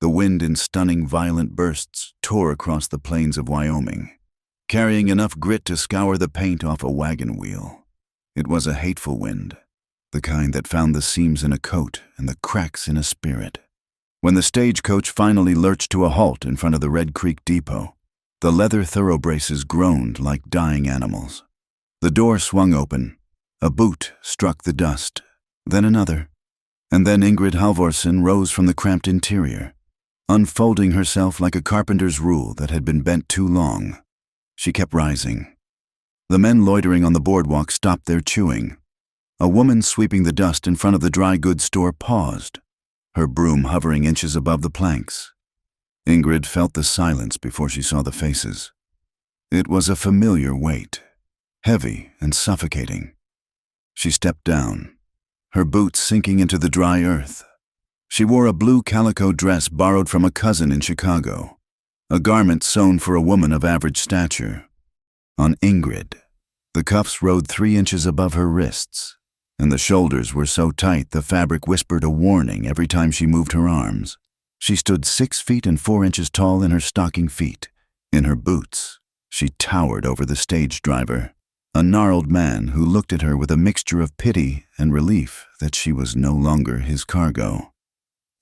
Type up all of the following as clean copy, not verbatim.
The wind in stunning, violent bursts tore across the plains of Wyoming, carrying enough grit to scour the paint off a wagon wheel. It was a hateful wind, the kind that found the seams in a coat and the cracks in a spirit. When the stagecoach finally lurched to a halt in front of the Red Creek Depot, the leather thoroughbraces groaned like dying animals. The door swung open. A boot struck the dust, then another, and then Ingrid Halvorsen rose from the cramped interior, unfolding herself like a carpenter's rule that had been bent too long. She kept rising. The men loitering on the boardwalk stopped their chewing. A woman sweeping the dust in front of the dry goods store paused, her broom hovering inches above the planks. Ingrid felt the silence before she saw the faces. It was a familiar weight, heavy and suffocating. She stepped down, her boots sinking into the dry earth. She wore a blue calico dress borrowed from a cousin in Chicago, a garment sewn for a woman of average stature. On Ingrid, the cuffs rode 3 inches above her wrists, and the shoulders were so tight the fabric whispered a warning every time she moved her arms. She stood 6 feet and 4 inches tall in her stocking feet. In her boots, she towered over the stage driver, a gnarled man who looked at her with a mixture of pity and relief that she was no longer his cargo.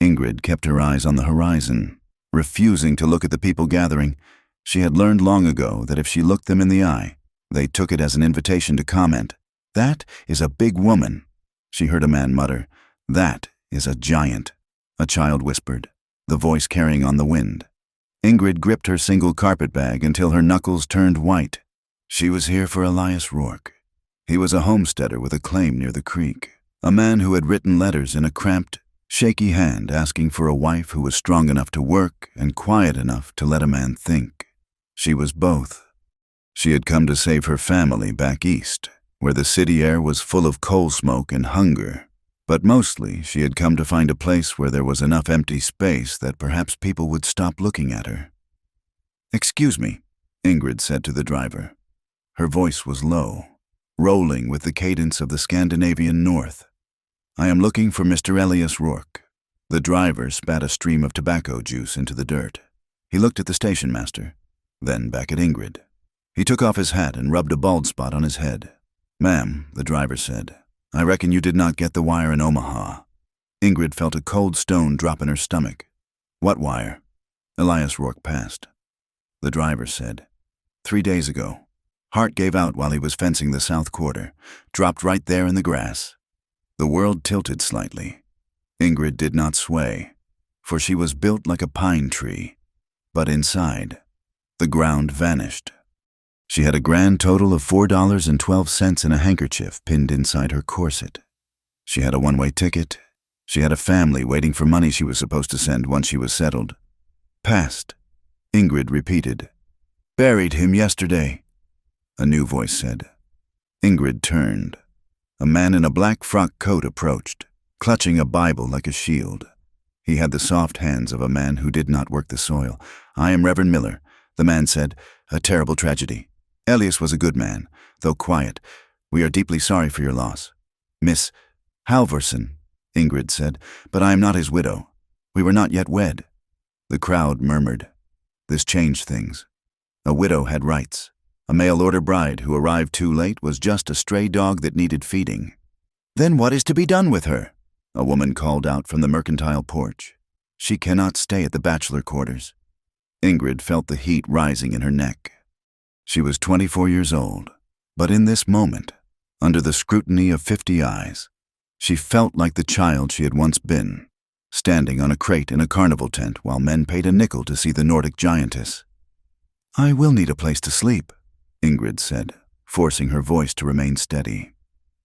Ingrid kept her eyes on the horizon, refusing to look at the people gathering. She had learned long ago that if she looked them in the eye, they took it as an invitation to comment. "That is a big woman," she heard a man mutter. "That is a giant," a child whispered, the voice carrying on the wind. Ingrid gripped her single carpet bag until her knuckles turned white. She was here for Elias Rourke. He was a homesteader with a claim near the creek, a man who had written letters in a cramped, shaky hand asking for a wife who was strong enough to work and quiet enough to let a man think. She was both. She had come to save her family back east, where the city air was full of coal smoke and hunger. But mostly she had come to find a place where there was enough empty space that perhaps people would stop looking at her. "Excuse me," Ingrid said to the driver. Her voice was low, rolling with the cadence of the Scandinavian North. "I am looking for Mr. Elias Rourke." The driver spat a stream of tobacco juice into the dirt. He looked at the station master, then back at Ingrid. He took off his hat and rubbed a bald spot on his head. "Ma'am," the driver said, "I reckon you did not get the wire in Omaha." Ingrid felt a cold stone drop in her stomach. "What wire?" Elias Rourke passed. The driver said, 3 days ago. Heart gave out while he was fencing the south quarter, dropped right there in the grass." The world tilted slightly. Ingrid did not sway, for she was built like a pine tree. But inside, the ground vanished. She had a grand total of $4.12 in a handkerchief pinned inside her corset. She had a one-way ticket. She had a family waiting for money she was supposed to send once she was settled. "Passed," Ingrid repeated. "Buried him yesterday," a new voice said. Ingrid turned. A man in a black frock coat approached, clutching a Bible like a shield. He had the soft hands of a man who did not work the soil. "I am Reverend Miller," the man said. "A terrible tragedy. Elias was a good man, though quiet. We are deeply sorry for your loss." "Miss Halvorsen," Ingrid said, "but I am not his widow. We were not yet wed." The crowd murmured. This changed things. A widow had rights. A mail-order bride who arrived too late was just a stray dog that needed feeding. "Then what is to be done with her?" a woman called out from the mercantile porch. "She cannot stay at the bachelor quarters." Ingrid felt the heat rising in her neck. She was 24 years old, but in this moment, under the scrutiny of 50 eyes, she felt like the child she had once been, standing on a crate in a carnival tent while men paid a nickel to see the Nordic giantess. "I will need a place to sleep," Ingrid said, forcing her voice to remain steady.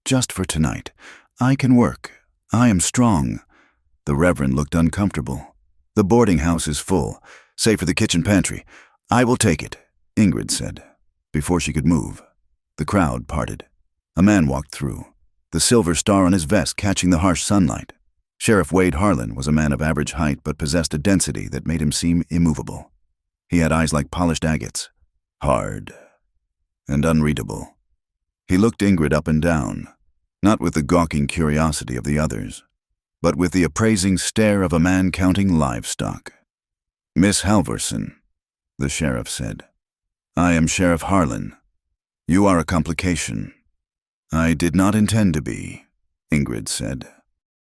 "Just for tonight. I can work. I am strong." The Reverend looked uncomfortable. "The boarding house is full, save for the kitchen pantry. I will take it," Ingrid said. Before she could move, the crowd parted. A man walked through, the silver star on his vest catching the harsh sunlight. Sheriff Wade Harlan was a man of average height but possessed a density that made him seem immovable. He had eyes like polished agates, hard and unreadable. He looked Ingrid up and down, not with the gawking curiosity of the others, but with the appraising stare of a man counting livestock. Miss Halvorson, the sheriff said. I am Sheriff Harlan. You are a complication. I did not intend to be, Ingrid said.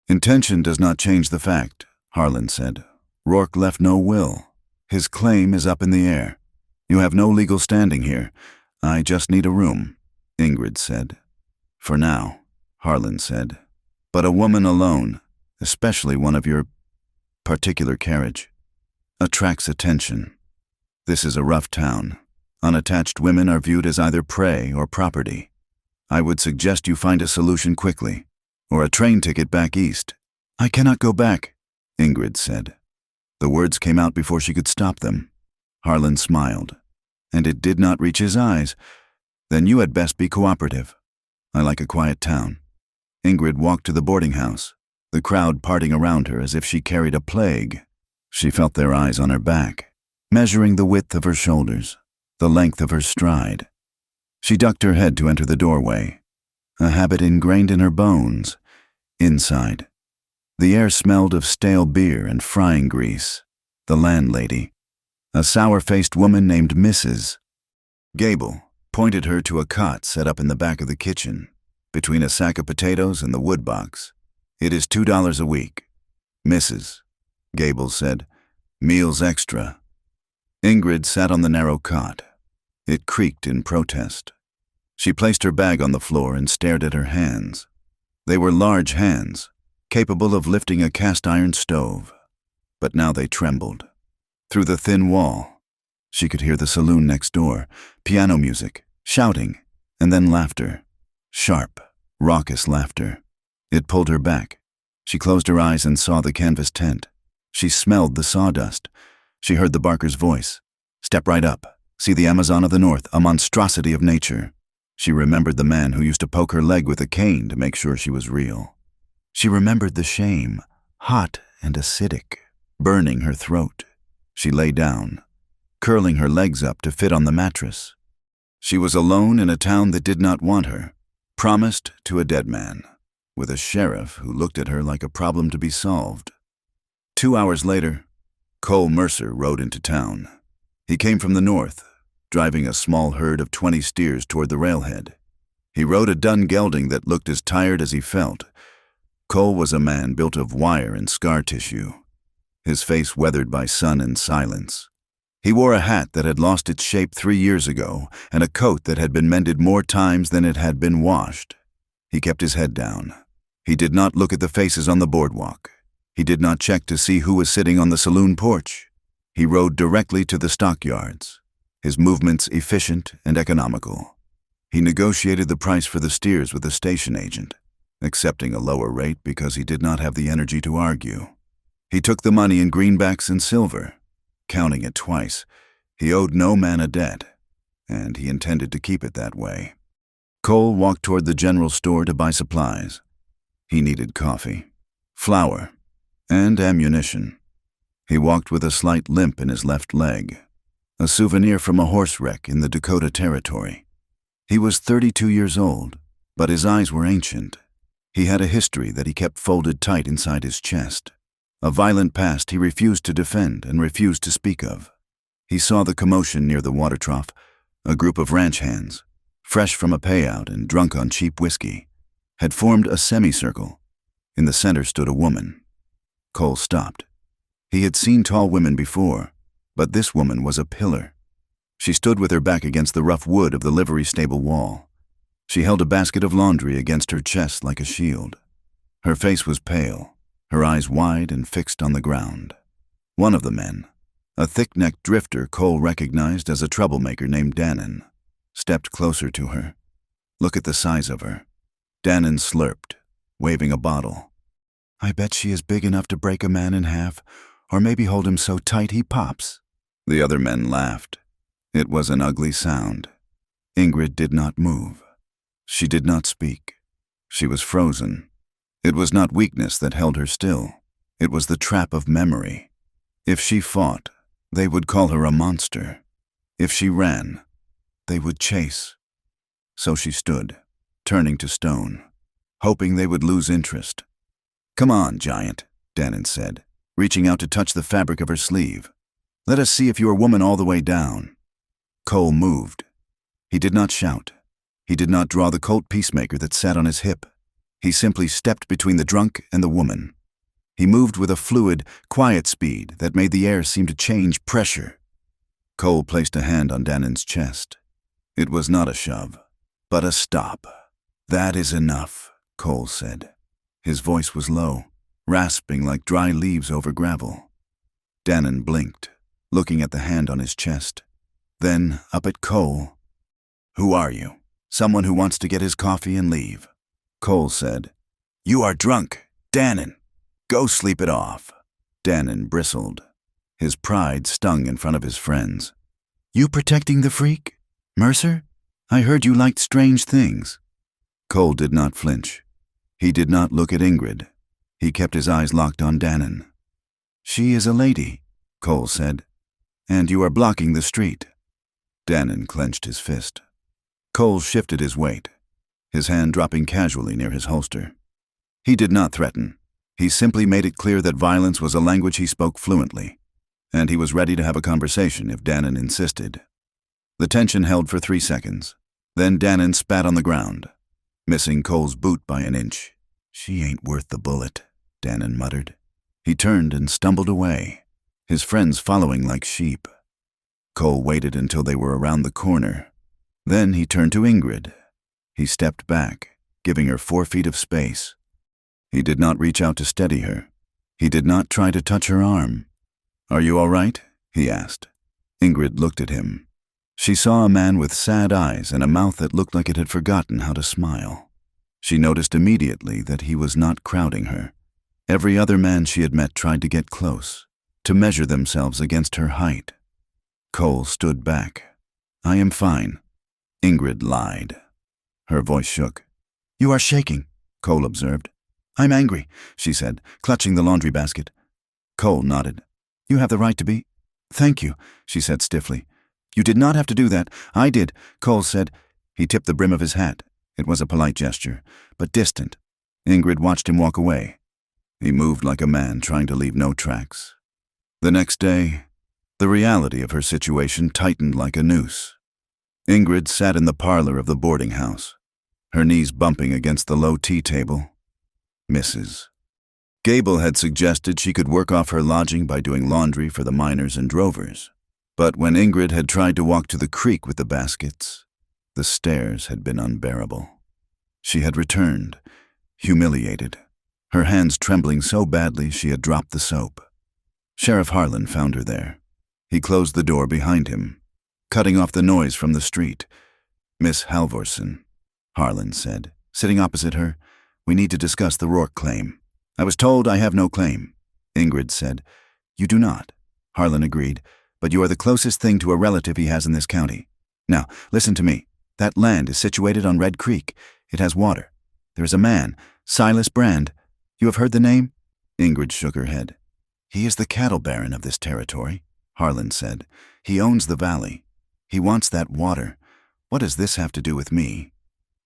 Intention does not change the fact, Harlan said. Rourke left no will. His claim is up in the air. You have no legal standing here. I just need a room, Ingrid said. For now, Harlan said. But a woman alone, especially one of your particular carriage, attracts attention. This is a rough town. Unattached women are viewed as either prey or property. I would suggest you find a solution quickly, or a train ticket back east. I cannot go back, Ingrid said. The words came out before she could stop them. Harlan smiled, and it did not reach his eyes. Then you had best be cooperative. I like a quiet town. Ingrid walked to the boarding house, the crowd parting around her as if she carried a plague. She felt their eyes on her back, measuring the width of her shoulders, the length of her stride. She ducked her head to enter the doorway, a habit ingrained in her bones. Inside, the air smelled of stale beer and frying grease. The landlady, a sour-faced woman named Mrs. Gable, pointed her to a cot set up in the back of the kitchen, between a sack of potatoes and the wood box. It is $2 a week. Mrs. Gable said, meals extra. Ingrid sat on the narrow cot. It creaked in protest. She placed her bag on the floor and stared at her hands. They were large hands, capable of lifting a cast-iron stove. But now they trembled. Through the thin wall, she could hear the saloon next door, piano music, shouting, and then laughter. Sharp, raucous laughter. It pulled her back. She closed her eyes and saw the canvas tent. She smelled the sawdust. She heard the barker's voice. Step right up. See the Amazon of the North, a monstrosity of nature. She remembered the man who used to poke her leg with a cane to make sure she was real. She remembered the shame, hot and acidic, burning her throat. She lay down, curling her legs up to fit on the mattress. She was alone in a town that did not want her, promised to a dead man, with a sheriff who looked at her like a problem to be solved. 2 hours later, Cole Mercer rode into town. He came from the north, driving a small herd of 20 steers toward the railhead. He rode a dun gelding that looked as tired as he felt. Cole was a man built of wire and scar tissue, his face weathered by sun and silence. He wore a hat that had lost its shape 3 years ago and a coat that had been mended more times than it had been washed. He kept his head down. He did not look at the faces on the boardwalk. He did not check to see who was sitting on the saloon porch. He rode directly to the stockyards, his movements efficient and economical. He negotiated the price for the steers with the station agent, accepting a lower rate because he did not have the energy to argue. He took the money in greenbacks and silver, counting it twice. He owed no man a debt, and he intended to keep it that way. Cole walked toward the general store to buy supplies. He needed coffee, flour, and ammunition. He walked with a slight limp in his left leg, a souvenir from a horse wreck in the Dakota Territory. He was 32 years old, but his eyes were ancient. He had a history that he kept folded tight inside his chest. A violent past he refused to defend and refused to speak of. He saw the commotion near the water trough, a group of ranch hands, fresh from a payout and drunk on cheap whiskey, had formed a semicircle. In the center stood a woman. Cole stopped. He had seen tall women before, but this woman was a pillar. She stood with her back against the rough wood of the livery stable wall. She held a basket of laundry against her chest like a shield. Her face was pale, her eyes wide and fixed on the ground. One of the men, a thick-necked drifter Cole recognized as a troublemaker named Dannon, stepped closer to her. Look at the size of her. Dannon slurped, waving a bottle. I bet she is big enough to break a man in half, or maybe hold him so tight he pops. The other men laughed. It was an ugly sound. Ingrid did not move. She did not speak. She was frozen. It was not weakness that held her still. It was the trap of memory. If she fought, they would call her a monster. If she ran, they would chase. So she stood, turning to stone, hoping they would lose interest. Come on, giant, Dannon said, reaching out to touch the fabric of her sleeve. Let us see if you are woman all the way down." Cole moved. He did not shout. He did not draw the Colt peacemaker that sat on his hip. He simply stepped between the drunk and the woman. He moved with a fluid, quiet speed that made the air seem to change pressure. Cole placed a hand on Dannon's chest. It was not a shove, but a stop. "That is enough," Cole said. His voice was low, rasping like dry leaves over gravel. Dannon blinked, looking at the hand on his chest. Then up at Cole. "Who are you? Someone who wants to get his coffee and leave." Cole said, "You are drunk, Dannon. Go sleep it off." Dannon bristled. His pride stung in front of his friends. "You protecting the freak? Mercer? I heard you liked strange things." Cole did not flinch. He did not look at Ingrid. He kept his eyes locked on Dannon. "She is a lady," Cole said, "and you are blocking the street." Dannon clenched his fist. Cole shifted his weight, his hand dropping casually near his holster. He did not threaten. He simply made it clear that violence was a language he spoke fluently, and he was ready to have a conversation if Dannon insisted. The tension held for 3 seconds. Then Dannon spat on the ground, missing Cole's boot by an inch. "She ain't worth the bullet," Dannon muttered. He turned and stumbled away, his friends following like sheep. Cole waited until they were around the corner. Then he turned to Ingrid. He stepped back, giving her 4 feet of space. He did not reach out to steady her. He did not try to touch her arm. "Are you all right?" he asked. Ingrid looked at him. She saw a man with sad eyes and a mouth that looked like it had forgotten how to smile. She noticed immediately that he was not crowding her. Every other man she had met tried to get close, to measure themselves against her height. Cole stood back. "I am fine." Ingrid lied. Her voice shook. "You are shaking," Cole observed. "I'm angry," she said, clutching the laundry basket. Cole nodded. "You have the right to be." "Thank you," she said stiffly. "You did not have to do that." "I did," Cole said. He tipped the brim of his hat. It was a polite gesture, but distant. Ingrid watched him walk away. He moved like a man trying to leave no tracks. The next day, the reality of her situation tightened like a noose. Ingrid sat in the parlor of the boarding house, her knees bumping against the low tea table. Mrs. Gable had suggested she could work off her lodging by doing laundry for the miners and drovers. But when Ingrid had tried to walk to the creek with the baskets, the stairs had been unbearable. She had returned, humiliated, her hands trembling so badly she had dropped the soap. Sheriff Harlan found her there. He closed the door behind him, cutting off the noise from the street. "Miss Halvorson," Harlan said, sitting opposite her, "we need to discuss the Rourke claim." "I was told I have no claim," Ingrid said. "You do not," Harlan agreed, "but you are the closest thing to a relative he has in this county. Now, listen to me. That land is situated on Red Creek. It has water. There is a man, Silas Brand. You have heard the name?" Ingrid shook her head. "He is the cattle baron of this territory," Harlan said. "He owns the valley. He wants that water. What does this have to do with me?"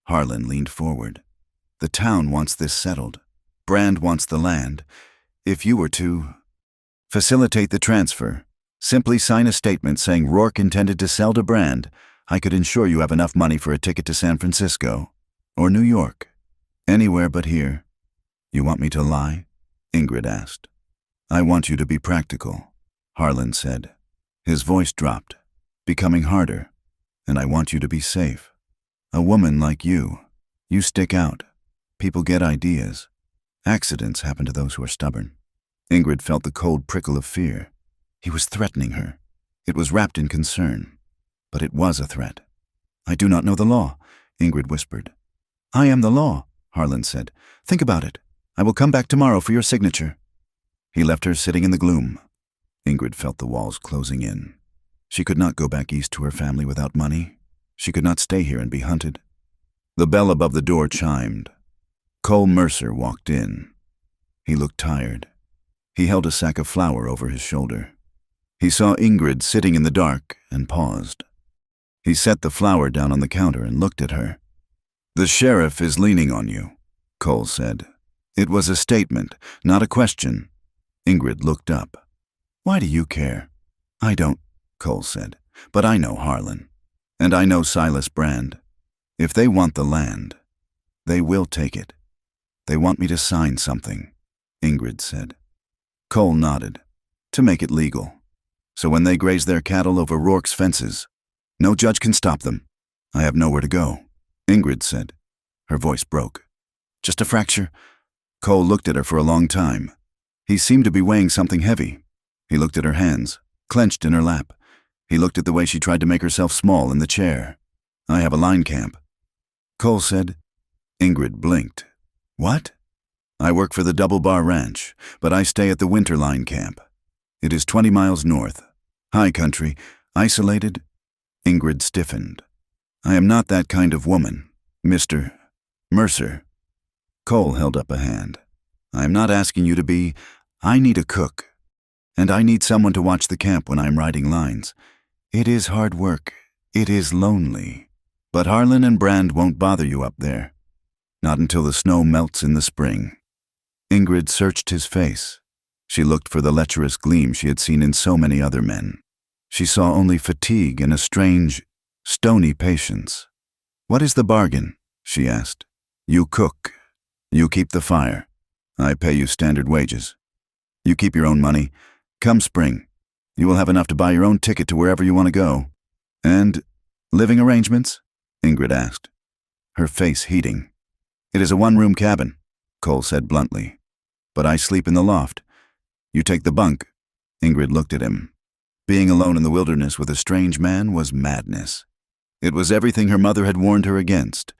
Harlan leaned forward. "The town wants this settled. Brand wants the land. If you were to facilitate the transfer, simply sign a statement saying Rourke intended to sell to Brand, I could ensure you have enough money for a ticket to San Francisco or New York. Anywhere but here." "You want me to lie?" Ingrid asked. "I want you to be practical," Harlan said. His voice dropped, becoming harder. "And I want you to be safe. A woman like you stick out. People get ideas. Accidents happen to those who are stubborn." Ingrid felt the cold prickle of fear. He was threatening her. It was wrapped in concern, but it was a threat. "I do not know the law," Ingrid whispered. "I am the law," Harlan said. "Think about it. I will come back tomorrow for your signature." He left her sitting in the gloom. Ingrid felt the walls closing in. She could not go back east to her family without money. She could not stay here and be hunted. The bell above the door chimed. Cole Mercer walked in. He looked tired. He held a sack of flour over his shoulder. He saw Ingrid sitting in the dark and paused. He set the flour down on the counter and looked at her. "The sheriff is leaning on you," Cole said. It was a statement, not a question. Ingrid looked up. "Why do you care?" I don't, Cole said, but I know Harlan. And I know Silas Brand. If they want the land, they will take it. They want me to sign something, Ingrid said. Cole nodded. To make it legal. So when they graze their cattle over Rourke's fences, no judge can stop them. I have nowhere to go, Ingrid said. Her voice broke. Just a fracture? Cole looked at her for a long time. He seemed to be weighing something heavy. He looked at her hands, clenched in her lap. He looked at the way she tried to make herself small in the chair. I have a line camp, Cole said. Ingrid blinked. What? I work for the Double Bar Ranch, but I stay at the Winter Line Camp. It is 20 miles north. High country, isolated. Ingrid stiffened. I am not that kind of woman, Mr. Mercer. Cole held up a hand. I am not asking you to be. I need a cook. And I need someone to watch the camp when I'm riding lines. It is hard work. It is lonely. But Harlan and Brand won't bother you up there. Not until the snow melts in the spring. Ingrid searched his face. She looked for the lecherous gleam she had seen in so many other men. She saw only fatigue and a strange, stony patience. What is the bargain? She asked. You cook. You keep the fire. I pay you standard wages. You keep your own money. Come spring, you will have enough to buy your own ticket to wherever you want to go. And living arrangements? Ingrid asked, her face heating. It is a one-room cabin, Cole said bluntly. But I sleep in the loft. You take the bunk. Ingrid looked at him. Being alone in the wilderness with a strange man was madness. It was everything her mother had warned her against.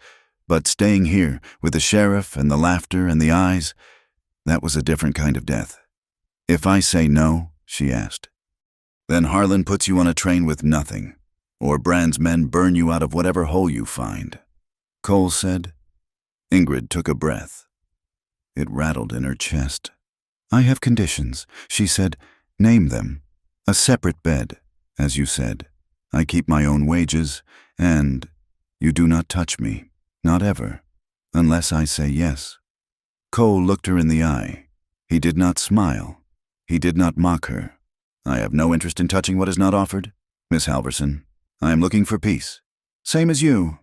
But staying here, with the sheriff and the laughter and the eyes, that was a different kind of death. If I say no, she asked, then Harlan puts you on a train with nothing, or Brand's men burn you out of whatever hole you find. Cole said. Ingrid took a breath. It rattled in her chest. I have conditions, she said. Name them. A separate bed, as you said. I keep my own wages, and you do not touch me, not ever, unless I say yes. Cole looked her in the eye. He did not smile. He did not mock her. I have no interest in touching what is not offered, Miss Halverson. I am looking for peace. Same as you.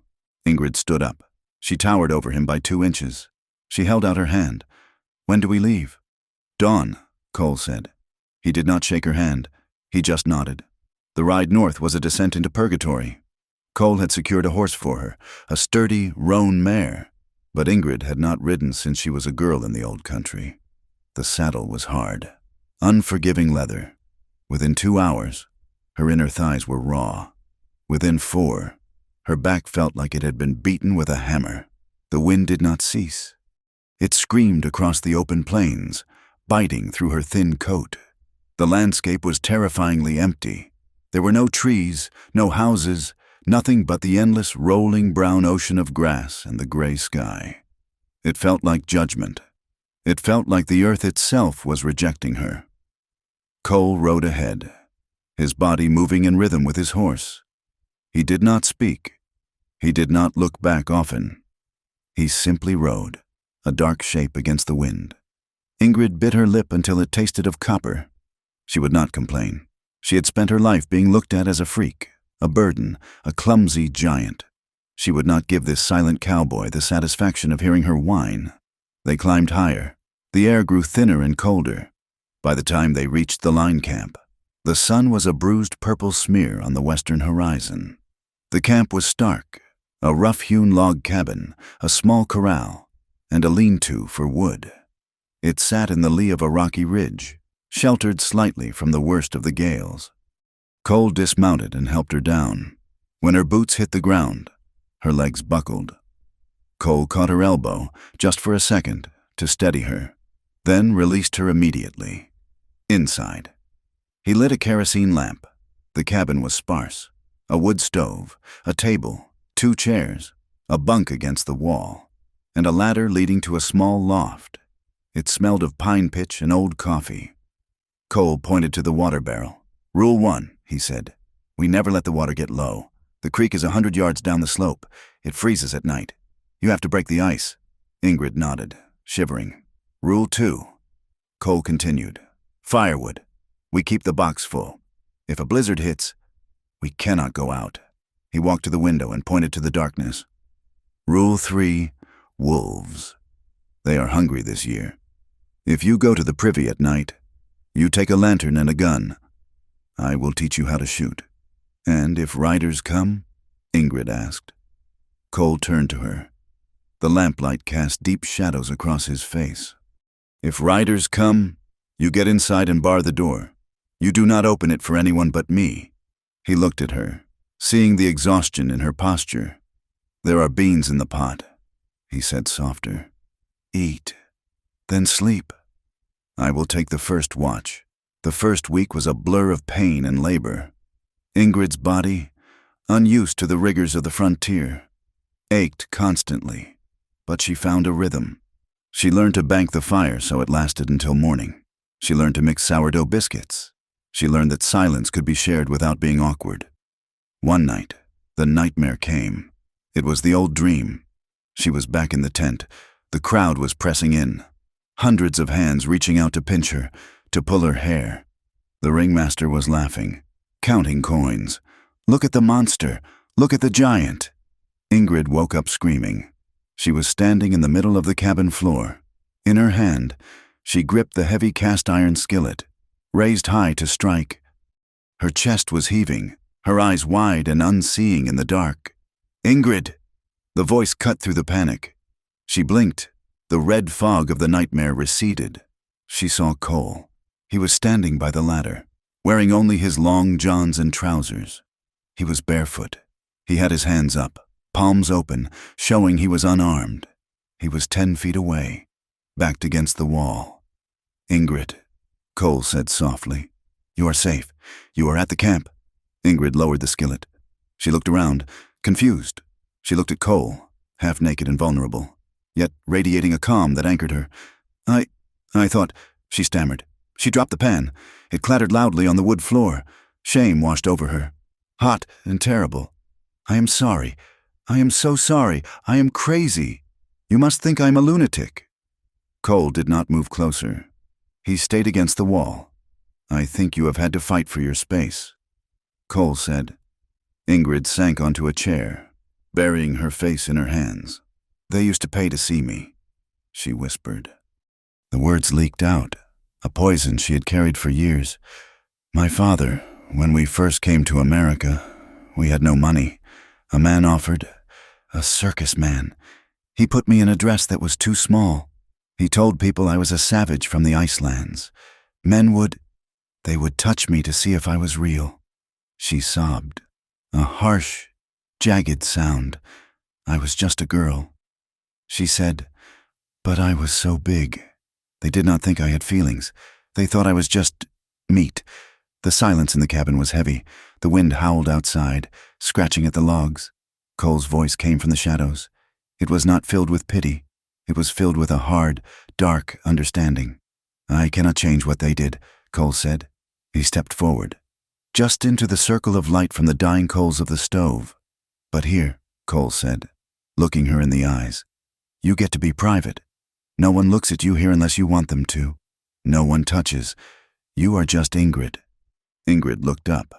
Ingrid stood up. She towered over him by 2 inches. She held out her hand. When do we leave? Dawn, Cole said. He did not shake her hand. He just nodded. The ride north was a descent into purgatory. Cole had secured a horse for her, a sturdy roan mare. But Ingrid had not ridden since she was a girl in the old country. The saddle was hard. Unforgiving leather. Within 2 hours, her inner thighs were raw. Within 4, her back felt like it had been beaten with a hammer. The wind did not cease. It screamed across the open plains, biting through her thin coat. The landscape was terrifyingly empty. There were no trees, no houses, nothing but the endless rolling brown ocean of grass and the gray sky. It felt like judgment. It felt like the earth itself was rejecting her. Cole rode ahead, his body moving in rhythm with his horse. He did not speak. He did not look back often. He simply rode, a dark shape against the wind. Ingrid bit her lip until it tasted of copper. She would not complain. She had spent her life being looked at as a freak, a burden, a clumsy giant. She would not give this silent cowboy the satisfaction of hearing her whine. They climbed higher. The air grew thinner and colder. By the time they reached the line camp, the sun was a bruised purple smear on the western horizon. The camp was stark, a rough-hewn log cabin, a small corral, and a lean-to for wood. It sat in the lee of a rocky ridge, sheltered slightly from the worst of the gales. Cole dismounted and helped her down. When her boots hit the ground, her legs buckled. Cole caught her elbow, just for a second, to steady her, then released her immediately. Inside. He lit a kerosene lamp. The cabin was sparse. A wood stove, a table, 2 chairs, a bunk against the wall, and a ladder leading to a small loft. It smelled of pine pitch and old coffee. Cole pointed to the water barrel. Rule 1, he said. We never let the water get low. The creek is 100 yards down the slope. It freezes at night. You have to break the ice. Ingrid nodded, shivering. Rule 2. Cole continued. Firewood. We keep the box full. If a blizzard hits, we cannot go out. He walked to the window and pointed to the darkness. Rule 3, wolves. They are hungry this year. If you go to the privy at night, you take a lantern and a gun. I will teach you how to shoot. And if riders come? Ingrid asked. Cole turned to her. The lamplight cast deep shadows across his face. If riders come, you get inside and bar the door. You do not open it for anyone but me. He looked at her, seeing the exhaustion in her posture. There are beans in the pot, he said softer. Eat, then sleep. I will take the first watch. The first week was a blur of pain and labor. Ingrid's body, unused to the rigors of the frontier, ached constantly, but she found a rhythm. She learned to bank the fire so it lasted until morning. She learned to mix sourdough biscuits. She learned that silence could be shared without being awkward. One night, the nightmare came. It was the old dream. She was back in the tent. The crowd was pressing in. Hundreds of hands reaching out to pinch her, to pull her hair. The ringmaster was laughing, counting coins. Look at the monster. Look at the giant. Ingrid woke up screaming. She was standing in the middle of the cabin floor. In her hand, she gripped the heavy cast-iron skillet, raised high to strike. Her chest was heaving, her eyes wide and unseeing in the dark. Ingrid! The voice cut through the panic. She blinked. The red fog of the nightmare receded. She saw Cole. He was standing by the ladder, wearing only his long johns and trousers. He was barefoot. He had his hands up, palms open, showing he was unarmed. He was 10 feet away, backed against the wall. Ingrid, Cole said softly. You are safe. You are at the camp. Ingrid lowered the skillet. She looked around, confused. She looked at Cole, half naked and vulnerable, yet radiating a calm that anchored her. I thought, she stammered. She dropped the pan. It clattered loudly on the wood floor. Shame washed over her. Hot and terrible. I am sorry. I am so sorry. I am crazy. You must think I'm a lunatic. Cole did not move closer. He stayed against the wall. I think you have had to fight for your space, Cole said. Ingrid sank onto a chair, burying her face in her hands. They used to pay to see me, she whispered. The words leaked out, a poison she had carried for years. My father, when we first came to America, we had no money. A man offered, a circus man. He put me in a dress that was too small. He told people I was a savage from the Icelands. Men would touch me to see if I was real. She sobbed, a harsh, jagged sound. I was just a girl. She said, but I was so big. They did not think I had feelings. They thought I was just meat. The silence in the cabin was heavy. The wind howled outside, scratching at the logs. Cole's voice came from the shadows. It was not filled with pity. It was filled with a hard, dark understanding. I cannot change what they did, Cole said. He stepped forward, just into the circle of light from the dying coals of the stove. But here, Cole said, looking her in the eyes, you get to be private. No one looks at you here unless you want them to. No one touches. You are just Ingrid. Ingrid looked up.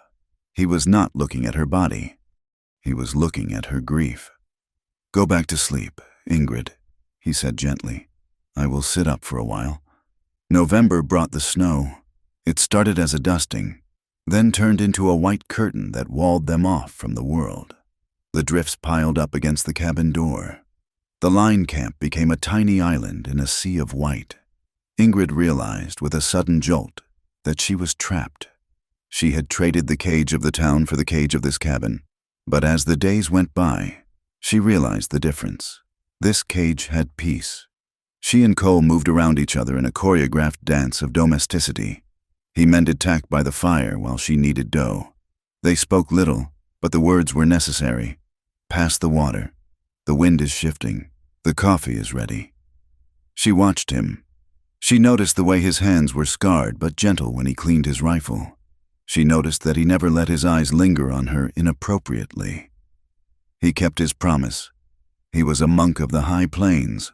He was not looking at her body. He was looking at her grief. Go back to sleep, Ingrid, he said gently. I will sit up for a while. November brought the snow. It started as a dusting, then turned into a white curtain that walled them off from the world. The drifts piled up against the cabin door. The line camp became a tiny island in a sea of white. Ingrid realized with a sudden jolt that she was trapped. She had traded the cage of the town for the cage of this cabin, but as the days went by, she realized the difference. This cage had peace. She and Cole moved around each other in a choreographed dance of domesticity. He mended tack by the fire while she kneaded dough. They spoke little, but the words were necessary. Pass the water. The wind is shifting. The coffee is ready. She watched him. She noticed the way his hands were scarred but gentle when he cleaned his rifle. She noticed that he never let his eyes linger on her inappropriately. He kept his promise. He was a monk of the high plains.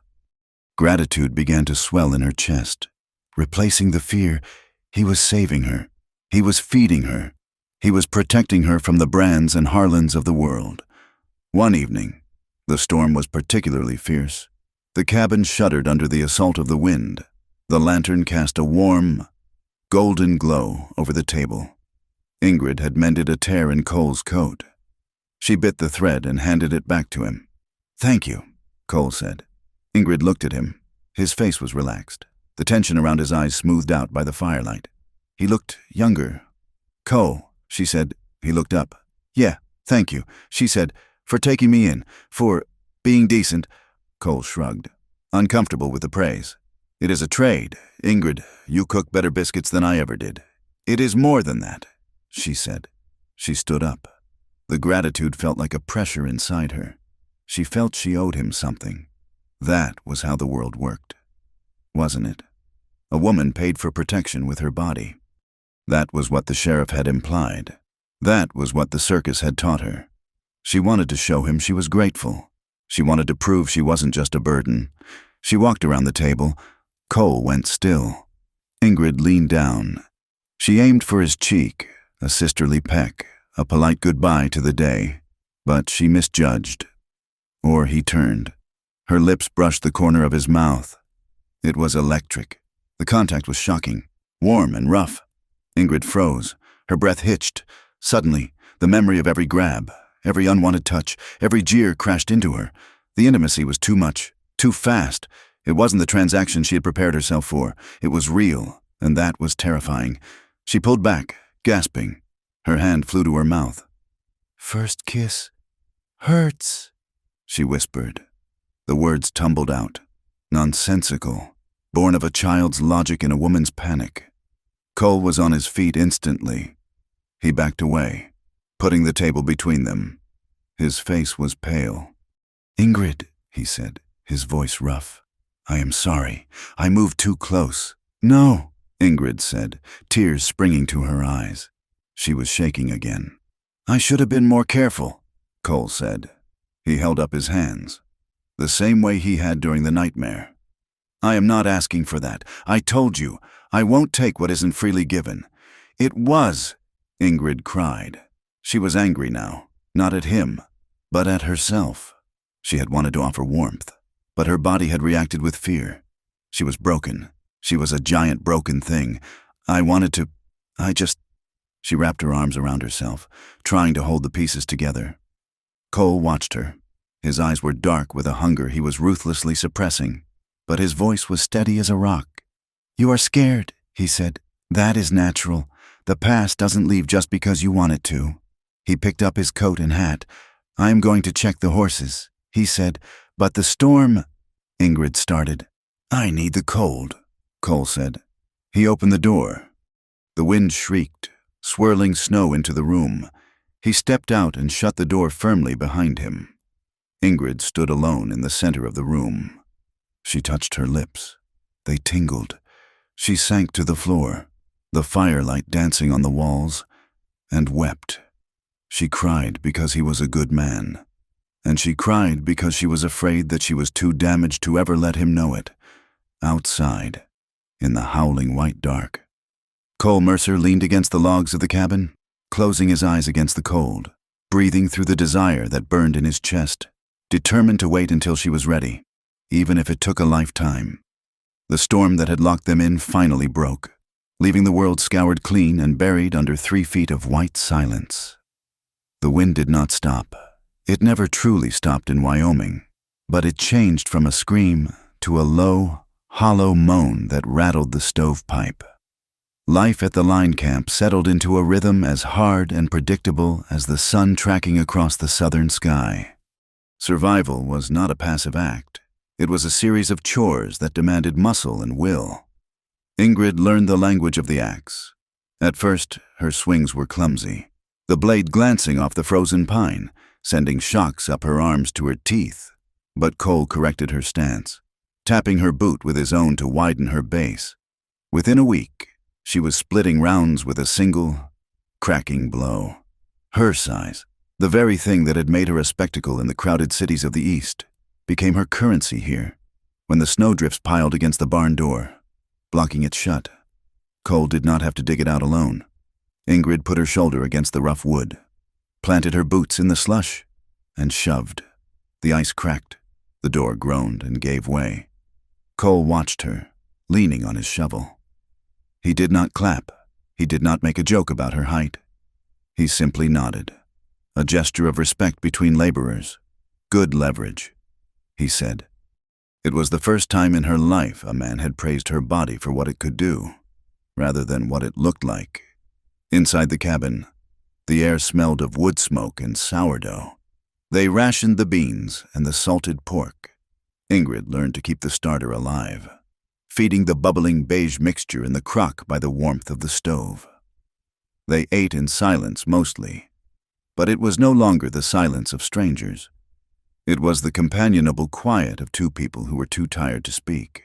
Gratitude began to swell in her chest. Replacing the fear, he was saving her. He was feeding her. He was protecting her from the Brands and Harlans of the world. One evening, the storm was particularly fierce. The cabin shuddered under the assault of the wind. The lantern cast a warm, golden glow over the table. Ingrid had mended a tear in Cole's coat. She bit the thread and handed it back to him. "Thank you," Cole said. Ingrid looked at him. His face was relaxed, the tension around his eyes smoothed out by the firelight. He looked younger. "Cole," she said. He looked up. "Yeah, thank you," she said, "for taking me in, for being decent." Cole shrugged, uncomfortable with the praise. "It is a trade. Ingrid, you cook better biscuits than I ever did." "It is more than that," she said. She stood up. The gratitude felt like a pressure inside her. She felt she owed him something. That was how the world worked, wasn't it? A woman paid for protection with her body. That was what the sheriff had implied. That was what the circus had taught her. She wanted to show him she was grateful. She wanted to prove she wasn't just a burden. She walked around the table. Cole went still. Ingrid leaned down. She aimed for his cheek, a sisterly peck, a polite goodbye to the day. But she misjudged. Or he turned. Her lips brushed the corner of his mouth. It was electric. The contact was shocking, warm and rough. Ingrid froze. Her breath hitched. Suddenly, the memory of every grab, every unwanted touch, every jeer crashed into her. The intimacy was too much, too fast. It wasn't the transaction she had prepared herself for. It was real, and that was terrifying. She pulled back, gasping. Her hand flew to her mouth. "First kiss hurts," she whispered. The words tumbled out, nonsensical, born of a child's logic and a woman's panic. Cole was on his feet instantly. He backed away, putting the table between them. His face was pale. "Ingrid," he said, his voice rough. "I am sorry. I moved too close." "No," Ingrid said, tears springing to her eyes. She was shaking again. "I should have been more careful," Cole said. He held up his hands, the same way he had during the nightmare. "I am not asking for that. I told you, I won't take what isn't freely given." "It was," Ingrid cried. She was angry now, not at him, but at herself. She had wanted to offer warmth, but her body had reacted with fear. She was broken. She was a giant broken thing. She wrapped her arms around herself, trying to hold the pieces together. Cole watched her. His eyes were dark with a hunger he was ruthlessly suppressing, but his voice was steady as a rock. "You are scared," he said. "That is natural. The past doesn't leave just because you want it to." He picked up his coat and hat. "I am going to check the horses," he said. "But the storm—" Ingrid started. "I need the cold," Cole said. He opened the door. The wind shrieked, swirling snow into the room. He stepped out and shut the door firmly behind him. Ingrid stood alone in the center of the room. She touched her lips. They tingled. She sank to the floor, the firelight dancing on the walls, and wept. She cried because he was a good man. And she cried because she was afraid that she was too damaged to ever let him know it. Outside, in the howling white dark. Cole Mercer leaned against the logs of the cabin, closing his eyes against the cold, breathing through the desire that burned in his chest, determined to wait until she was ready, even if it took a lifetime. The storm that had locked them in finally broke, leaving the world scoured clean and buried under 3 feet of white silence. The wind did not stop. It never truly stopped in Wyoming, but it changed from a scream to a low, hollow moan that rattled the stovepipe. Life at the line camp settled into a rhythm as hard and predictable as the sun tracking across the southern sky. Survival was not a passive act. It was a series of chores that demanded muscle and will. Ingrid learned the language of the axe. At first, her swings were clumsy, the blade glancing off the frozen pine, sending shocks up her arms to her teeth. But Cole corrected her stance, tapping her boot with his own to widen her base. Within a week, she was splitting rounds with a single, cracking blow. Her size, the very thing that had made her a spectacle in the crowded cities of the East, became her currency here. When the snowdrifts piled against the barn door, blocking it shut, Cole did not have to dig it out alone. Ingrid put her shoulder against the rough wood, planted her boots in the slush, and shoved. The ice cracked. The door groaned and gave way. Cole watched her, leaning on his shovel. He did not clap. He did not make a joke about her height. He simply nodded, a gesture of respect between laborers. Good leverage, he said. It was the first time in her life a man had praised her body for what it could do, rather than what it looked like. Inside the cabin, the air smelled of wood smoke and sourdough. They rationed the beans and the salted pork. Ingrid learned to keep the starter alive, feeding the bubbling beige mixture in the crock by the warmth of the stove. They ate in silence mostly, but it was no longer the silence of strangers. It was the companionable quiet of two people who were too tired to speak.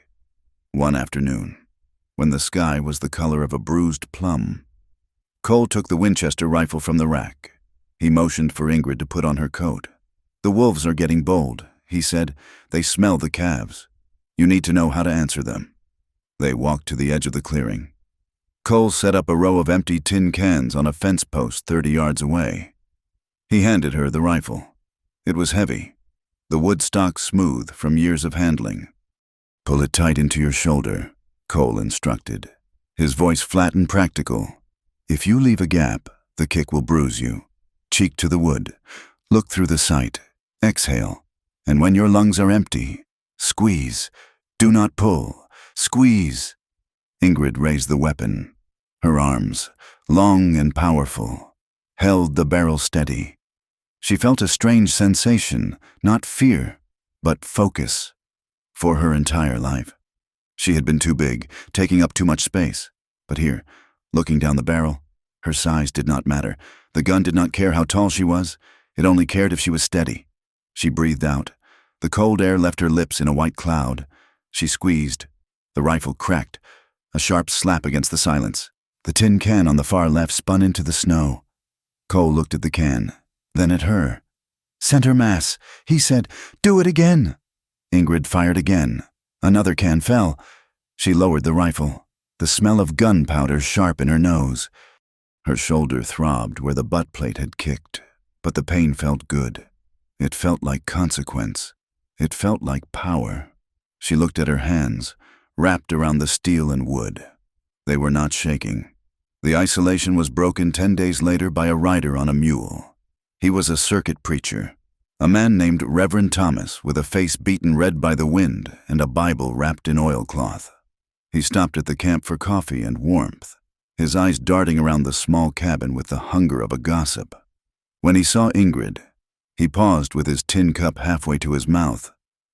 One afternoon, when the sky was the color of a bruised plum, Cole took the Winchester rifle from the rack. He motioned for Ingrid to put on her coat. "The wolves are getting bold," he said. "They smell the calves. You need to know how to answer them." They walked to the edge of the clearing. Cole set up a row of empty tin cans on a fence post 30 yards away. He handed her the rifle. It was heavy, the wood stock smooth from years of handling. "Pull it tight into your shoulder," Cole instructed, his voice flat and practical. "If you leave a gap, the kick will bruise you. Cheek to the wood. Look through the sight. Exhale. And when your lungs are empty, squeeze. Do not pull. Squeeze." Ingrid raised the weapon. Her arms, long and powerful, held the barrel steady. She felt a strange sensation, not fear, but focus. For her entire life, she had been too big, taking up too much space. But here, looking down the barrel, her size did not matter. The gun did not care how tall she was. It only cared if she was steady. She breathed out. The cold air left her lips in a white cloud. She squeezed. The rifle cracked, a sharp slap against the silence. The tin can on the far left spun into the snow. Cole looked at the can, then at her. "Center mass," he said. "Do it again." Ingrid fired again. Another can fell. She lowered the rifle, the smell of gunpowder sharp in her nose. Her shoulder throbbed where the butt plate had kicked, but the pain felt good. It felt like consequence. It felt like power. She looked at her hands, wrapped around the steel and wood. They were not shaking. The isolation was broken 10 days later by a rider on a mule. He was a circuit preacher, a man named Reverend Thomas with a face beaten red by the wind and a Bible wrapped in oilcloth. He stopped at the camp for coffee and warmth, his eyes darting around the small cabin with the hunger of a gossip. When he saw Ingrid, he paused with his tin cup halfway to his mouth.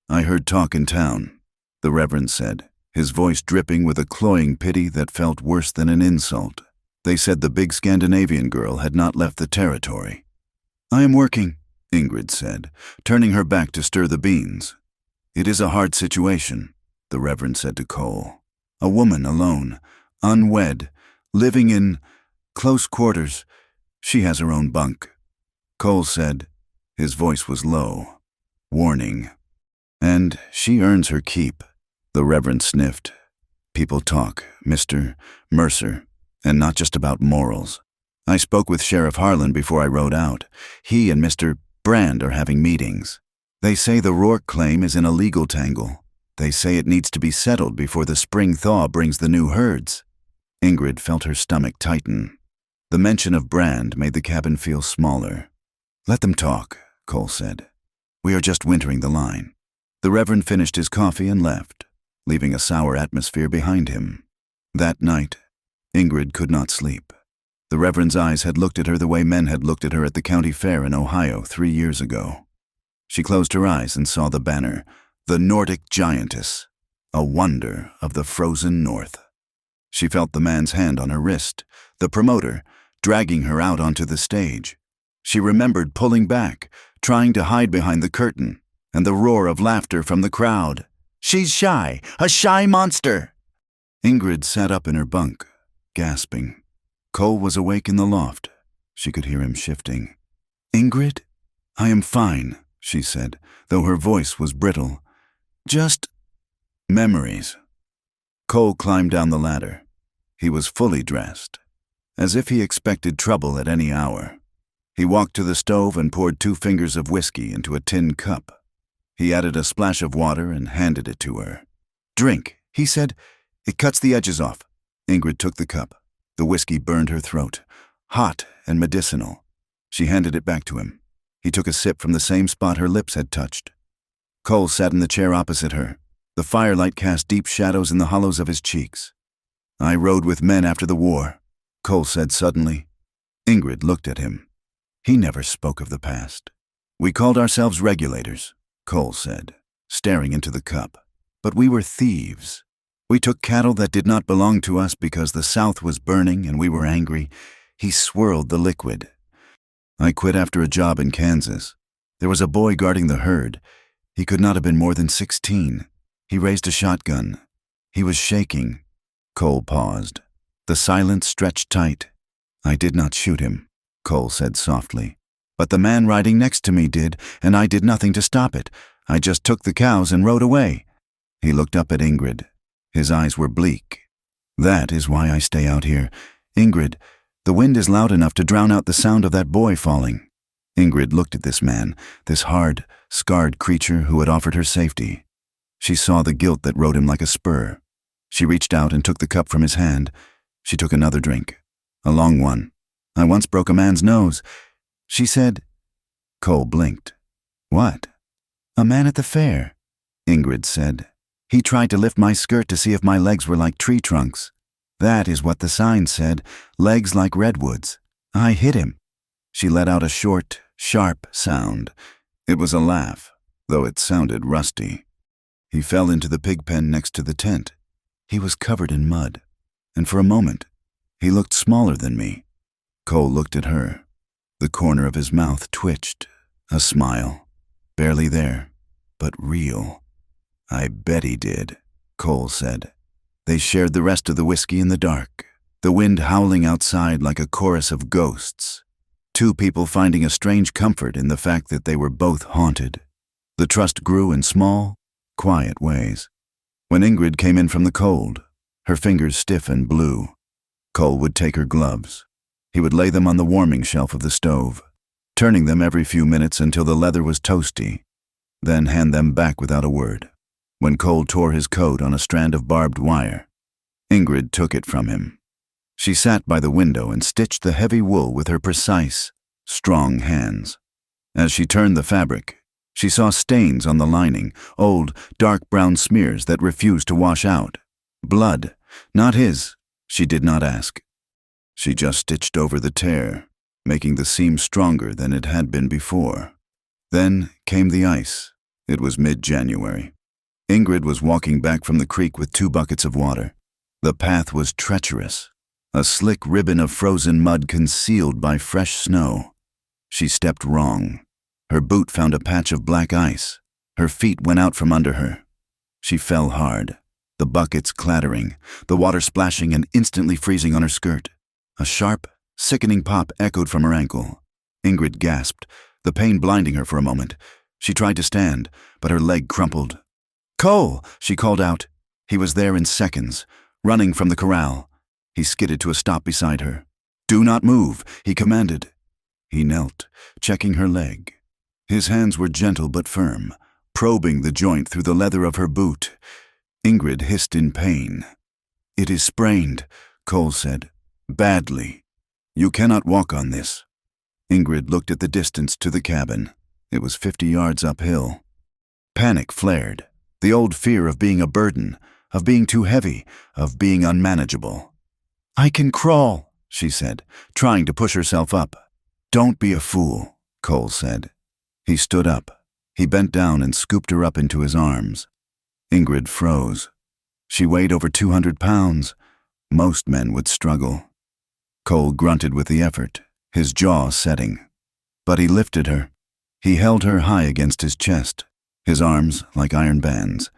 "I heard talk in town," the Reverend said, his voice dripping with a cloying pity that felt worse than an insult. "They said the big Scandinavian girl had not left the territory." "I am working," Ingrid said, turning her back to stir the beans. "It is a hard situation," the Reverend said to Cole. "A woman alone, unwed, living in close quarters. She has her own bunk." Cole said, his voice was low, warning. "And she earns her keep," the Reverend sniffed. "People talk, Mr. Mercer, and not just about morals. I spoke with Sheriff Harlan before I rode out. He and Mr. Brand are having meetings. They say the Rourke claim is in a legal tangle. They say it needs to be settled before the spring thaw brings the new herds." Ingrid felt her stomach tighten. The mention of Brand made the cabin feel smaller. "Let them talk," Cole said. "We are just wintering the line." The Reverend finished his coffee and left, leaving a sour atmosphere behind him. That night, Ingrid could not sleep. The Reverend's eyes had looked at her the way men had looked at her at the county fair in Ohio 3 years ago. She closed her eyes and saw the banner, "The Nordic Giantess," a wonder of the frozen north. She felt the man's hand on her wrist, the promoter, dragging her out onto the stage. She remembered pulling back, trying to hide behind the curtain, and the roar of laughter from the crowd. "She's shy, a shy monster!" Ingrid sat up in her bunk, gasping. Cole was awake in the loft. She could hear him shifting. "Ingrid? I am fine," she said, though her voice was brittle. "Just memories." Cole climbed down the ladder. He was fully dressed, as if he expected trouble at any hour. He walked to the stove and poured 2 fingers of whiskey into a tin cup. He added a splash of water and handed it to her. "Drink," he said. "It cuts the edges off." Ingrid took the cup. The whiskey burned her throat, hot and medicinal. She handed it back to him. He took a sip from the same spot her lips had touched. Cole sat in the chair opposite her. The firelight cast deep shadows in the hollows of his cheeks. "I rode with men after the war," Cole said suddenly. Ingrid looked at him. He never spoke of the past. "We called ourselves regulators," Cole said, staring into the cup. "But we were thieves. We took cattle that did not belong to us because the South was burning and we were angry." He swirled the liquid. "I quit after a job in Kansas. There was a boy guarding the herd. He could not have been more than 16. He raised a shotgun. He was shaking." Cole paused. The silence stretched tight. "I did not shoot him," Cole said softly. "But the man riding next to me did, and I did nothing to stop it. I just took the cows and rode away." He looked up at Ingrid. His eyes were bleak. "That is why I stay out here. Ingrid, the wind is loud enough to drown out the sound of that boy falling." Ingrid looked at this man, this hard, scarred creature who had offered her safety. She saw the guilt that rode him like a spur. She reached out and took the cup from his hand. She took another drink, a long one. "I once broke a man's nose," she said. Cole blinked. "What?" "A man at the fair," Ingrid said. "He tried to lift my skirt to see if my legs were like tree trunks. That is what the sign said, legs like redwoods. I hit him." She let out a short, sharp sound. It was a laugh, though it sounded rusty. "He fell into the pig pen next to the tent. He was covered in mud, and for a moment, he looked smaller than me." Cole looked at her. The corner of his mouth twitched, a smile, barely there, but real. "I bet he did," Cole said. They shared the rest of the whiskey in the dark, the wind howling outside like a chorus of ghosts. 2 people finding a strange comfort in the fact that they were both haunted. The trust grew in small, quiet ways. When Ingrid came in from the cold, her fingers stiff and blue, Cole would take her gloves. He would lay them on the warming shelf of the stove, turning them every few minutes until the leather was toasty, then hand them back without a word. When Cole tore his coat on a strand of barbed wire, Ingrid took it from him. She sat by the window and stitched the heavy wool with her precise, strong hands. As she turned the fabric, she saw stains on the lining, old, dark brown smears that refused to wash out. Blood, not his, she did not ask. She just stitched over the tear, making the seam stronger than it had been before. Then came the ice. It was mid-January. Ingrid was walking back from the creek with 2 buckets of water. The path was treacherous, a slick ribbon of frozen mud concealed by fresh snow. She stepped wrong. Her boot found a patch of black ice. Her feet went out from under her. She fell hard, the buckets clattering, the water splashing and instantly freezing on her skirt. A sharp, sickening pop echoed from her ankle. Ingrid gasped, the pain blinding her for a moment. She tried to stand, but her leg crumpled. "Cole!" she called out. He was there in seconds, running from the corral. He skidded to a stop beside her. "Do not move," he commanded. He knelt, checking her leg. His hands were gentle but firm, probing the joint through the leather of her boot. Ingrid hissed in pain. "It is sprained," Cole said. "Badly. You cannot walk on this." Ingrid looked at the distance to the cabin. It was 50 yards uphill. Panic flared. The old fear of being a burden, of being too heavy, of being unmanageable. "I can crawl," she said, trying to push herself up. "Don't be a fool," Cole said. He stood up. He bent down and scooped her up into his arms. Ingrid froze. She weighed over 200 pounds. Most men would struggle. Cole grunted with the effort, his jaw setting. But he lifted her. He held her high against his chest, his arms like iron bands.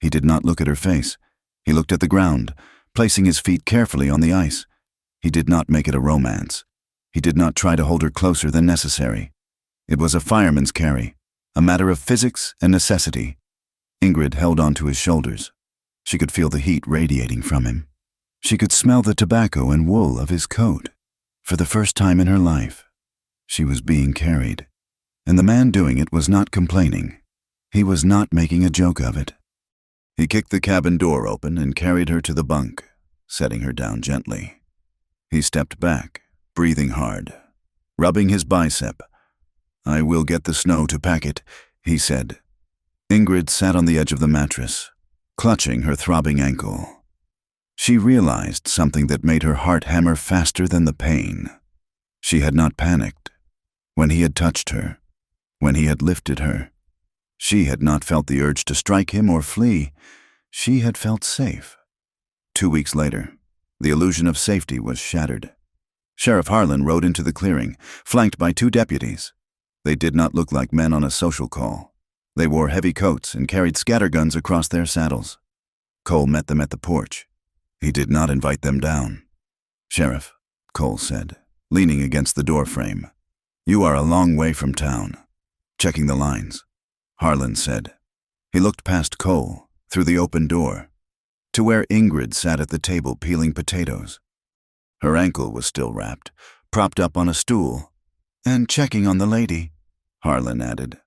He did not look at her face. He looked at the ground, placing his feet carefully on the ice. He did not make it a romance. He did not try to hold her closer than necessary. It was a fireman's carry, a matter of physics and necessity. Ingrid held onto his shoulders. She could feel the heat radiating from him. She could smell the tobacco and wool of his coat. For the first time in her life, she was being carried, and the man doing it was not complaining. He was not making a joke of it. He kicked the cabin door open and carried her to the bunk, setting her down gently. He stepped back, breathing hard, rubbing his bicep. "I will get the snow to pack it," he said. Ingrid sat on the edge of the mattress, clutching her throbbing ankle. She realized something that made her heart hammer faster than the pain. She had not panicked. When he had touched her, when he had lifted her, she had not felt the urge to strike him or flee. She had felt safe. 2 weeks later, the illusion of safety was shattered. Sheriff Harlan rode into the clearing, flanked by 2 deputies. They did not look like men on a social call. They wore heavy coats and carried scatterguns across their saddles. Cole met them at the porch. He did not invite them down. "Sheriff," Cole said, leaning against the doorframe, "you are a long way from town." "Checking the lines," Harlan said. He looked past Cole, through the open door, to where Ingrid sat at the table peeling potatoes. Her ankle was still wrapped, propped up on a stool. "And checking on the lady," Harlan added.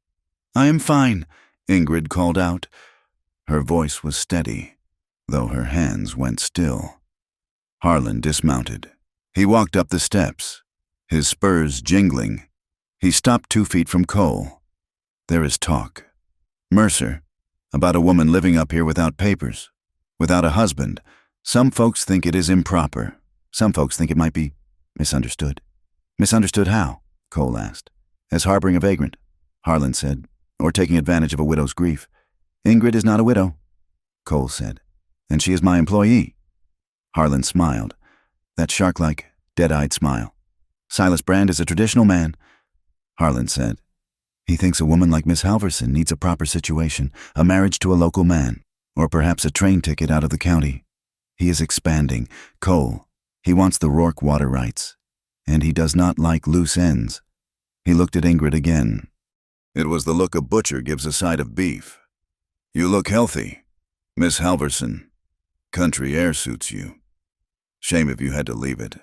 "I am fine," Ingrid called out. Her voice was steady, though her hands went still. Harlan dismounted. He walked up the steps, his spurs jingling. He stopped 2 feet from Cole. "There is talk. Mercer, about a woman living up here without papers, without a husband. Some folks think it is improper. Some folks think it might be misunderstood." "Misunderstood how?" Cole asked. "As harboring a vagrant," Harlan said, "or taking advantage of a widow's grief." "Ingrid is not a widow," Cole said, "and she is my employee." Harlan smiled, that shark-like, dead-eyed smile. "Silas Brand is a traditional man," Harlan said. "He thinks a woman like Miss Halverson needs a proper situation, a marriage to a local man, or perhaps a train ticket out of the county. He is expanding. Cole, he wants the Rourke water rights, and he does not like loose ends." He looked at Ingrid again. It was the look a butcher gives a side of beef. "You look healthy, Miss Halverson. Country air suits you. Shame if you had to leave it."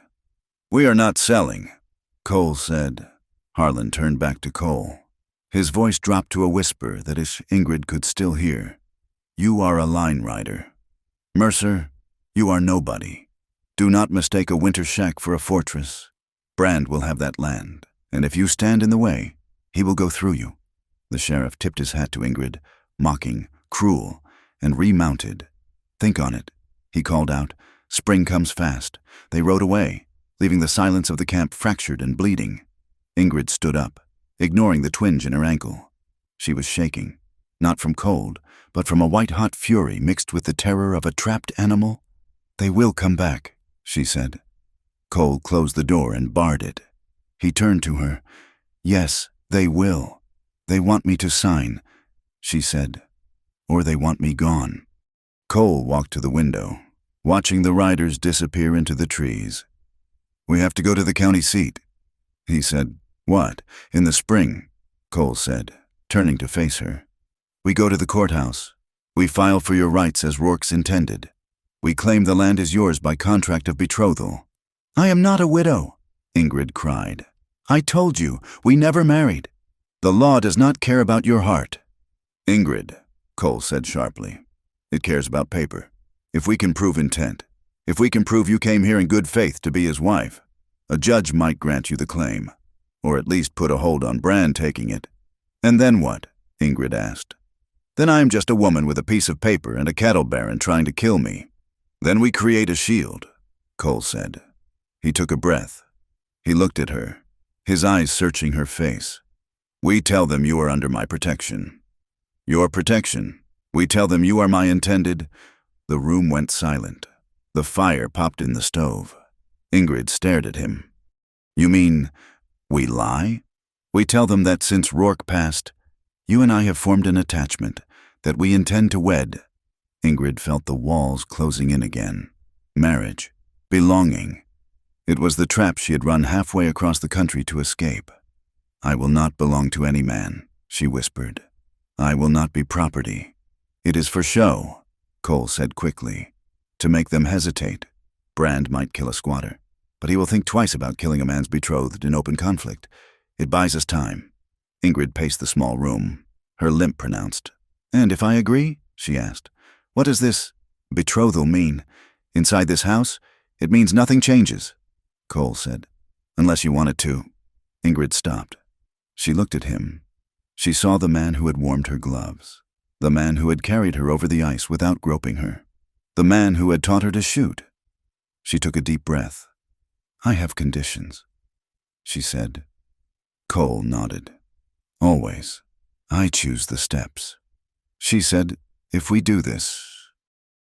"We are not selling," Cole said. Harlan turned back to Cole. His voice dropped to a whisper that Ingrid could still hear. "You are a line rider. Mercer, you are nobody. Do not mistake a winter shack for a fortress. Brand will have that land, and if you stand in the way, he will go through you." The sheriff tipped his hat to Ingrid, mocking, cruel, and remounted. "Think on it," he called out. "Spring comes fast." They rode away, leaving the silence of the camp fractured and bleeding. Ingrid stood up, ignoring the twinge in her ankle. She was shaking, not from cold, but from a white-hot fury mixed with the terror of a trapped animal. "They will come back," she said. Cole closed the door and barred it. He turned to her. "Yes, they will. They want me to sign," she said, "or they want me gone." Cole walked to the window, watching the riders disappear into the trees. "We have to go to the county seat," he said. "What? In the spring?" Cole said, turning to face her. "We go to the courthouse. We file for your rights as Rourke's intended. We claim the land is yours by contract of betrothal." "I am not a widow," Ingrid cried. "I told you, we never married. The law does not care about your heart." "Ingrid," Cole said sharply, "it cares about paper. If we can prove intent, if we can prove you came here in good faith to be his wife, a judge might grant you the claim, or at least put a hold on Brand taking it." "And then what?" Ingrid asked. "Then I am just a woman with a piece of paper and a cattle baron trying to kill me." "Then we create a shield," Cole said. He took a breath. He looked at her, his eyes searching her face. "We tell them you are under my protection." "Your protection? We tell them you are my intended—" The room went silent. The fire popped in the stove. Ingrid stared at him. "You mean, we lie? We tell them that since Rourke passed, you and I have formed an attachment, that we intend to wed." Ingrid felt the walls closing in again. Marriage. Belonging. It was the trap she had run halfway across the country to escape. "I will not belong to any man," she whispered. "I will not be property. It is for show," Cole said quickly, "to make them hesitate. Brand might kill a squatter, but he will think twice about killing a man's betrothed in open conflict. It buys us time." Ingrid paced the small room, her limp pronounced. "And if I agree?" she asked. "What does this betrothal mean? Inside this house, it means nothing changes," Cole said. "Unless you want it to." Ingrid stopped. She looked at him. She saw the man who had warmed her gloves, the man who had carried her over the ice without groping her, the man who had taught her to shoot. She took a deep breath. "I have conditions," she said. Cole nodded. "Always. I choose the steps." She said, "If we do this,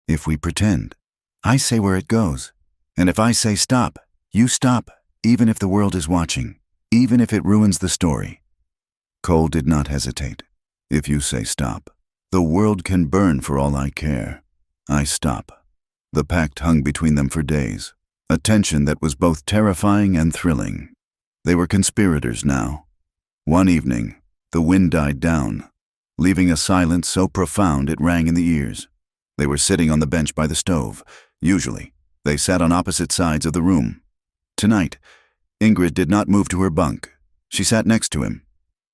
if we pretend, I say where it goes. And if I say stop, you stop, even if the world is watching, even if it ruins the story." Cole did not hesitate. "If you say stop, the world can burn for all I care. I stop." The pact hung between them for days, a tension that was both terrifying and thrilling. They were conspirators now. One evening, the wind died down, leaving a silence so profound it rang in the ears. They were sitting on the bench by the stove. Usually, they sat on opposite sides of the room. Tonight, Ingrid did not move to her bunk. She sat next to him.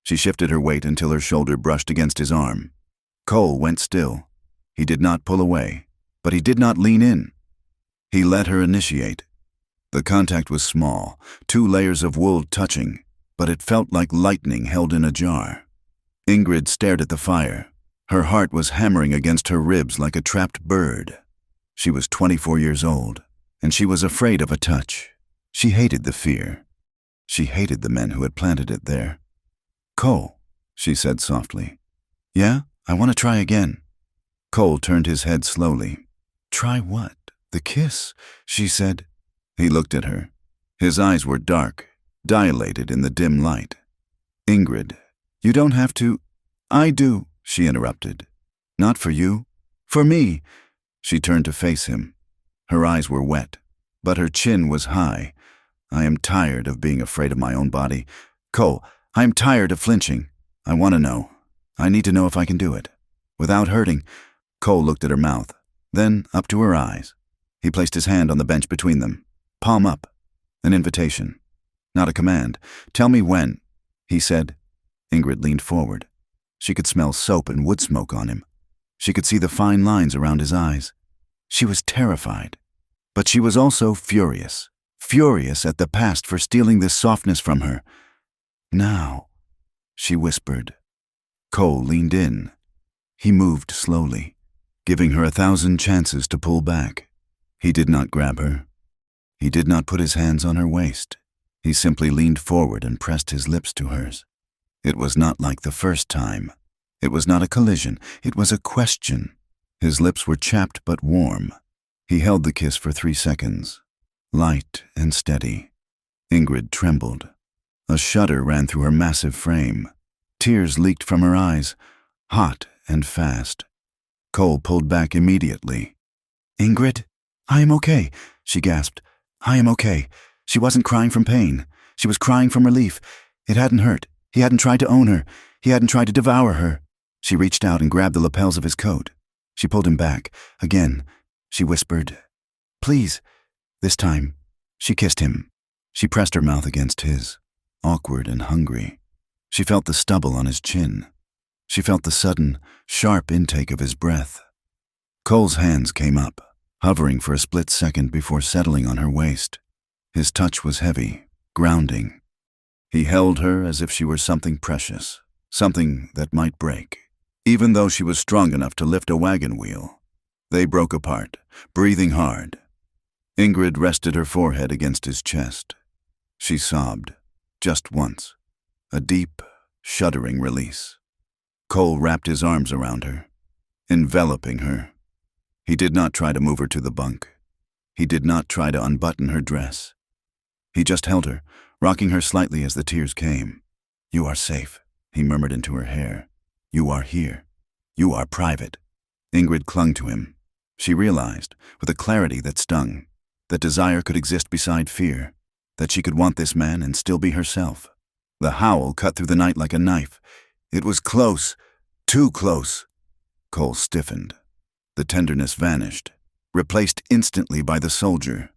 She shifted her weight until her shoulder brushed against his arm. Cole went still. He did not pull away, but he did not lean in. He let her initiate. The contact was small, 2 layers of wool touching, but it felt like lightning held in a jar. Ingrid stared at the fire. Her heart was hammering against her ribs like a trapped bird. She was 24 years old, and she was afraid of a touch. She hated the fear. She hated the men who had planted it there. "Cole," she said softly. "Yeah, I want to try again." Cole turned his head slowly. "Try what? The kiss?" she said. He looked at her. His eyes were dark, dilated in the dim light. "Ingrid, you don't have to—" "I do," she interrupted. "Not for you. For me." She turned to face him. Her eyes were wet, but her chin was high. "I am tired of being afraid of my own body. Cole, I am tired of flinching. I want to know. I need to know if I can do it. Without hurting." Cole looked at her mouth, then up to her eyes. He placed his hand on the bench between them. Palm up. An invitation. Not a command. "Tell me when," he said. Ingrid leaned forward. She could smell soap and wood smoke on him. She could see the fine lines around his eyes. She was terrified, but she was also furious. Furious at the past for stealing this softness from her. "Now," she whispered. Cole leaned in. He moved slowly, giving her 1,000 chances to pull back. He did not grab her. He did not put his hands on her waist. He simply leaned forward and pressed his lips to hers. It was not like the first time. It was not a collision. It was a question. His lips were chapped but warm. He held the kiss for 3 seconds, light and steady. Ingrid trembled. A shudder ran through her massive frame. Tears leaked from her eyes, hot and fast. Cole pulled back immediately. "Ingrid, I am okay," she gasped. "I am okay." She wasn't crying from pain. She was crying from relief. It hadn't hurt. He hadn't tried to own her. He hadn't tried to devour her. She reached out and grabbed the lapels of his coat. She pulled him back. Again, she whispered, "Please." This time, she kissed him. She pressed her mouth against his, awkward and hungry. She felt the stubble on his chin. She felt the sudden, sharp intake of his breath. Cole's hands came up, hovering for a split second before settling on her waist. His touch was heavy, grounding. He held her as if she were something precious, something that might break, even though she was strong enough to lift a wagon wheel. They broke apart, breathing hard. Ingrid rested her forehead against his chest. She sobbed, just once, a deep, shuddering release. Cole wrapped his arms around her, enveloping her. He did not try to move her to the bunk. He did not try to unbutton her dress. He just held her, rocking her slightly as the tears came. "You are safe," he murmured into her hair. "You are here. You are private." Ingrid clung to him. She realized, with a clarity that stung, that desire could exist beside fear, that she could want this man and still be herself. The howl cut through the night like a knife. It was close, too close. Cole stiffened. The tenderness vanished, replaced instantly by the soldier.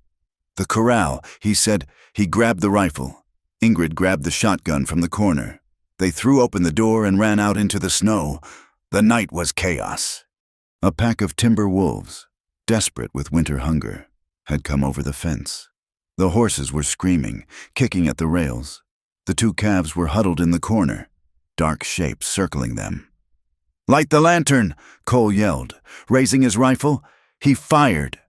The corral, he said. He grabbed the rifle. Ingrid grabbed the shotgun from the corner. They threw open the door and ran out into the snow. The night was chaos. A pack of timber wolves, desperate with winter hunger, had come over the fence. The horses were screaming, kicking at the rails. The two calves were huddled in the corner, dark shapes circling them. "Light the lantern!" Cole yelled. Raising his rifle, he fired.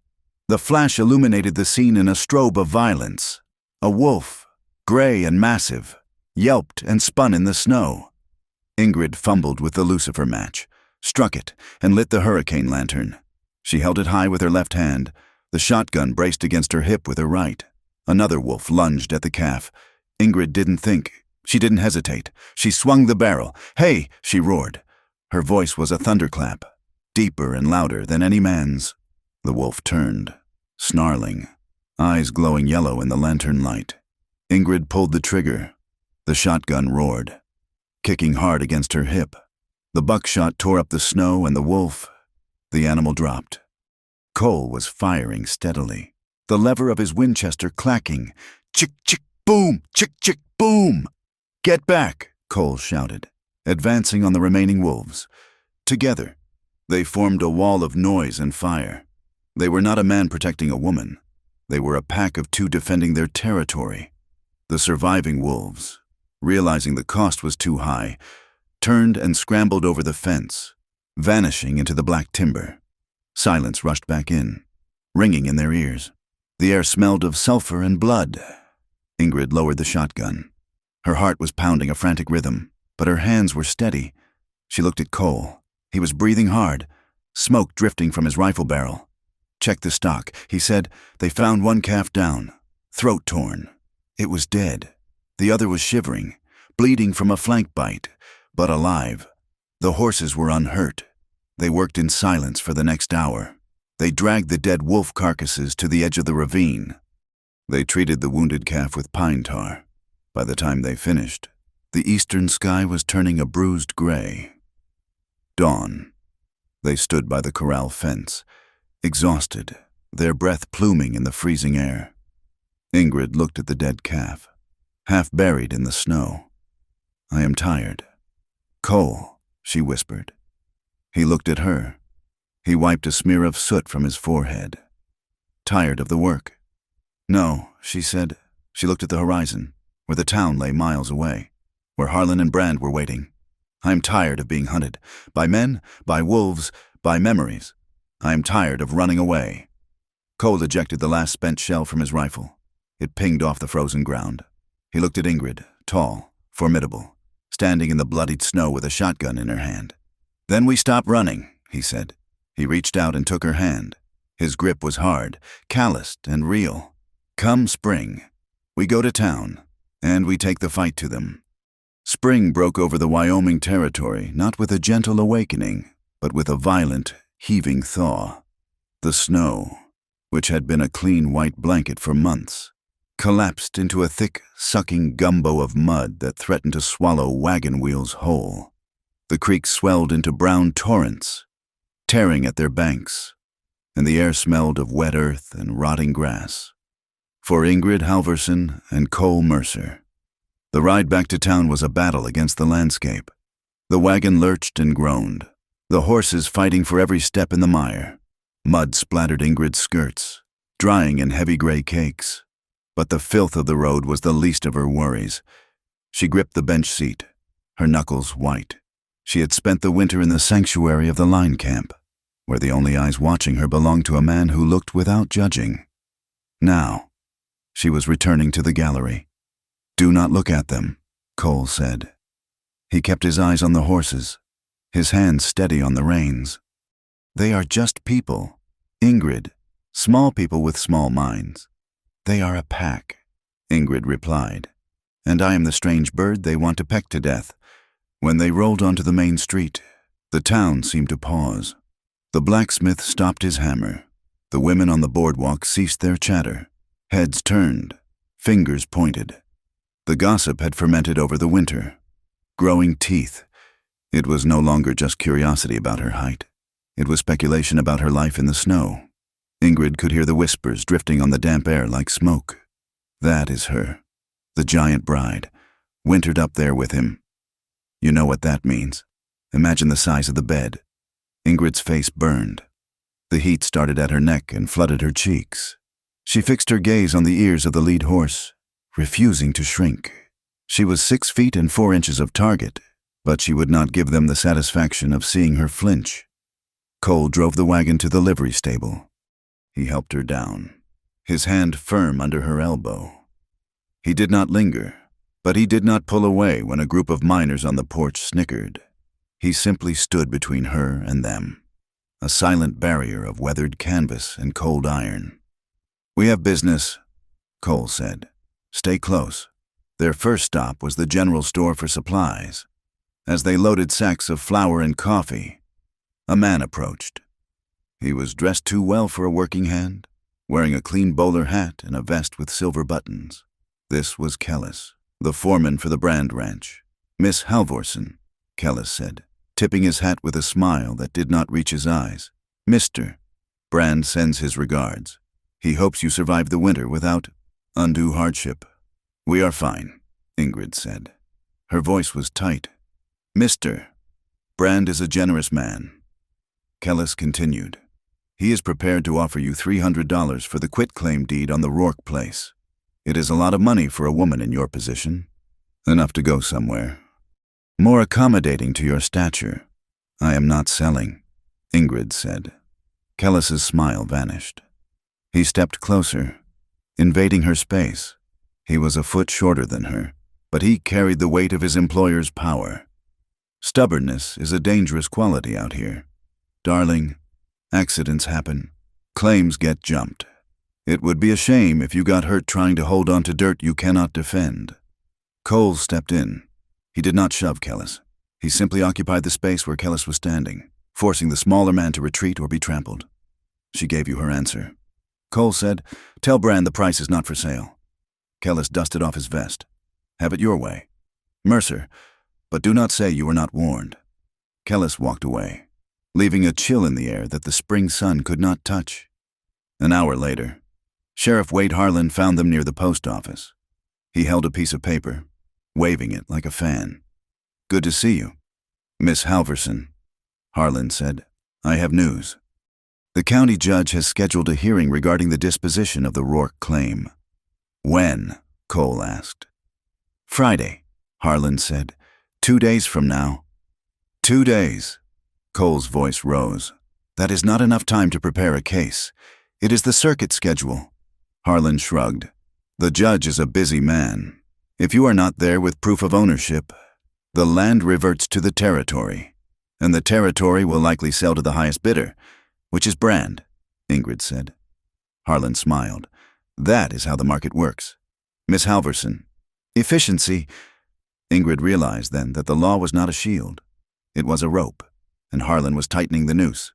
The flash illuminated the scene in a strobe of violence. A wolf, gray and massive, yelped and spun in the snow. Ingrid fumbled with the lucifer match, struck it, and lit the hurricane lantern. She held it high with her left hand. The shotgun braced against her hip with her right. Another wolf lunged at the calf. Ingrid didn't think. She didn't hesitate. She swung the barrel. "Hey!" she roared. Her voice was a thunderclap, deeper and louder than any man's. The wolf turned, snarling, eyes glowing yellow in the lantern light. Ingrid pulled the trigger. The shotgun roared, kicking hard against her hip. The buckshot tore up the snow and the animal dropped. Cole was firing steadily, the lever of his Winchester clacking. Chick, chick, boom! Chick, chick, boom! "Get back!" Cole shouted, advancing on the remaining wolves. Together, they formed a wall of noise and fire. They were not a man protecting a woman. They were a pack of two defending their territory. The surviving wolves, realizing the cost was too high, turned and scrambled over the fence, vanishing into the black timber. Silence rushed back in, ringing in their ears. The air smelled of sulfur and blood. Ingrid lowered the shotgun. Her heart was pounding a frantic rhythm, but her hands were steady. She looked at Cole. He was breathing hard, smoke drifting from his rifle barrel. "Check the stock," he said. They found one calf down, throat torn. It was dead. The other was shivering, bleeding from a flank bite, but alive. The horses were unhurt. They worked in silence for the next hour. They dragged the dead wolf carcasses to the edge of the ravine. They treated the wounded calf with pine tar. By the time they finished, the eastern sky was turning a bruised gray. Dawn. They stood by the corral fence, exhausted, their breath pluming in the freezing air. Ingrid looked at the dead calf, half buried in the snow. "I am tired." "Cole," she whispered. He looked at her. He wiped a smear of soot from his forehead. "Tired of the work?" "No," she said. She looked at the horizon, where the town lay miles away, where Harlan and Brand were waiting. "I am tired of being hunted, by men, by wolves, by memories. I am tired of running away." Cole ejected the last spent shell from his rifle. It pinged off the frozen ground. He looked at Ingrid, tall, formidable, standing in the bloodied snow with a shotgun in her hand. "Then we stop running," he said. He reached out and took her hand. His grip was hard, calloused, and real. "Come spring, we go to town, and we take the fight to them." Spring broke over the Wyoming territory, not with a gentle awakening, but with a violent, heaving thaw. The snow, which had been a clean white blanket for months, collapsed into a thick, sucking gumbo of mud that threatened to swallow wagon wheels whole. The creeks swelled into brown torrents, tearing at their banks, and the air smelled of wet earth and rotting grass. For Ingrid Halverson and Cole Mercer, the ride back to town was a battle against the landscape. The wagon lurched and groaned, the horses fighting for every step in the mire. Mud splattered Ingrid's skirts, drying in heavy gray cakes. But the filth of the road was the least of her worries. She gripped the bench seat, her knuckles white. She had spent the winter in the sanctuary of the line camp, where the only eyes watching her belonged to a man who looked without judging. Now, she was returning to the gallery. "Do not look at them," Cole said. He kept his eyes on the horses, his hands steady on the reins. "They are just people, Ingrid, small people with small minds." "They are a pack," Ingrid replied, "and I am the strange bird they want to peck to death." When they rolled onto the main street, the town seemed to pause. The blacksmith stopped his hammer. The women on the boardwalk ceased their chatter. Heads turned, fingers pointed. The gossip had fermented over the winter, growing teeth. It was no longer just curiosity about her height. It was speculation about her life in the snow. Ingrid could hear the whispers drifting on the damp air like smoke. That is her, the giant bride, wintered up there with him. You know what that means. Imagine the size of the bed. Ingrid's face burned. The heat started at her neck and flooded her cheeks. She fixed her gaze on the ears of the lead horse, refusing to shrink. She was 6 feet and 4 inches of target, but she would not give them the satisfaction of seeing her flinch. Cole drove the wagon to the livery stable. He helped her down, his hand firm under her elbow. He did not linger, but he did not pull away when a group of miners on the porch snickered. He simply stood between her and them, a silent barrier of weathered canvas and cold iron. "We have business," Cole said. "Stay close." Their first stop was the general store for supplies. As they loaded sacks of flour and coffee, a man approached. He was dressed too well for a working hand, wearing a clean bowler hat and a vest with silver buttons. This was Kellis, the foreman for the Brand Ranch. "Miss Halvorsen," Kellis said, tipping his hat with a smile that did not reach his eyes. "Mr. Brand sends his regards. He hopes you survive the winter without undue hardship." "We are fine," Ingrid said. Her voice was tight. "Mr. Brand is a generous man." Kellis continued. "He is prepared to offer you $300 for the quitclaim deed on the Rourke place. It is a lot of money for a woman in your position. Enough to go somewhere. More accommodating to your stature." "I am not selling," Ingrid said. Kellis's smile vanished. He stepped closer, invading her space. He was a foot shorter than her, but he carried the weight of his employer's power. "Stubbornness is a dangerous quality out here. Darling, accidents happen. Claims get jumped. It would be a shame if you got hurt trying to hold on to dirt you cannot defend." Cole stepped in. He did not shove Kellis. He simply occupied the space where Kellis was standing, forcing the smaller man to retreat or be trampled. "She gave you her answer," Cole said. "Tell Brand the price is not for sale." Kellis dusted off his vest. "Have it your way. Mercer, but do not say you were not warned." Kellis walked away, leaving a chill in the air that the spring sun could not touch. An hour later, Sheriff Wade Harlan found them near the post office. He held a piece of paper, waving it like a fan. "Good to see you, Miss Halvorsen," Harlan said. "I have news. The county judge has scheduled a hearing regarding the disposition of the Rourke claim." "When?" Cole asked. "Friday," Harlan said. 2 days from now." 2 days. Cole's voice rose. "That is not enough time to prepare a case. It is the circuit schedule." Harlan shrugged. "The judge is a busy man. If you are not there with proof of ownership, the land reverts to the territory, and the territory will likely sell to the highest bidder, which is Brand," Ingrid said. Harlan smiled. "That is how the market works. Miss Halvorsen." "Efficiency." Ingrid realized then that the law was not a shield. It was a rope, and Harlan was tightening the noose.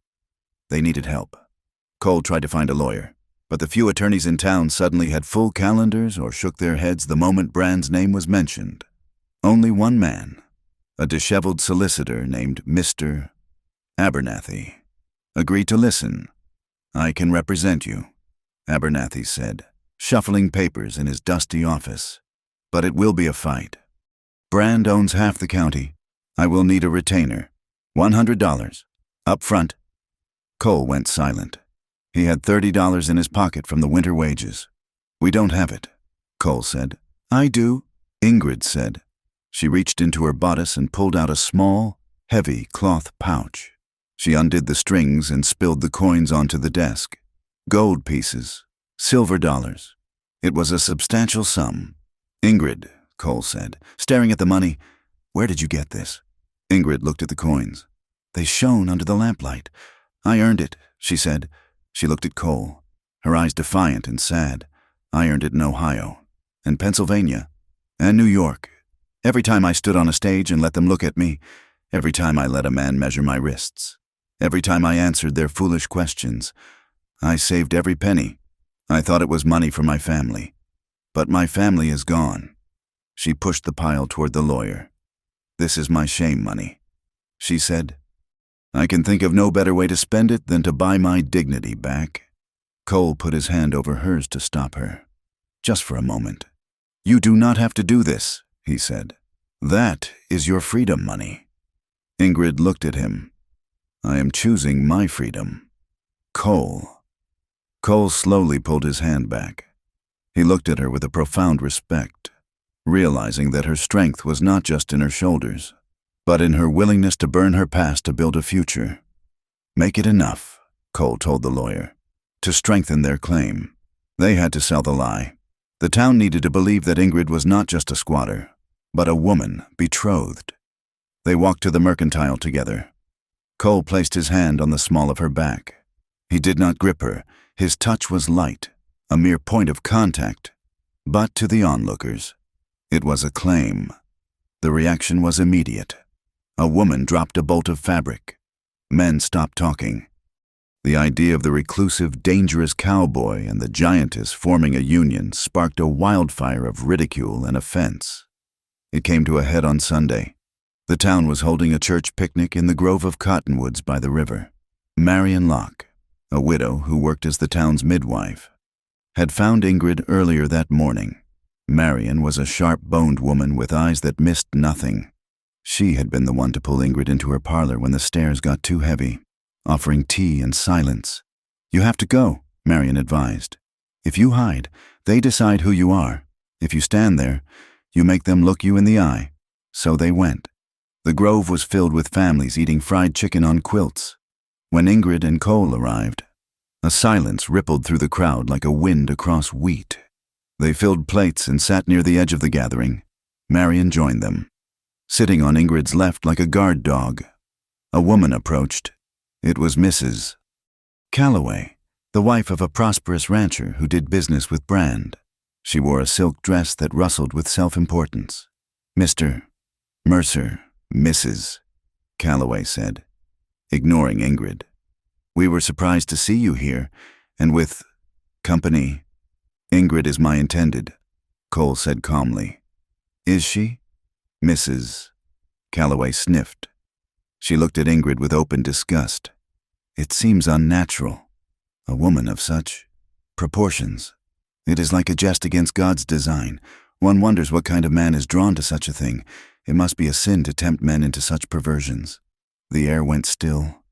They needed help. Cole tried to find a lawyer, but the few attorneys in town suddenly had full calendars or shook their heads the moment Brand's name was mentioned. Only one man, a disheveled solicitor named Mr. Abernathy, agreed to listen. "I can represent you," Abernathy said, shuffling papers in his dusty office. "But it will be a fight. Brand owns half the county. I will need a retainer. $100. Up front." Cole went silent. He had $30 in his pocket from the winter wages. "We don't have it," Cole said. "I do," Ingrid said. She reached into her bodice and pulled out a small, heavy cloth pouch. She undid the strings and spilled the coins onto the desk. Gold pieces, silver dollars. It was a substantial sum. "Ingrid," Cole said, staring at the money, "where did you get this?" Ingrid looked at the coins. They shone under the lamplight. "I earned it," she said. She looked at Cole, her eyes defiant and sad. "I earned it in Ohio, and Pennsylvania, and New York. Every time I stood on a stage and let them look at me, every time I let a man measure my wrists, every time I answered their foolish questions, I saved every penny. I thought it was money for my family. But my family is gone." She pushed the pile toward the lawyer. "This is my shame money," she said. "I can think of no better way to spend it than to buy my dignity back." Cole put his hand over hers to stop her. Just for a moment. "You do not have to do this," he said. "That is your freedom money." Ingrid looked at him. "I am choosing my freedom." Cole. Cole slowly pulled his hand back. He looked at her with a profound respect, realizing that her strength was not just in her shoulders, but in her willingness to burn her past to build a future. "Make it enough," Cole told the lawyer, "to strengthen their claim." They had to sell the lie. The town needed to believe that Ingrid was not just a squatter, but a woman betrothed. They walked to the mercantile together. Cole placed his hand on the small of her back. He did not grip her. His touch was light, a mere point of contact. But to the onlookers, it was a claim. The reaction was immediate. A woman dropped a bolt of fabric. Men stopped talking. The idea of the reclusive, dangerous cowboy and the giantess forming a union sparked a wildfire of ridicule and offense. It came to a head on Sunday. The town was holding a church picnic in the grove of cottonwoods by the river. Marion Locke, a widow who worked as the town's midwife, had found Ingrid earlier that morning. Marion was a sharp-boned woman with eyes that missed nothing. She had been the one to pull Ingrid into her parlor when the stairs got too heavy, offering tea and silence. "You have to go," Marion advised. "If you hide, they decide who you are. If you stand there, you make them look you in the eye." So they went. The grove was filled with families eating fried chicken on quilts. When Ingrid and Cole arrived, a silence rippled through the crowd like a wind across wheat. They filled plates and sat near the edge of the gathering. Marion joined them, sitting on Ingrid's left like a guard dog. A woman approached. It was Mrs. Calloway, the wife of a prosperous rancher who did business with Brand. She wore a silk dress that rustled with self-importance. "Mr. Mercer, Mrs. Calloway said, ignoring Ingrid. "We were surprised to see you here, and with company." "Ingrid is my intended," Cole said calmly. "Is she?" Mrs. Calloway sniffed. She looked at Ingrid with open disgust. "It seems unnatural. A woman of such proportions. It is like a jest against God's design. One wonders what kind of man is drawn to such a thing. It must be a sin to tempt men into such perversions." The air went still.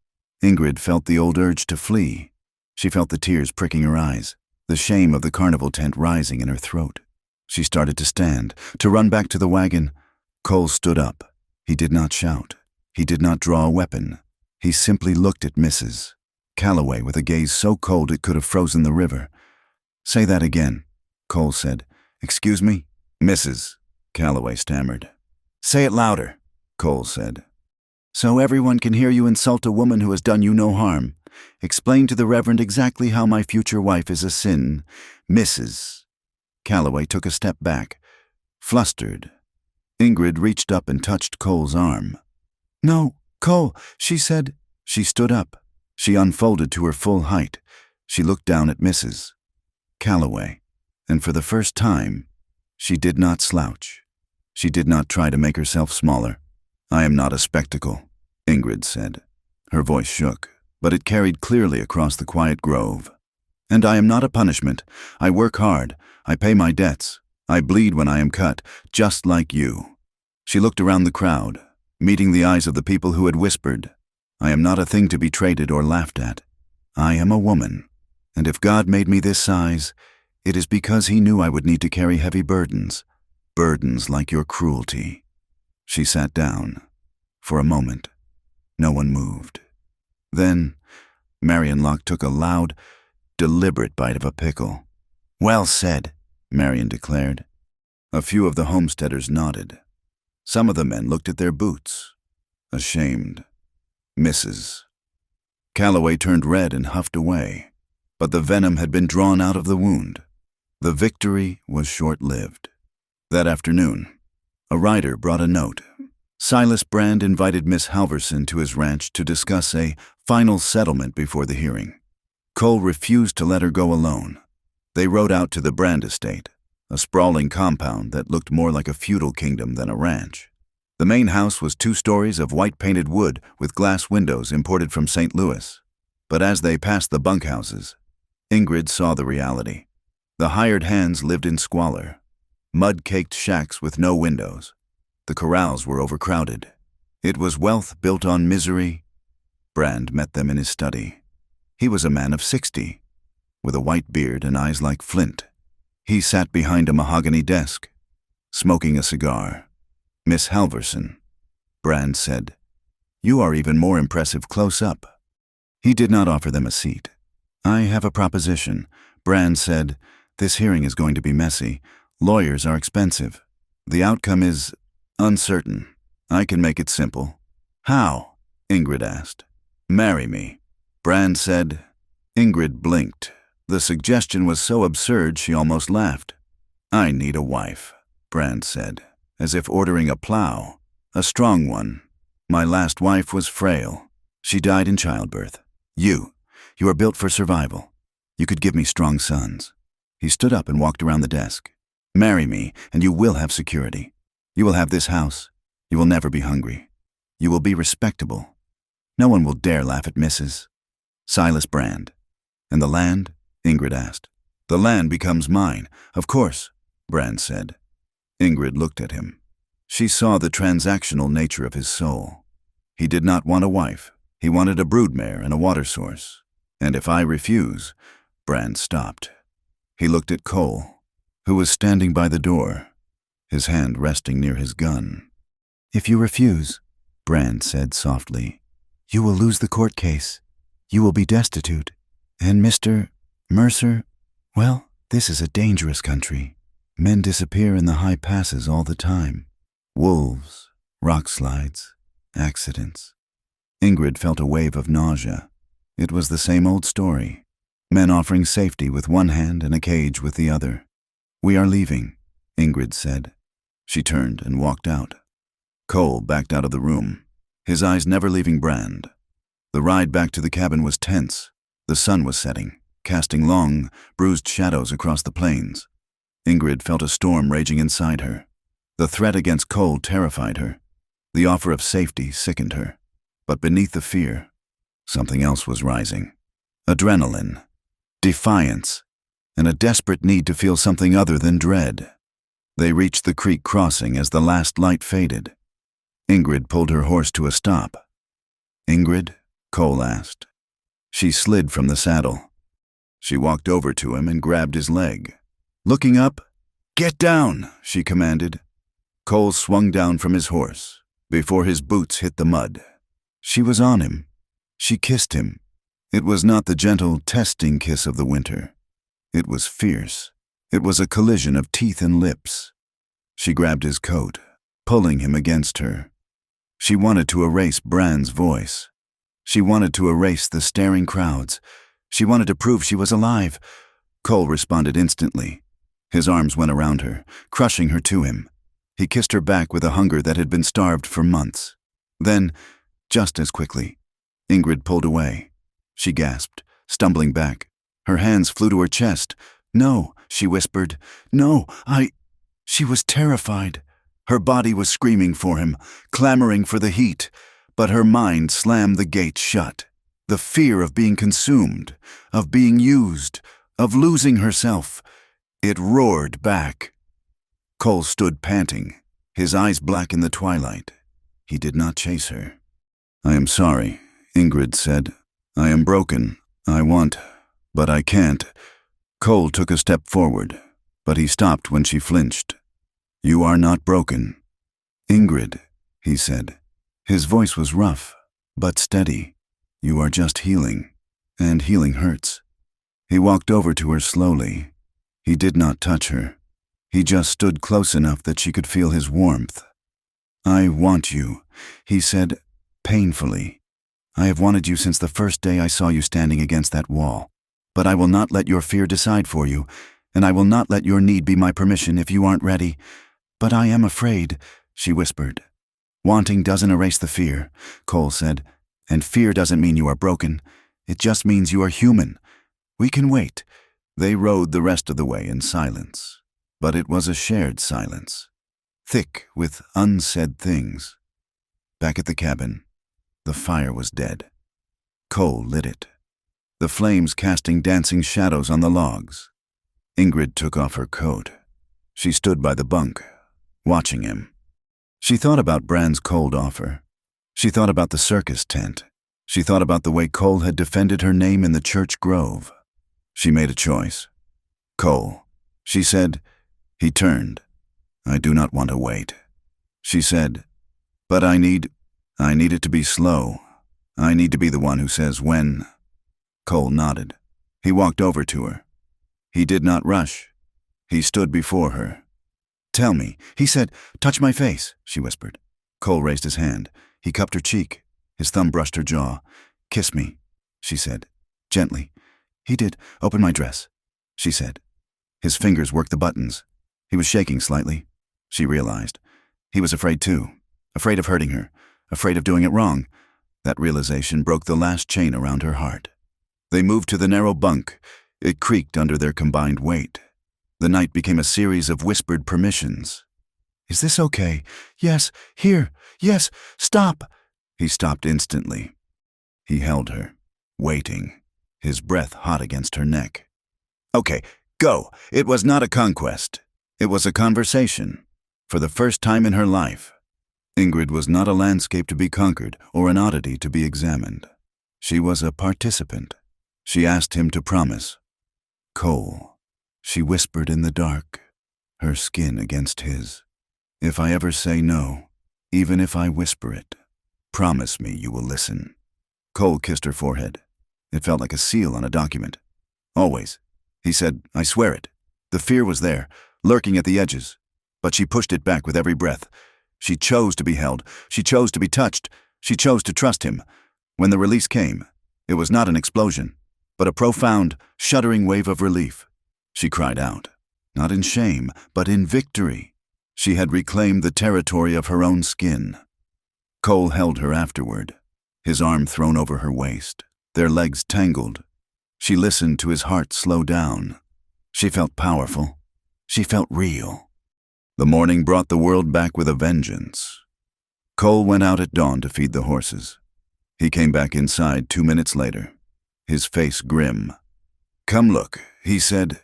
Ingrid felt the old urge to flee. She felt the tears pricking her eyes, the shame of the carnival tent rising in her throat. She started to stand, to run back to the wagon. Cole stood up. He did not shout. He did not draw a weapon. He simply looked at Mrs. Calloway with a gaze so cold it could have frozen the river. "Say that again," Cole said. "Excuse me?" Mrs. Calloway stammered. "Say it louder," Cole said. "So everyone can hear you insult a woman who has done you no harm. Explain to the Reverend exactly how my future wife is a sin." Mrs. Calloway took a step back, flustered. Ingrid reached up and touched Cole's arm. "No, Cole," she said. She stood up. She unfolded to her full height. She looked down at Mrs. Calloway, and for the first time, she did not slouch. She did not try to make herself smaller. "I am not a spectacle," Ingrid said. Her voice shook, but it carried clearly across the quiet grove. "And I am not a punishment. I work hard. I pay my debts. I bleed when I am cut, just like you." She looked around the crowd, meeting the eyes of the people who had whispered, "I am not a thing to be traded or laughed at. I am a woman, and if God made me this size, it is because he knew I would need to carry heavy burdens like your cruelty." She sat down. For a moment, no one moved. Then, Marion Locke took a loud, deliberate bite of a pickle. "Well said," Marion declared. A few of the homesteaders nodded. Some of the men looked at their boots, ashamed. Mrs. Calloway turned red and huffed away, but the venom had been drawn out of the wound. The victory was short-lived. That afternoon, a rider brought a note. Silas Brand invited Miss Halverson to his ranch to discuss a final settlement before the hearing. Cole refused to let her go alone. They rode out to the Brand estate, a sprawling compound that looked more like a feudal kingdom than a ranch. The main house was 2 stories of white-painted wood with glass windows imported from St. Louis. But as they passed the bunkhouses, Ingrid saw the reality. The hired hands lived in squalor. Mud-caked shacks with no windows. The corrals were overcrowded. It was wealth built on misery. Brand met them in his study. He was a man of 60, with a white beard and eyes like flint. He sat behind a mahogany desk, smoking a cigar. "Miss Halverson," Brand said, "you are even more impressive close up." He did not offer them a seat. "I have a proposition," Brand said. "This hearing is going to be messy. Lawyers are expensive. The outcome is uncertain. I can make it simple." "How?" Ingrid asked. "Marry me," Brand said. Ingrid blinked. The suggestion was so absurd she almost laughed. "I need a wife," Brand said, as if ordering a plow. "A strong one. My last wife was frail. She died in childbirth. You are built for survival. You could give me strong sons." He stood up and walked around the desk. "Marry me, and you will have security. You will have this house. You will never be hungry. You will be respectable. No one will dare laugh at Mrs. Silas Brand." "And the land?" Ingrid asked. "The land becomes mine, of course," Brand said. Ingrid looked at him. She saw the transactional nature of his soul. He did not want a wife. He wanted a broodmare and a water source. "And if I refuse," Brand stopped. He looked at Cole, who was standing by the door, his hand resting near his gun. "If you refuse," Brand said softly, "you will lose the court case. You will be destitute. And Mr. Mercer, well, this is a dangerous country. Men disappear in the high passes all the time. Wolves, rock slides, accidents." Ingrid felt a wave of nausea. It was the same old story. Men offering safety with one hand and a cage with the other. "We are leaving," Ingrid said. She turned and walked out. Cole backed out of the room, his eyes never leaving Brand. The ride back to the cabin was tense. The sun was setting, casting long, bruised shadows across the plains. Ingrid felt a storm raging inside her. The threat against Cole terrified her. The offer of safety sickened her. But beneath the fear, something else was rising. Adrenaline, defiance, and a desperate need to feel something other than dread. They reached the creek crossing as the last light faded. Ingrid pulled her horse to a stop. "Ingrid?" Cole asked. She slid from the saddle. She walked over to him and grabbed his leg. Looking up, "Get down," she commanded. Cole swung down from his horse before his boots hit the mud. She was on him. She kissed him. It was not the gentle, testing kiss of the winter. It was fierce. It was a collision of teeth and lips. She grabbed his coat, pulling him against her. She wanted to erase Brand's voice. She wanted to erase the staring crowds. She wanted to prove she was alive. Cole responded instantly. His arms went around her, crushing her to him. He kissed her back with a hunger that had been starved for months. Then, just as quickly, Ingrid pulled away. She gasped, stumbling back. Her hands flew to her chest. "No," she whispered. "No, She was terrified. Her body was screaming for him, clamoring for the heat, but her mind slammed the gate shut. The fear of being consumed, of being used, of losing herself. It roared back. Cole stood panting, his eyes black in the twilight. He did not chase her. "I am sorry," Ingrid said. "I am broken. I want, but I can't." Cole took a step forward, but he stopped when she flinched. "You are not broken." "Ingrid," he said. His voice was rough, but steady. "You are just healing, and healing hurts." He walked over to her slowly. He did not touch her. He just stood close enough that she could feel his warmth. "I want you," he said, painfully. "I have wanted you since the first day I saw you standing against that wall. But I will not let your fear decide for you, and I will not let your need be my permission if you aren't ready." "But I am afraid," she whispered. "Wanting doesn't erase the fear," Cole said. "And fear doesn't mean you are broken. It just means you are human. We can wait." They rode the rest of the way in silence, but it was a shared silence, thick with unsaid things. Back at the cabin, the fire was dead. Cole lit it. the flames casting dancing shadows on the logs. Ingrid took off her coat. She stood by the bunk, watching him. She thought about Brand's cold offer. She thought about the circus tent. She thought about the way Cole had defended her name in the church grove. She made a choice. Cole, she said. He turned. I do not want to wait. She said, but I need it to be slow. I need to be the one who says when. Cole nodded. He walked over to her. He did not rush. He stood before her. Tell me, he said. Touch my face, she whispered. Cole raised his hand. He cupped her cheek. His thumb brushed her jaw. Kiss me, she said, gently. He did. Open my dress, she said. His fingers worked the buttons. He was shaking slightly. She realized. He was afraid too. Afraid of hurting her. Afraid of doing it wrong. That realization broke the last chain around her heart. They moved to the narrow bunk. It creaked under their combined weight. The night became a series of whispered permissions. Is this okay? Yes. Here. Yes. Stop. He stopped instantly. He held her, waiting, his breath hot against her neck. Okay, go. It was not a conquest. It was a conversation. For the first time in her life, Ingrid was not a landscape to be conquered or an oddity to be examined. She was a participant. She asked him to promise. Cole, she whispered in the dark, her skin against his. If I ever say no, even if I whisper it, promise me you will listen. Cole kissed her forehead. It felt like a seal on a document. Always. He said, I swear it. The fear was there, lurking at the edges. But she pushed it back with every breath. She chose to be held. She chose to be touched. She chose to trust him. When the release came, it was not an explosion, but a profound, shuddering wave of relief. She cried out, not in shame, but in victory. She had reclaimed the territory of her own skin. Cole held her afterward, his arm thrown over her waist, their legs tangled. She listened to his heart slow down. She felt powerful. She felt real. The morning brought the world back with a vengeance. Cole went out at dawn to feed the horses. He came back inside 2 minutes later, his face grim. Come look, he said.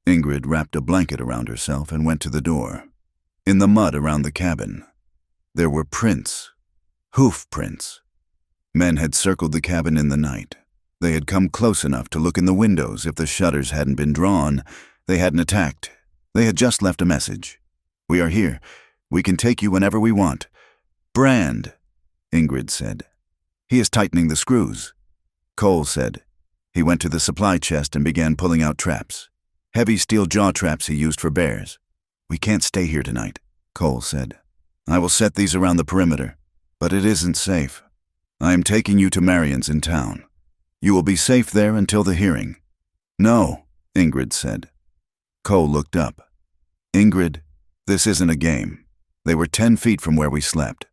Ingrid wrapped a blanket around herself and went to the door. In the mud around the cabin, there were prints, hoof prints. Men had circled the cabin in the night. They had come close enough to look in the windows if the shutters hadn't been drawn. They hadn't attacked. They had just left a message. We are here. We can take you whenever we want. Brand, Ingrid said. He is tightening the screws. Cole said. He went to the supply chest and began pulling out traps. Heavy steel jaw traps he used for bears. We can't stay here tonight, Cole said. I will set these around the perimeter, but it isn't safe. I am taking you to Marion's in town. You will be safe there until the hearing. No, Ingrid said. Cole looked up. Ingrid, this isn't a game. They were 10 feet from where we slept.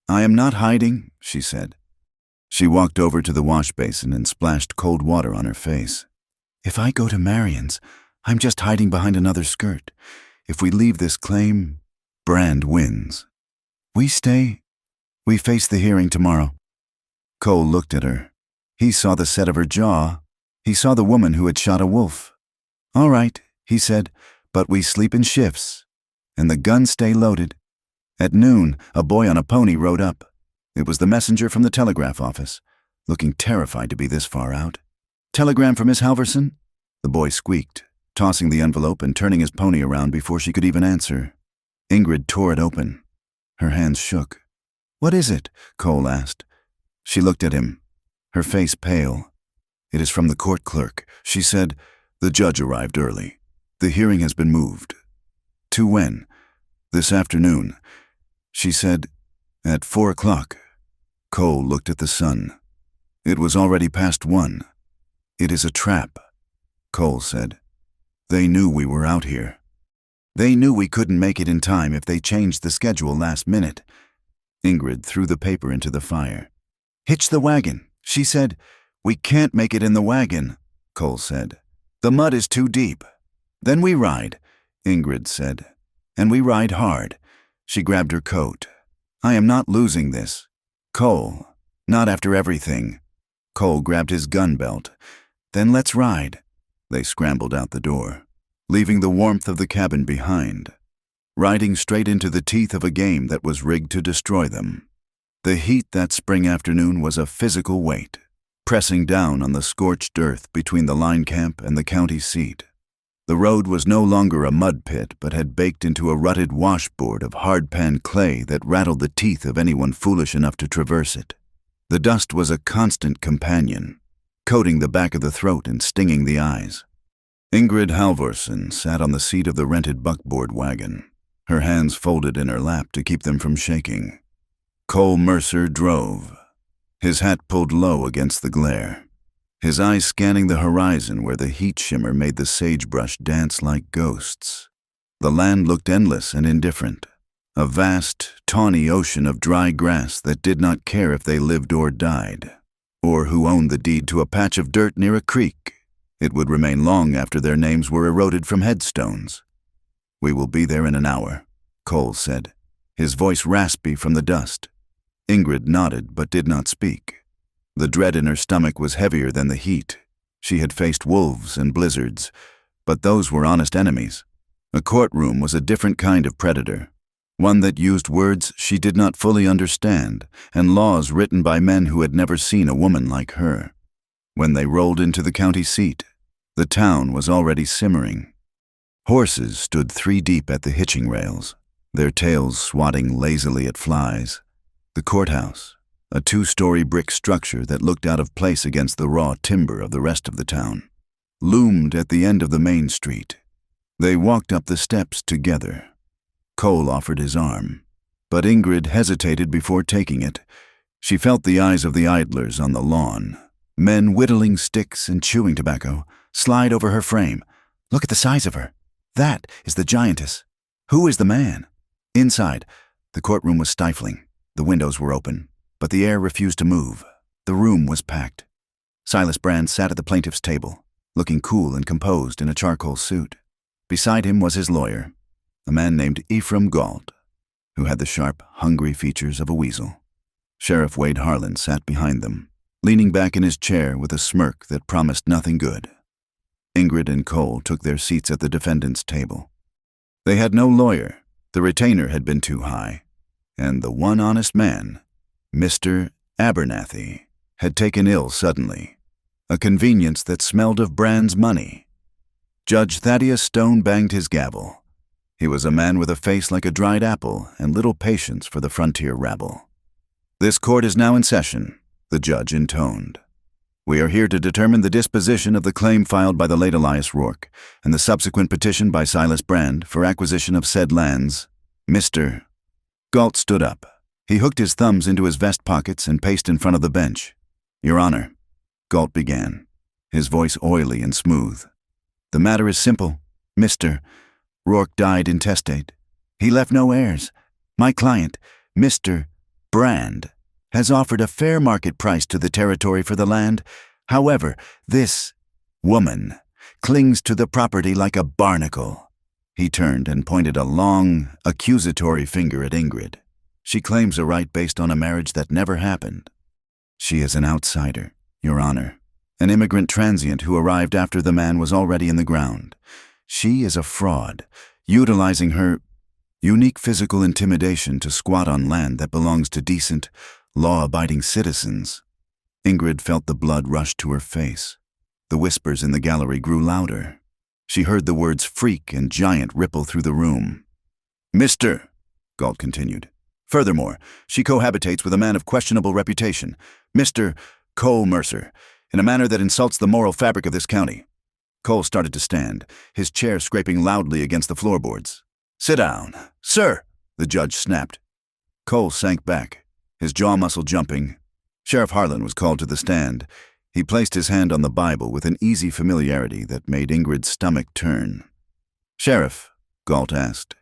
I am not hiding, she said. She walked over to the wash basin and splashed cold water on her face. If I go to Marion's, I'm just hiding behind another skirt. If we leave this claim, Brand wins. We stay. We face the hearing tomorrow. Cole looked at her. He saw the set of her jaw. He saw the woman who had shot a wolf. All right, he said, but we sleep in shifts. And the guns stay loaded. At noon, a boy on a pony rode up. It was the messenger from the telegraph office, looking terrified to be this far out. Telegram for Miss Halverson? The boy squeaked, tossing the envelope and turning his pony around before she could even answer. Ingrid tore it open. Her hands shook. What is it? Cole asked. She looked at him, her face pale. It is from the court clerk. She said, the judge arrived early. The hearing has been moved. To when? This afternoon. She said, at 4 o'clock. Cole looked at the sun. It was already past 1. It is a trap, Cole said. They knew we were out here. They knew we couldn't make it in time if they changed the schedule last minute. Ingrid threw the paper into the fire. Hitch the wagon, she said. We can't make it in the wagon, Cole said. The mud is too deep. Then we ride, Ingrid said. And we ride hard. She grabbed her coat. I am not losing this. Cole, not after everything. Cole grabbed his gun belt. Then let's ride. They scrambled out the door, leaving the warmth of the cabin behind, riding straight into the teeth of a game that was rigged to destroy them. The heat that spring afternoon was a physical weight, pressing down on the scorched earth between the line camp and the county seat. The road was no longer a mud pit, but had baked into a rutted washboard of hard-pan clay that rattled the teeth of anyone foolish enough to traverse it. The dust was a constant companion, coating the back of the throat and stinging the eyes. Ingrid Halvorsen sat on the seat of the rented buckboard wagon, her hands folded in her lap to keep them from shaking. Cole Mercer drove, his hat pulled low against the glare, his eyes scanning the horizon where the heat shimmer made the sagebrush dance like ghosts. The land looked endless and indifferent, a vast, tawny ocean of dry grass that did not care if they lived or died, or who owned the deed to a patch of dirt near a creek. It would remain long after their names were eroded from headstones. "We will be there in an hour," Cole said, his voice raspy from the dust. Ingrid nodded but did not speak. The dread in her stomach was heavier than the heat. She had faced wolves and blizzards, but those were honest enemies. A courtroom was a different kind of predator, one that used words she did not fully understand and laws written by men who had never seen a woman like her. When they rolled into the county seat, the town was already simmering. Horses stood 3 deep at the hitching rails, their tails swatting lazily at flies. The courthouse, a 2-story brick structure that looked out of place against the raw timber of the rest of the town, loomed at the end of the main street. They walked up the steps together. Cole offered his arm, but Ingrid hesitated before taking it. She felt the eyes of the idlers on the lawn, men whittling sticks and chewing tobacco, slide over her frame. "Look at the size of her. That is the giantess. Who is the man?" Inside, the courtroom was stifling. The windows were open, but the air refused to move. The room was packed. Silas Brand sat at the plaintiff's table, looking cool and composed in a charcoal suit. Beside him was his lawyer, a man named Ephraim Galt, who had the sharp, hungry features of a weasel. Sheriff Wade Harlan sat behind them, leaning back in his chair with a smirk that promised nothing good. Ingrid and Cole took their seats at the defendant's table. They had no lawyer. The retainer had been too high, and the one honest man, Mr. Abernathy, had taken ill suddenly, a convenience that smelled of Brand's money. Judge Thaddeus Stone banged his gavel. He was a man with a face like a dried apple and little patience for the frontier rabble. "This court is now in session," the judge intoned. "We are here to determine the disposition of the claim filed by the late Elias Rourke and the subsequent petition by Silas Brand for acquisition of said lands. Mr. Galt stood up. He hooked his thumbs into his vest pockets and paced in front of the bench. "Your Honor," Galt began, his voice oily and smooth. "The matter is simple. Mr. Rourke died intestate. He left no heirs. My client, Mr. Brand, has offered a fair market price to the territory for the land. However, this woman clings to the property like a barnacle." He turned and pointed a long, accusatory finger at Ingrid. "She claims a right based on a marriage that never happened. She is an outsider, Your Honor, an immigrant transient who arrived after the man was already in the ground. She is a fraud, utilizing her unique physical intimidation to squat on land that belongs to decent, law-abiding citizens." Ingrid felt the blood rush to her face. The whispers in the gallery grew louder. She heard the words freak and giant ripple through the room. "Mr. Galt continued. "Furthermore, she cohabitates with a man of questionable reputation, Mr. Cole Mercer, in a manner that insults the moral fabric of this county." Cole started to stand, his chair scraping loudly against the floorboards. "Sit down, sir," the judge snapped. Cole sank back, his jaw muscle jumping. Sheriff Harlan was called to the stand. He placed his hand on the Bible with an easy familiarity that made Ingrid's stomach turn. "Sheriff," Galt asked,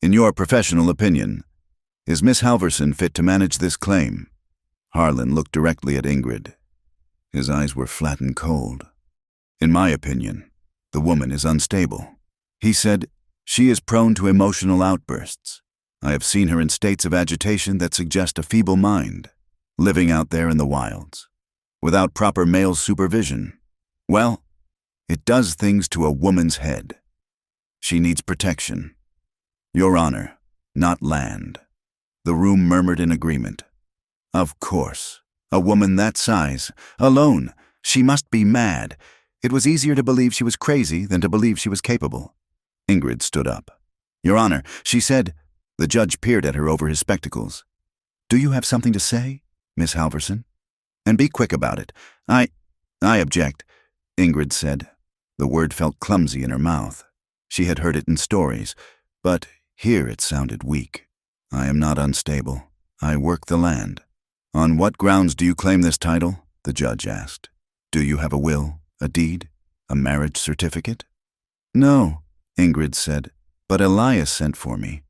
"in your professional opinion, is Miss Halvorsen fit to manage this claim?" Harlan looked directly at Ingrid. His eyes were flat and cold. "In my opinion, the woman is unstable." He said, "She is prone to emotional outbursts. I have seen her in states of agitation that suggest a feeble mind, living out there in the wilds, without proper male supervision. Well, it does things to a woman's head. She needs protection. Your Honor, not land. The room murmured in agreement. Of course. A woman that size, alone, she must be mad. It was easier to believe she was crazy than to believe she was capable. Ingrid stood up. Your Honor, she said. The judge peered at her over his spectacles. Do you have something to say, Miss Halverson? And be quick about it. I object, Ingrid said. The word felt clumsy in her mouth. She had heard it in stories, but here it sounded weak. I am not unstable. I work the land. On what grounds do you claim this title? The judge asked. Do you have a will, a deed, a marriage certificate? No, Ingrid said, but Elias sent for me.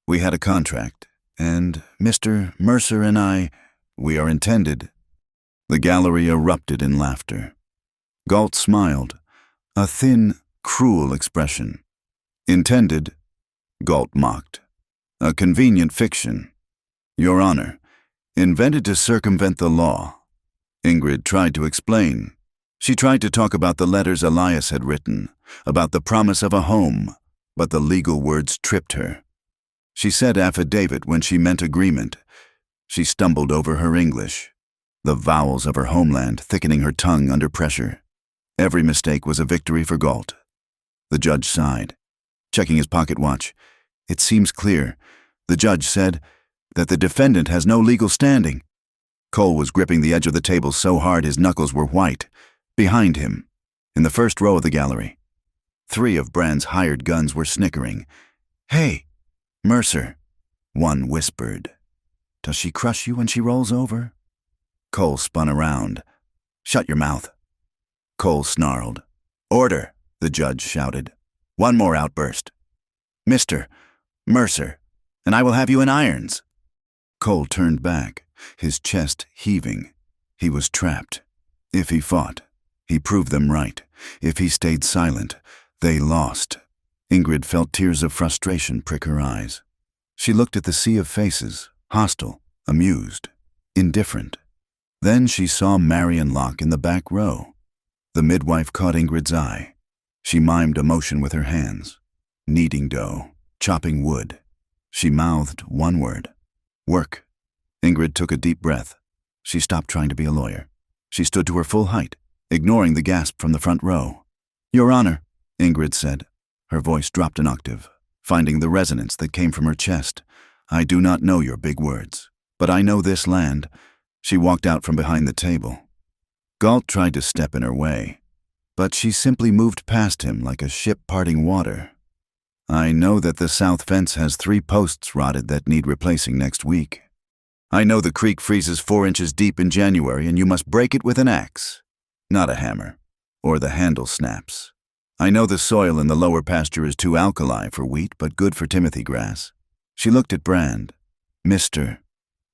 We had a contract, and Mr. Mercer and we are intended. The gallery erupted in laughter. Galt smiled, a thin, cruel expression. Intended, Galt mocked. A convenient fiction. Your Honor, invented to circumvent the law. Ingrid tried to explain. She tried to talk about the letters Elias had written, about the promise of a home, but the legal words tripped her. She said affidavit when she meant agreement. She stumbled over her English, the vowels of her homeland thickening her tongue under pressure. Every mistake was a victory for Galt. The judge sighed, checking his pocket watch. It seems clear. The judge said that the defendant has no legal standing. Cole was gripping the edge of the table so hard his knuckles were white. Behind him, in the first row of the gallery, 3 of Brand's hired guns were snickering. Hey, Mercer, one whispered. Does she crush you when she rolls over? Cole spun around. Shut your mouth. Cole snarled. Order, the judge shouted. One more outburst. Mr. Mercer, and I will have you in irons. Cole turned back, his chest heaving. He was trapped. If he fought, he proved them right. If he stayed silent, they lost. Ingrid felt tears of frustration prick her eyes. She looked at the sea of faces, hostile, amused, indifferent. Then she saw Marion Locke in the back row. The midwife caught Ingrid's eye. She mimed a motion with her hands, kneading dough, chopping wood. She mouthed one word, work. Ingrid took a deep breath. She stopped trying to be a lawyer. She stood to her full height, ignoring the gasp from the front row. Your Honor, Ingrid said. Her voice dropped an octave, finding the resonance that came from her chest. I do not know your big words, but I know this land. She walked out from behind the table. Galt tried to step in her way, but she simply moved past him like a ship parting water. I know that the south fence has 3 posts rotted that need replacing next week. I know the creek freezes 4 inches deep in January and you must break it with an axe, not a hammer, or the handle snaps. I know the soil in the lower pasture is too alkali for wheat, but good for Timothy grass. She looked at Brand. Mr.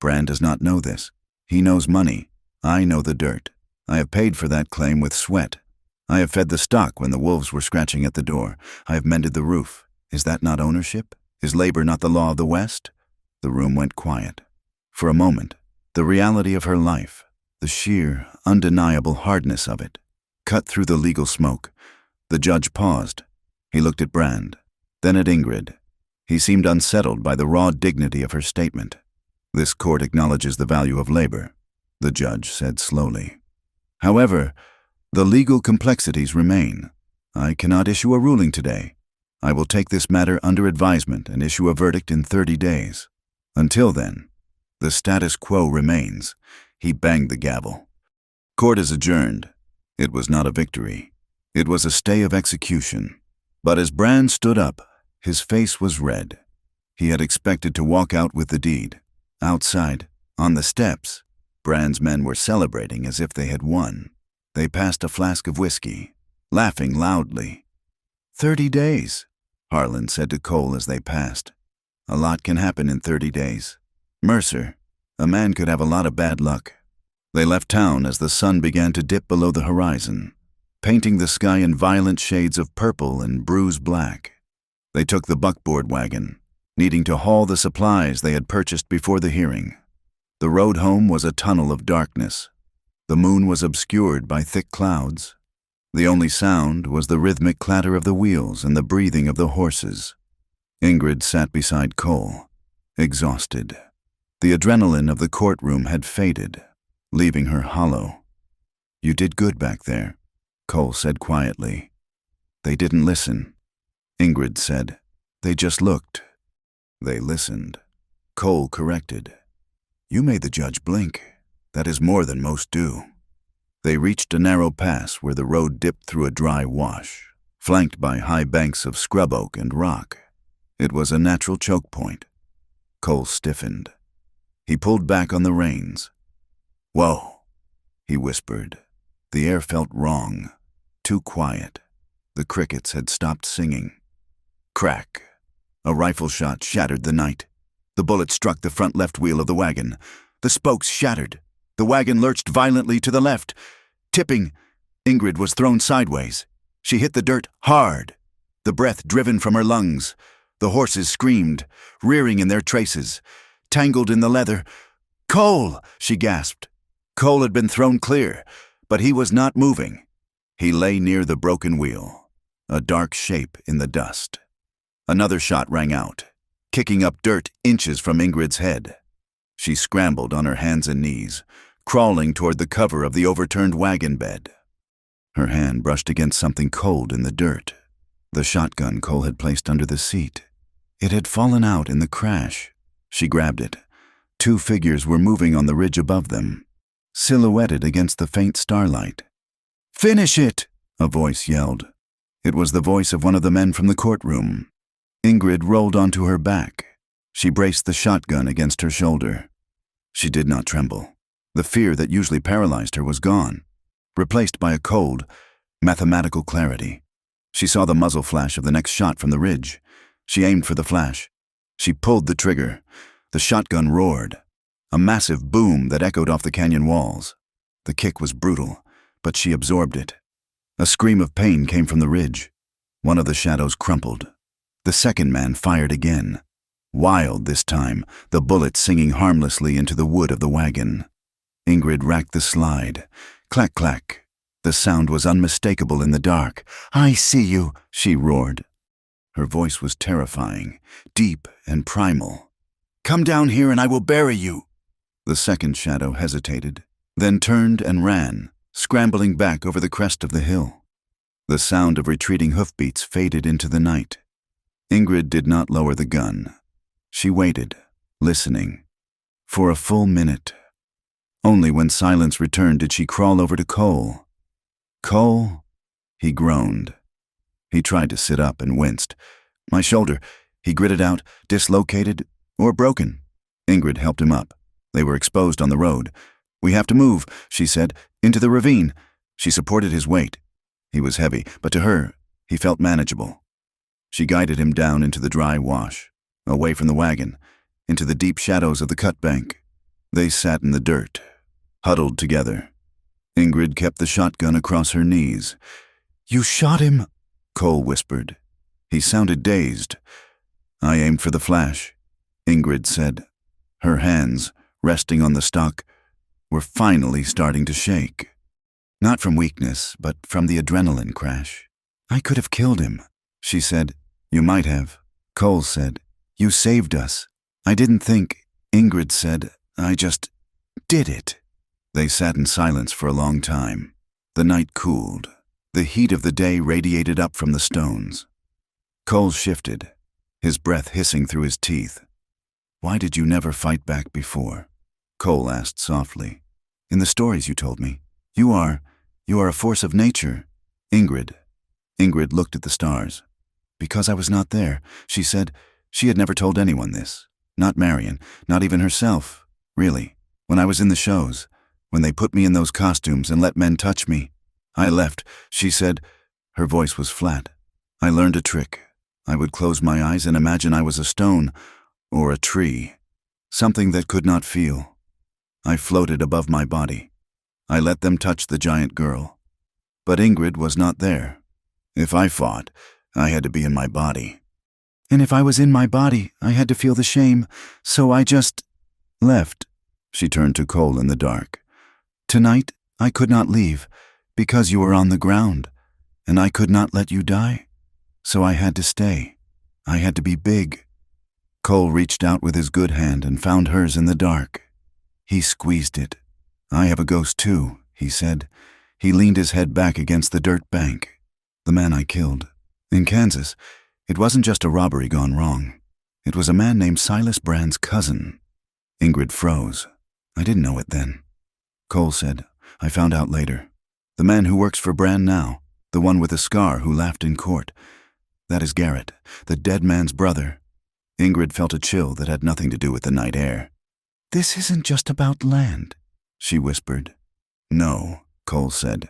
Brand does not know this. He knows money. I know the dirt. I have paid for that claim with sweat. I have fed the stock when the wolves were scratching at the door. I have mended the roof. Is that not ownership? Is labor not the law of the West? The room went quiet. For a moment, the reality of her life, the sheer, undeniable hardness of it, cut through the legal smoke. The judge paused. He looked at Brand, then at Ingrid. He seemed unsettled by the raw dignity of her statement. This court acknowledges the value of labor, the judge said slowly. However, the legal complexities remain. I cannot issue a ruling today. I will take this matter under advisement and issue a verdict in 30 days. Until then, the status quo remains. He banged the gavel. Court is adjourned. It was not a victory. It was a stay of execution. But as Brand stood up, his face was red. He had expected to walk out with the deed. Outside, on the steps, Brand's men were celebrating as if they had won. They passed a flask of whiskey, laughing loudly. 30 days, Harlan said to Cole as they passed. A lot can happen in 30 days. Mercer, a man could have a lot of bad luck. They left town as the sun began to dip below the horizon, painting the sky in violent shades of purple and bruised black. They took the buckboard wagon, needing to haul the supplies they had purchased before the hearing. The road home was a tunnel of darkness. The moon was obscured by thick clouds. The only sound was the rhythmic clatter of the wheels and the breathing of the horses. Ingrid sat beside Cole, exhausted. The adrenaline of the courtroom had faded, leaving her hollow. "You did good back there," Cole said quietly. "They didn't listen," Ingrid said. "They just looked." "They listened," Cole corrected. "You made the judge blink. That is more than most do." They reached a narrow pass where the road dipped through a dry wash, flanked by high banks of scrub oak and rock. It was a natural choke point. Cole stiffened. He pulled back on the reins. "Whoa," he whispered. The air felt wrong, too quiet. The crickets had stopped singing. Crack. A rifle shot shattered the night. The bullet struck the front left wheel of the wagon. The spokes shattered. The wagon lurched violently to the left. Tipping, Ingrid was thrown sideways. She hit the dirt hard, the breath driven from her lungs. The horses screamed, rearing in their traces, tangled in the leather. "Cole!" she gasped. Cole had been thrown clear, but he was not moving. He lay near the broken wheel, a dark shape in the dust. Another shot rang out, kicking up dirt inches from Ingrid's head. She scrambled on her hands and knees, crawling toward the cover of the overturned wagon bed. Her hand brushed against something cold in the dirt. The shotgun Cole had placed under the seat. It had fallen out in the crash. She grabbed it. Two figures were moving on the ridge above them, silhouetted against the faint starlight. "Finish it!" a voice yelled. It was the voice of one of the men from the courtroom. Ingrid rolled onto her back. She braced the shotgun against her shoulder. She did not tremble. The fear that usually paralyzed her was gone, replaced by a cold, mathematical clarity. She saw the muzzle flash of the next shot from the ridge. She aimed for the flash. She pulled the trigger. The shotgun roared, a massive boom that echoed off the canyon walls. The kick was brutal, but she absorbed it. A scream of pain came from the ridge. One of the shadows crumpled. The second man fired again. Wild this time, the bullet singing harmlessly into the wood of the wagon. Ingrid racked the slide. Clack, clack. The sound was unmistakable in the dark. "I see you," she roared. Her voice was terrifying, deep and primal. "Come down here and I will bury you." The second shadow hesitated, then turned and ran, scrambling back over the crest of the hill. The sound of retreating hoofbeats faded into the night. Ingrid did not lower the gun. She waited, listening, for a full minute. Only when silence returned did she crawl over to Cole. "Cole?" he groaned. He tried to sit up and winced. "My shoulder," he gritted out, "dislocated or broken." Ingrid helped him up. They were exposed on the road. "We have to move," she said, "into the ravine." She supported his weight. He was heavy, but to her, he felt manageable. She guided him down into the dry wash, away from the wagon, into the deep shadows of the cut bank. They sat in the dirt, huddled together. Ingrid kept the shotgun across her knees. "You shot him?" Cole whispered. He sounded dazed. "I aimed for the flash," Ingrid said. Her hands, resting on the stock, were finally starting to shake. Not from weakness, but from the adrenaline crash. "I could have killed him," she said. "You might have," Cole said. "You saved us." "I didn't think," Ingrid said. "I just did it." They sat in silence for a long time. The night cooled. The heat of the day radiated up from the stones. Cole shifted, his breath hissing through his teeth. "Why did you never fight back before?" Cole asked softly. "In the stories you told me. You are a force of nature." Ingrid looked at the stars. "Because I was not there," she said. She had never told anyone this. Not Marion, not even herself, really. "When I was in the shows, when they put me in those costumes and let men touch me, I left," she said. Her voice was flat. "I learned a trick. I would close my eyes and imagine I was a stone or a tree, something that could not feel. I floated above my body. I let them touch the giant girl. But Ingrid was not there. If I fought, I had to be in my body. And if I was in my body, I had to feel the shame, so I just left." She turned to Cole in the dark. "Tonight, I could not leave, because you were on the ground. And I could not let you die? So I had to stay. I had to be big. Cole reached out with his good hand and found hers in the dark. He squeezed it. I have a ghost too, he said. He leaned his head back against the dirt bank. The man I killed. In Kansas, it wasn't just a robbery gone wrong. It was a man named Silas Brand's cousin. Ingrid froze. I didn't know it then. Cole said, I found out later. The man who works for Brand now, the one with the scar who laughed in court. That is Garrett, the dead man's brother. Ingrid felt a chill that had nothing to do with the night air. This isn't just about land, she whispered. No, Cole said.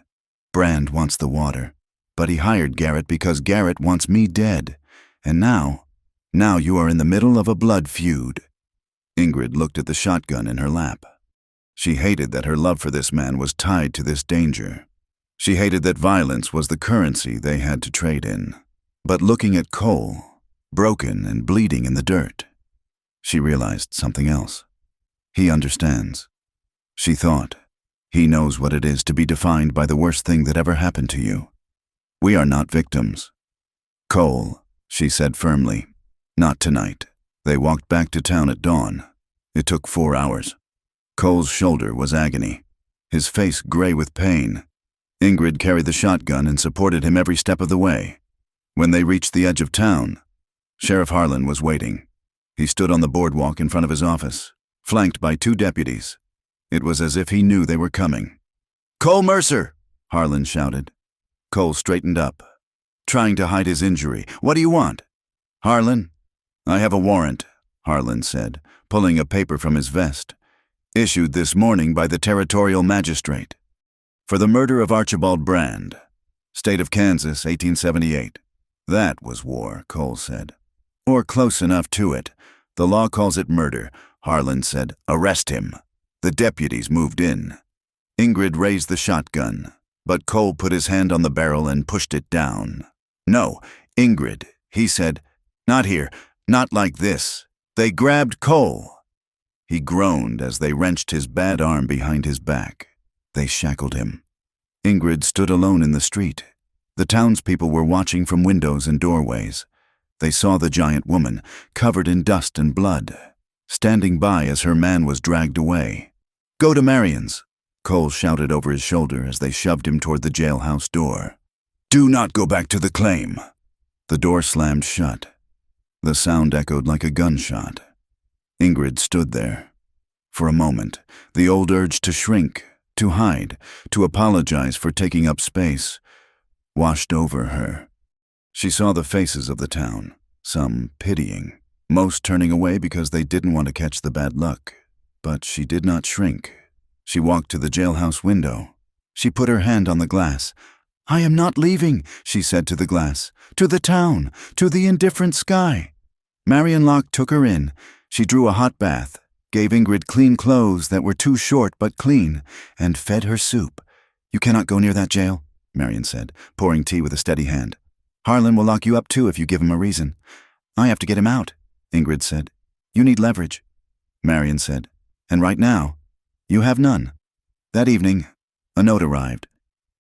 Brand wants the water. But he hired Garrett because Garrett wants me dead. And now you are in the middle of a blood feud. Ingrid looked at the shotgun in her lap. She hated that her love for this man was tied to this danger. She hated that violence was the currency they had to trade in. But looking at Cole, broken and bleeding in the dirt, she realized something else. He understands. She thought, he knows what it is to be defined by the worst thing that ever happened to you. We are not victims. Cole, she said firmly, not tonight. They walked back to town at dawn. It took 4 hours. Cole's shoulder was agony, his face gray with pain. Ingrid carried the shotgun and supported him every step of the way. When they reached the edge of town, Sheriff Harlan was waiting. He stood on the boardwalk in front of his office, flanked by 2 deputies. It was as if he knew they were coming. Cole Mercer, Harlan shouted. Cole straightened up, trying to hide his injury. What do you want? Harlan? I have a warrant, Harlan said, pulling a paper from his vest. Issued this morning by the territorial magistrate. For the murder of Archibald Brand. State of Kansas, 1878. That was war, Cole said. Or close enough to it. The law calls it murder. Harlan said, arrest him. The deputies moved in. Ingrid raised the shotgun, but Cole put his hand on the barrel and pushed it down. No, Ingrid, he said. Not here, not like this. They grabbed Cole. He groaned as they wrenched his bad arm behind his back. They shackled him. Ingrid stood alone in the street. The townspeople were watching from windows and doorways. They saw the giant woman, covered in dust and blood, standing by as her man was dragged away. Go to Marion's, Cole shouted over his shoulder as they shoved him toward the jailhouse door. Do not go back to the claim. The door slammed shut. The sound echoed like a gunshot. Ingrid stood there. For a moment, the old urge to shrink, to hide, to apologize for taking up space, washed over her. She saw the faces of the town, some pitying, most turning away because they didn't want to catch the bad luck. But she did not shrink. She walked to the jailhouse window. She put her hand on the glass. I am not leaving, she said to the glass. To the town, to the indifferent sky. Marion Locke took her in. She drew a hot bath, gave Ingrid clean clothes that were too short but clean, and fed her soup. You cannot go near that jail, Marion said, pouring tea with a steady hand. Harlan will lock you up too if you give him a reason. I have to get him out, Ingrid said. You need leverage, Marion said. And right now, you have none. That evening, a note arrived.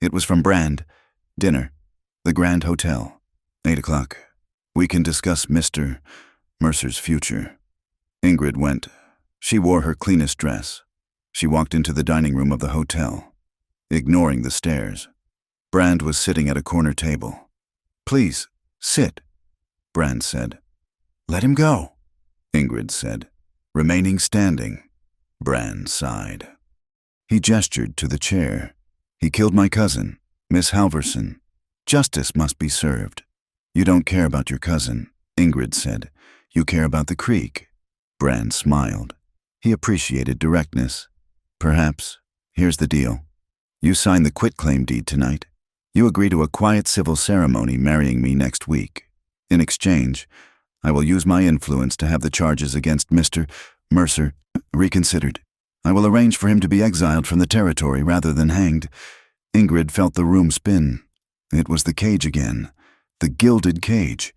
It was from Brand. Dinner. The Grand Hotel. 8 o'clock. We can discuss Mr. Mercer's future. Ingrid went. She wore her cleanest dress. She walked into the dining room of the hotel, ignoring the stairs. Brand was sitting at a corner table. Please, sit, Brand said. Let him go, Ingrid said, remaining standing. Brand sighed. He gestured to the chair. He killed my cousin, Miss Halverson. Justice must be served. You don't care about your cousin, Ingrid said. You care about the creek. Brand smiled. He appreciated directness. Perhaps. Here's the deal. You sign the quitclaim deed tonight. You agree to a quiet civil ceremony marrying me next week. In exchange, I will use my influence to have the charges against Mr. Mercer reconsidered. I will arrange for him to be exiled from the territory rather than hanged. Ingrid felt the room spin. It was the cage again. The gilded cage.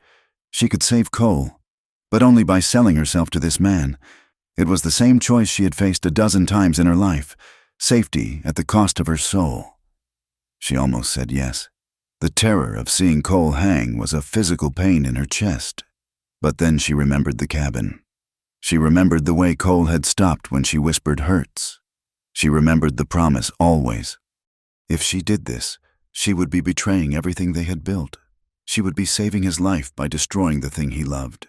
She could save Cole, but only by selling herself to this man. It was the same choice she had faced a dozen times in her life. Safety at the cost of her soul. She almost said yes. The terror of seeing Cole hang was a physical pain in her chest. But then she remembered the cabin. She remembered the way Cole had stopped when she whispered hurts. She remembered the promise always. If she did this, she would be betraying everything they had built. She would be saving his life by destroying the thing he loved.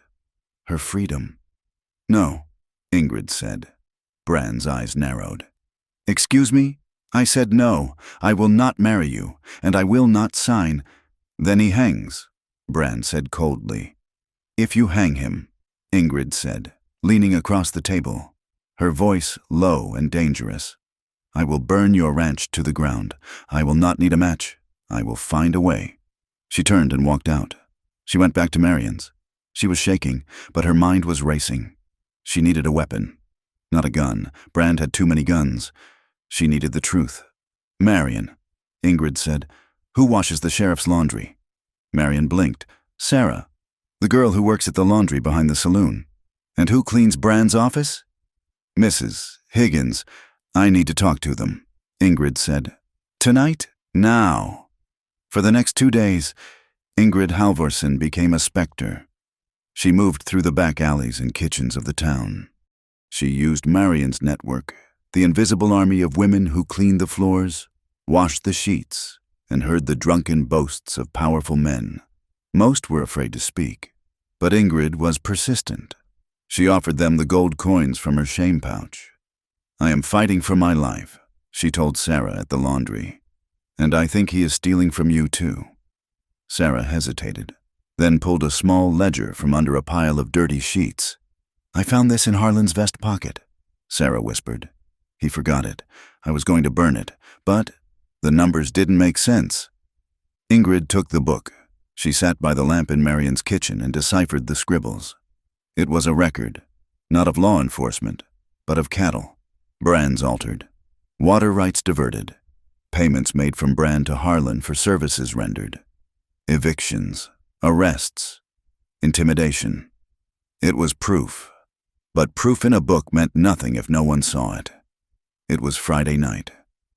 Her freedom. No, Ingrid said. Bran's eyes narrowed. Excuse me? I said no, I will not marry you, and I will not sign. Then he hangs, Bran said coldly. If you hang him, Ingrid said, leaning across the table, her voice low and dangerous. I will burn your ranch to the ground. I will not need a match. I will find a way. She turned and walked out. She went back to Marion's. She was shaking, but her mind was racing. She needed a weapon. Not a gun. Brand had too many guns. She needed the truth. Marion, Ingrid said. Who washes the sheriff's laundry? Marion blinked. Sarah, the girl who works at the laundry behind the saloon. And who cleans Brand's office? Mrs. Higgins. I need to talk to them, Ingrid said. Tonight? Now. For the next 2 days, Ingrid Halvorsen became a specter. She moved through the back alleys and kitchens of the town. She used Marion's network, the invisible army of women who cleaned the floors, washed the sheets, and heard the drunken boasts of powerful men. Most were afraid to speak, but Ingrid was persistent. She offered them the gold coins from her shame pouch. I am fighting for my life, she told Sarah at the laundry. And I think he is stealing from you too. Sarah hesitated, then pulled a small ledger from under a pile of dirty sheets. I found this in Harlan's vest pocket, Sarah whispered. He forgot it. I was going to burn it, but the numbers didn't make sense. Ingrid took the book. She sat by the lamp in Marion's kitchen and deciphered the scribbles. It was a record, not of law enforcement, but of cattle. Brands altered. Water rights diverted. Payments made from Bran to Harlan for services rendered. Evictions. Arrests. Intimidation. It was proof. But proof in a book meant nothing if no one saw it. It was Friday night.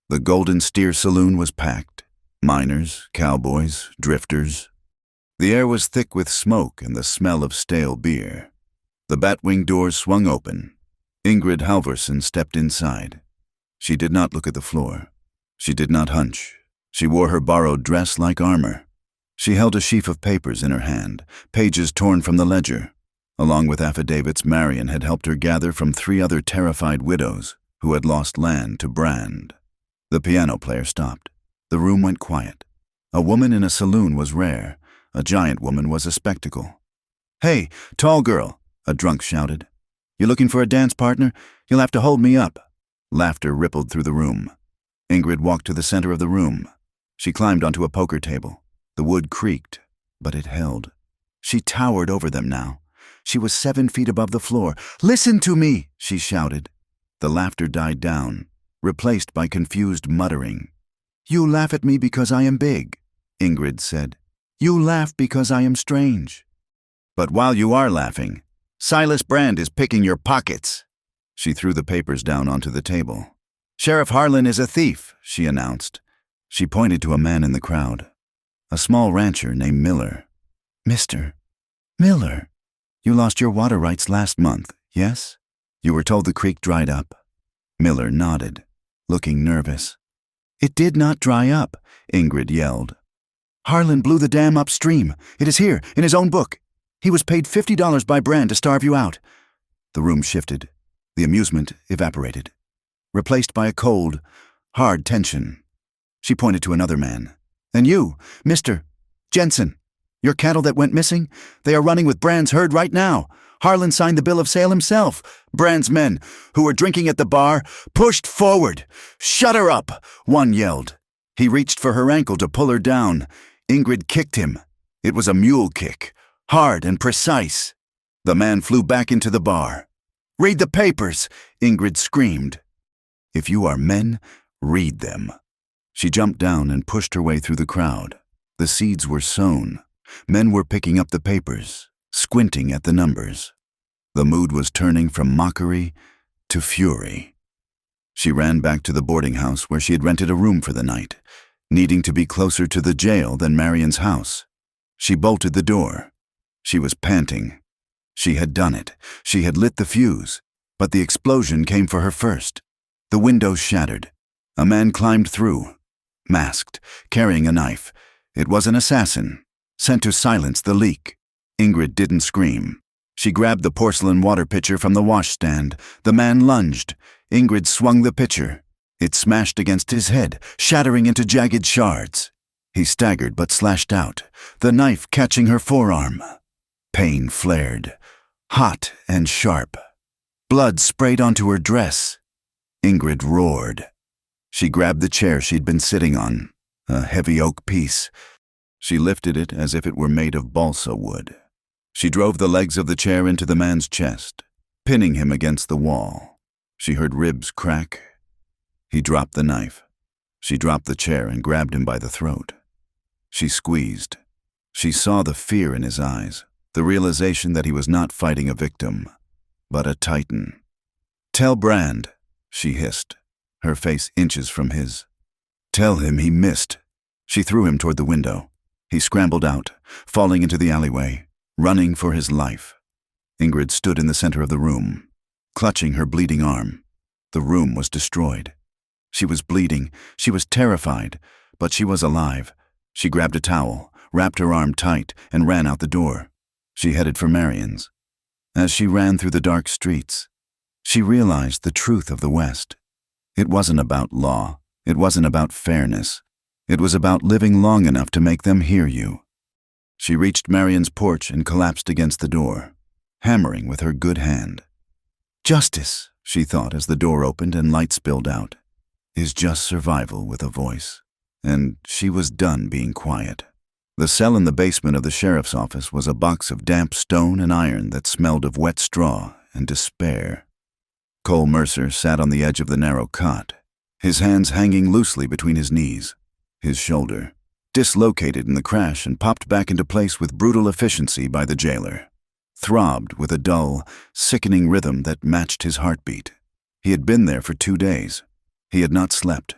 The Golden Steer Saloon was packed. Miners, cowboys, drifters. The air was thick with smoke and the smell of stale beer. The batwing doors swung open. Ingrid Halvorsen stepped inside. She did not look at the floor. She did not hunch. She wore her borrowed dress like armor. She held a sheaf of papers in her hand, pages torn from the ledger. Along with affidavits Marion had helped her gather from 3 other terrified widows who had lost land to Brand. The piano player stopped. The room went quiet. A woman in a saloon was rare. A giant woman was a spectacle. Hey, tall girl, a drunk shouted. You looking for a dance partner? You'll have to hold me up. Laughter rippled through the room. Ingrid walked to the center of the room. She climbed onto a poker table. The wood creaked, but it held. She towered over them now. She was 7 feet above the floor. Listen to me, she shouted. The laughter died down, replaced by confused muttering. You laugh at me because I am big, Ingrid said. You laugh because I am strange. But while you are laughing, Silas Brand is picking your pockets. She threw the papers down onto the table. Sheriff Harlan is a thief, she announced. She pointed to a man in the crowd. A small rancher named Miller. Mr. Miller, you lost your water rights last month, yes? You were told the creek dried up. Miller nodded, looking nervous. It did not dry up, Ingrid yelled. Harlan blew the dam upstream. It is here, in his own book. He was paid $50 by Brand to starve you out. The room shifted. The amusement evaporated, replaced by a cold, hard tension. She pointed to another man. And you, Mr. Jensen, your cattle that went missing, they are running with Brand's herd right now. Harlan signed the bill of sale himself. Brand's men, who were drinking at the bar, pushed forward. Shut her up, one yelled. He reached for her ankle to pull her down. Ingrid kicked him. It was a mule kick, hard and precise. The man flew back into the bar. Read the papers, Ingrid screamed. If you are men, read them. She jumped down and pushed her way through the crowd. The seeds were sown. Men were picking up the papers, squinting at the numbers. The mood was turning from mockery to fury. She ran back to the boarding house where she had rented a room for the night. needing to be closer to the jail than Marion's house. She bolted the door. She was panting. She had done it. She had lit the fuse. But the explosion came for her first. The windows shattered. A man climbed through, masked, carrying a knife. It was an assassin, sent to silence the leak. Ingrid didn't scream. She grabbed the porcelain water pitcher from the washstand. The man lunged. Ingrid swung the pitcher. It smashed against his head, shattering into jagged shards. He staggered but slashed out, the knife catching her forearm. Pain flared, hot and sharp. Blood sprayed onto her dress. Ingrid roared. She grabbed the chair she'd been sitting on, a heavy oak piece. She lifted it as if it were made of balsa wood. She drove the legs of the chair into the man's chest, pinning him against the wall. She heard ribs crack. He dropped the knife. She dropped the chair and grabbed him by the throat. She squeezed. She saw the fear in his eyes, the realization that he was not fighting a victim, but a titan. "Tell Brand," she hissed, her face inches from his. "Tell him he missed." She threw him toward the window. He scrambled out, falling into the alleyway, running for his life. Ingrid stood in the center of the room, clutching her bleeding arm. The room was destroyed. She was bleeding. She was terrified, but she was alive. She grabbed a towel, wrapped her arm tight, and ran out the door. She headed for Marion's. As she ran through the dark streets, she realized the truth of the West. It wasn't about law. It wasn't about fairness. It was about living long enough to make them hear you. She reached Marion's porch and collapsed against the door, hammering with her good hand. "Justice," she thought as the door opened and light spilled out, "is just survival with a voice." And she was done being quiet. The cell in the basement of the sheriff's office was a box of damp stone and iron that smelled of wet straw and despair. Cole Mercer sat on the edge of the narrow cot, his hands hanging loosely between his knees. His shoulder, dislocated in the crash and popped back into place with brutal efficiency by the jailer, throbbed with a dull, sickening rhythm that matched his heartbeat. He had been there for 2 days. He had not slept.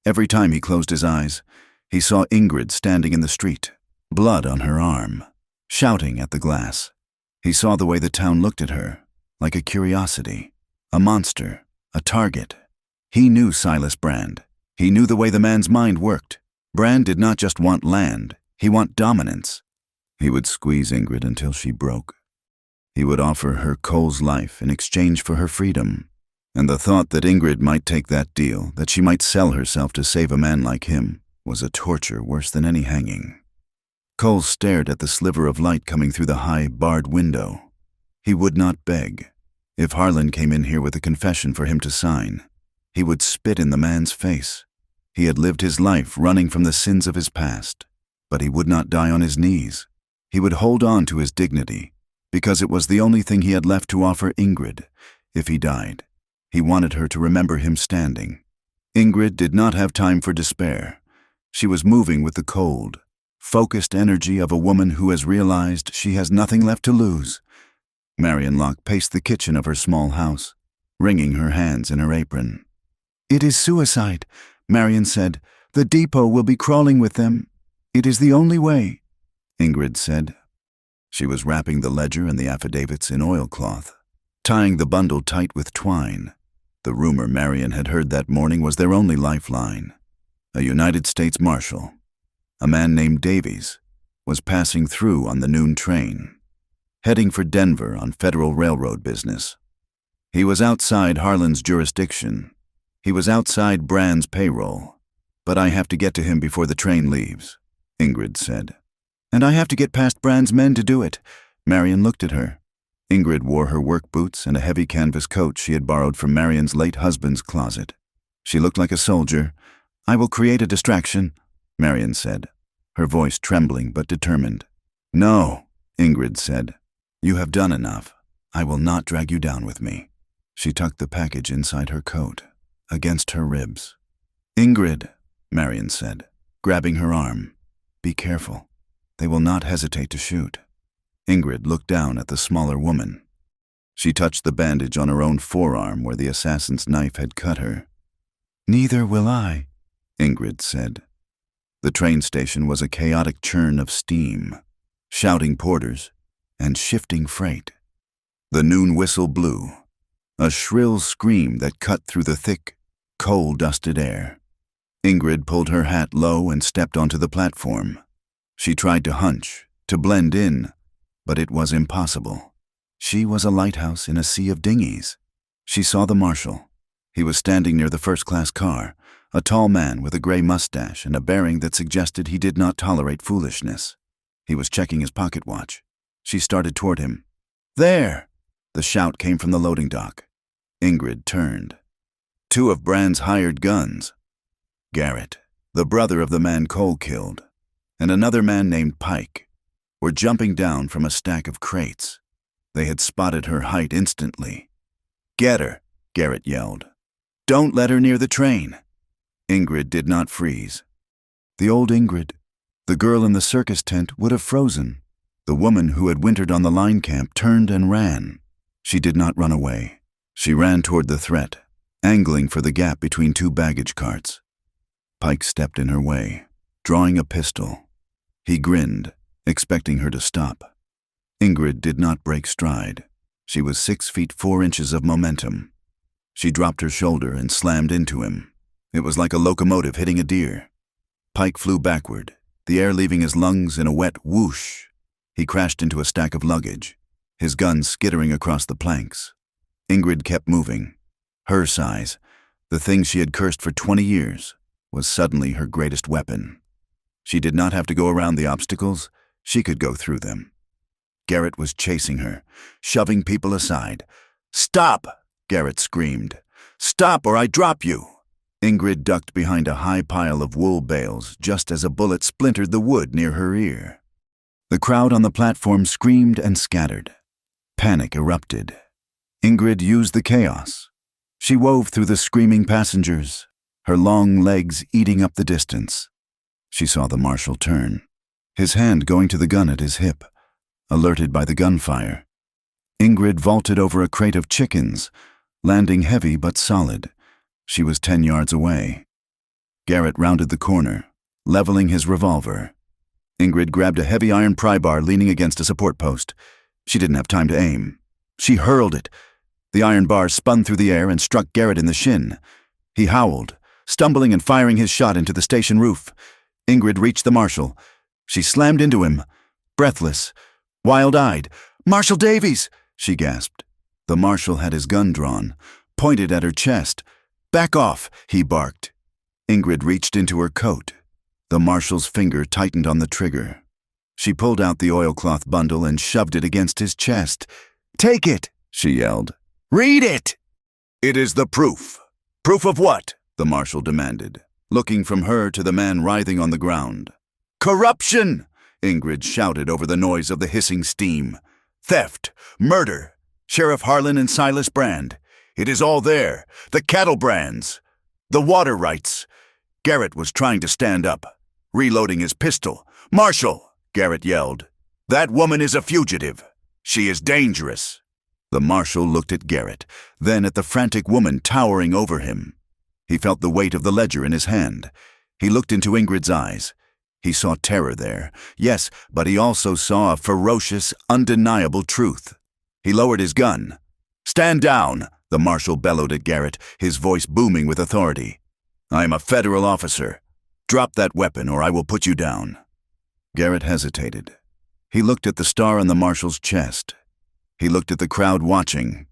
Every time he closed his eyes, he saw Ingrid standing in the street, blood on her arm, shouting at the glass. He saw the way the town looked at her, like a curiosity, a monster, a target. He knew Silas Brand. He knew the way the man's mind worked. Brand did not just want land, he wanted dominance. He would squeeze Ingrid until she broke. He would offer her Cole's life in exchange for her freedom. And the thought that Ingrid might take that deal, that she might sell herself to save a man like him, was a torture worse than any hanging. Cole stared at the sliver of light coming through the high, barred window. He would not beg. If Harlan came in here with a confession for him to sign, he would spit in the man's face. He had lived his life running from the sins of his past, but he would not die on his knees. He would hold on to his dignity, because it was the only thing he had left to offer Ingrid if he died. He wanted her to remember him standing. Ingrid did not have time for despair. She was moving with the cold, focused energy of a woman who has realized she has nothing left to lose. Marion Locke paced the kitchen of her small house, wringing her hands in her apron. "It is suicide," Marion said. "The depot will be crawling with them. It is the only way," Ingrid said. She was wrapping the ledger and the affidavits in oilcloth, tying the bundle tight with twine. The rumor Marion had heard that morning was their only lifeline. A United States Marshal, a man named Davies, was passing through on the noon train, heading for Denver on Federal Railroad business. He was outside Harlan's jurisdiction. He was outside Brand's payroll. "But I have to get to him before the train leaves," Ingrid said. "And I have to get past Brand's men to do it." Marion looked at her. Ingrid wore her work boots and a heavy canvas coat she had borrowed from Marion's late husband's closet. She looked like a soldier. "I will create a distraction," Marion said, her voice trembling but determined. "No," Ingrid said. "You have done enough. I will not drag you down with me." She tucked the package inside her coat, against her ribs. "Ingrid," Marion said, grabbing her arm, "be careful. They will not hesitate to shoot." Ingrid looked down at the smaller woman. She touched the bandage on her own forearm where the assassin's knife had cut her. "Neither will I," Ingrid said. The train station was a chaotic churn of steam, shouting porters, and shifting freight. The noon whistle blew, a shrill scream that cut through the thick, coal-dusted air. Ingrid pulled her hat low and stepped onto the platform. She tried to hunch, to blend in, but it was impossible. She was a lighthouse in a sea of dinghies. She saw the marshal. He was standing near the first-class car, a tall man with a gray mustache and a bearing that suggested he did not tolerate foolishness. He was checking his pocket watch. She started toward him. "There!" The shout came from the loading dock. Ingrid turned. Two of Brand's hired guns, Garrett, the brother of the man Cole killed, and another man named Pike, were jumping down from a stack of crates. They had spotted her height instantly. "Get her," Garrett yelled. "Don't let her near the train." Ingrid did not freeze. The old Ingrid, the girl in the circus tent, would have frozen. The woman who had wintered on the line camp turned and ran. She did not run away. She ran toward the threat, angling for the gap between two baggage carts. Pike stepped in her way, drawing a pistol. He grinned, expecting her to stop. Ingrid did not break stride. She was 6 feet 4 inches of momentum. She dropped her shoulder and slammed into him. It was like a locomotive hitting a deer. Pike flew backward, the air leaving his lungs in a wet whoosh. He crashed into a stack of luggage, his gun skittering across the planks. Ingrid kept moving. Her size, the thing she had cursed for 20 years, was suddenly her greatest weapon. She did not have to go around the obstacles. She could go through them. Garrett was chasing her, shoving people aside. "Stop!" Garrett screamed. "Stop or I drop you!" Ingrid ducked behind a high pile of wool bales just as a bullet splintered the wood near her ear. The crowd on the platform screamed and scattered. Panic erupted. Ingrid used the chaos. She wove through the screaming passengers, her long legs eating up the distance. She saw the marshal turn, his hand going to the gun at his hip, alerted by the gunfire. Ingrid vaulted over a crate of chickens, landing heavy but solid. She was 10 yards away. Garrett rounded the corner, leveling his revolver. Ingrid grabbed a heavy iron pry bar leaning against a support post. She didn't have time to aim. She hurled it. The iron bar spun through the air and struck Garrett in the shin. He howled, stumbling and firing his shot into the station roof. Ingrid reached the marshal. She slammed into him, breathless, wild-eyed. "Marshal Davies!" she gasped. The marshal had his gun drawn, pointed at her chest. "Back off!" he barked. Ingrid reached into her coat. The marshal's finger tightened on the trigger. She pulled out the oilcloth bundle and shoved it against his chest. "Take it!" she yelled. "Read it!" "It is the proof." "Proof of what?" the marshal demanded, looking from her to the man writhing on the ground. "Corruption!" Ingrid shouted over the noise of the hissing steam. "Theft! Murder! Sheriff Harlan and Silas Brand. It is all there. The cattle brands. The water rights." Garrett was trying to stand up, reloading his pistol. "Marshal!" Garrett yelled. "That woman is a fugitive. She is dangerous." The marshal looked at Garrett, then at the frantic woman towering over him. He felt the weight of the ledger in his hand. He looked into Ingrid's eyes. He saw terror there, yes, but he also saw a ferocious, undeniable truth. He lowered his gun. "Stand down!" the marshal bellowed at Garrett, his voice booming with authority. "I am a federal officer. Drop that weapon or I will put you down." Garrett hesitated. He looked at the star on the marshal's chest. He looked at the crowd watching.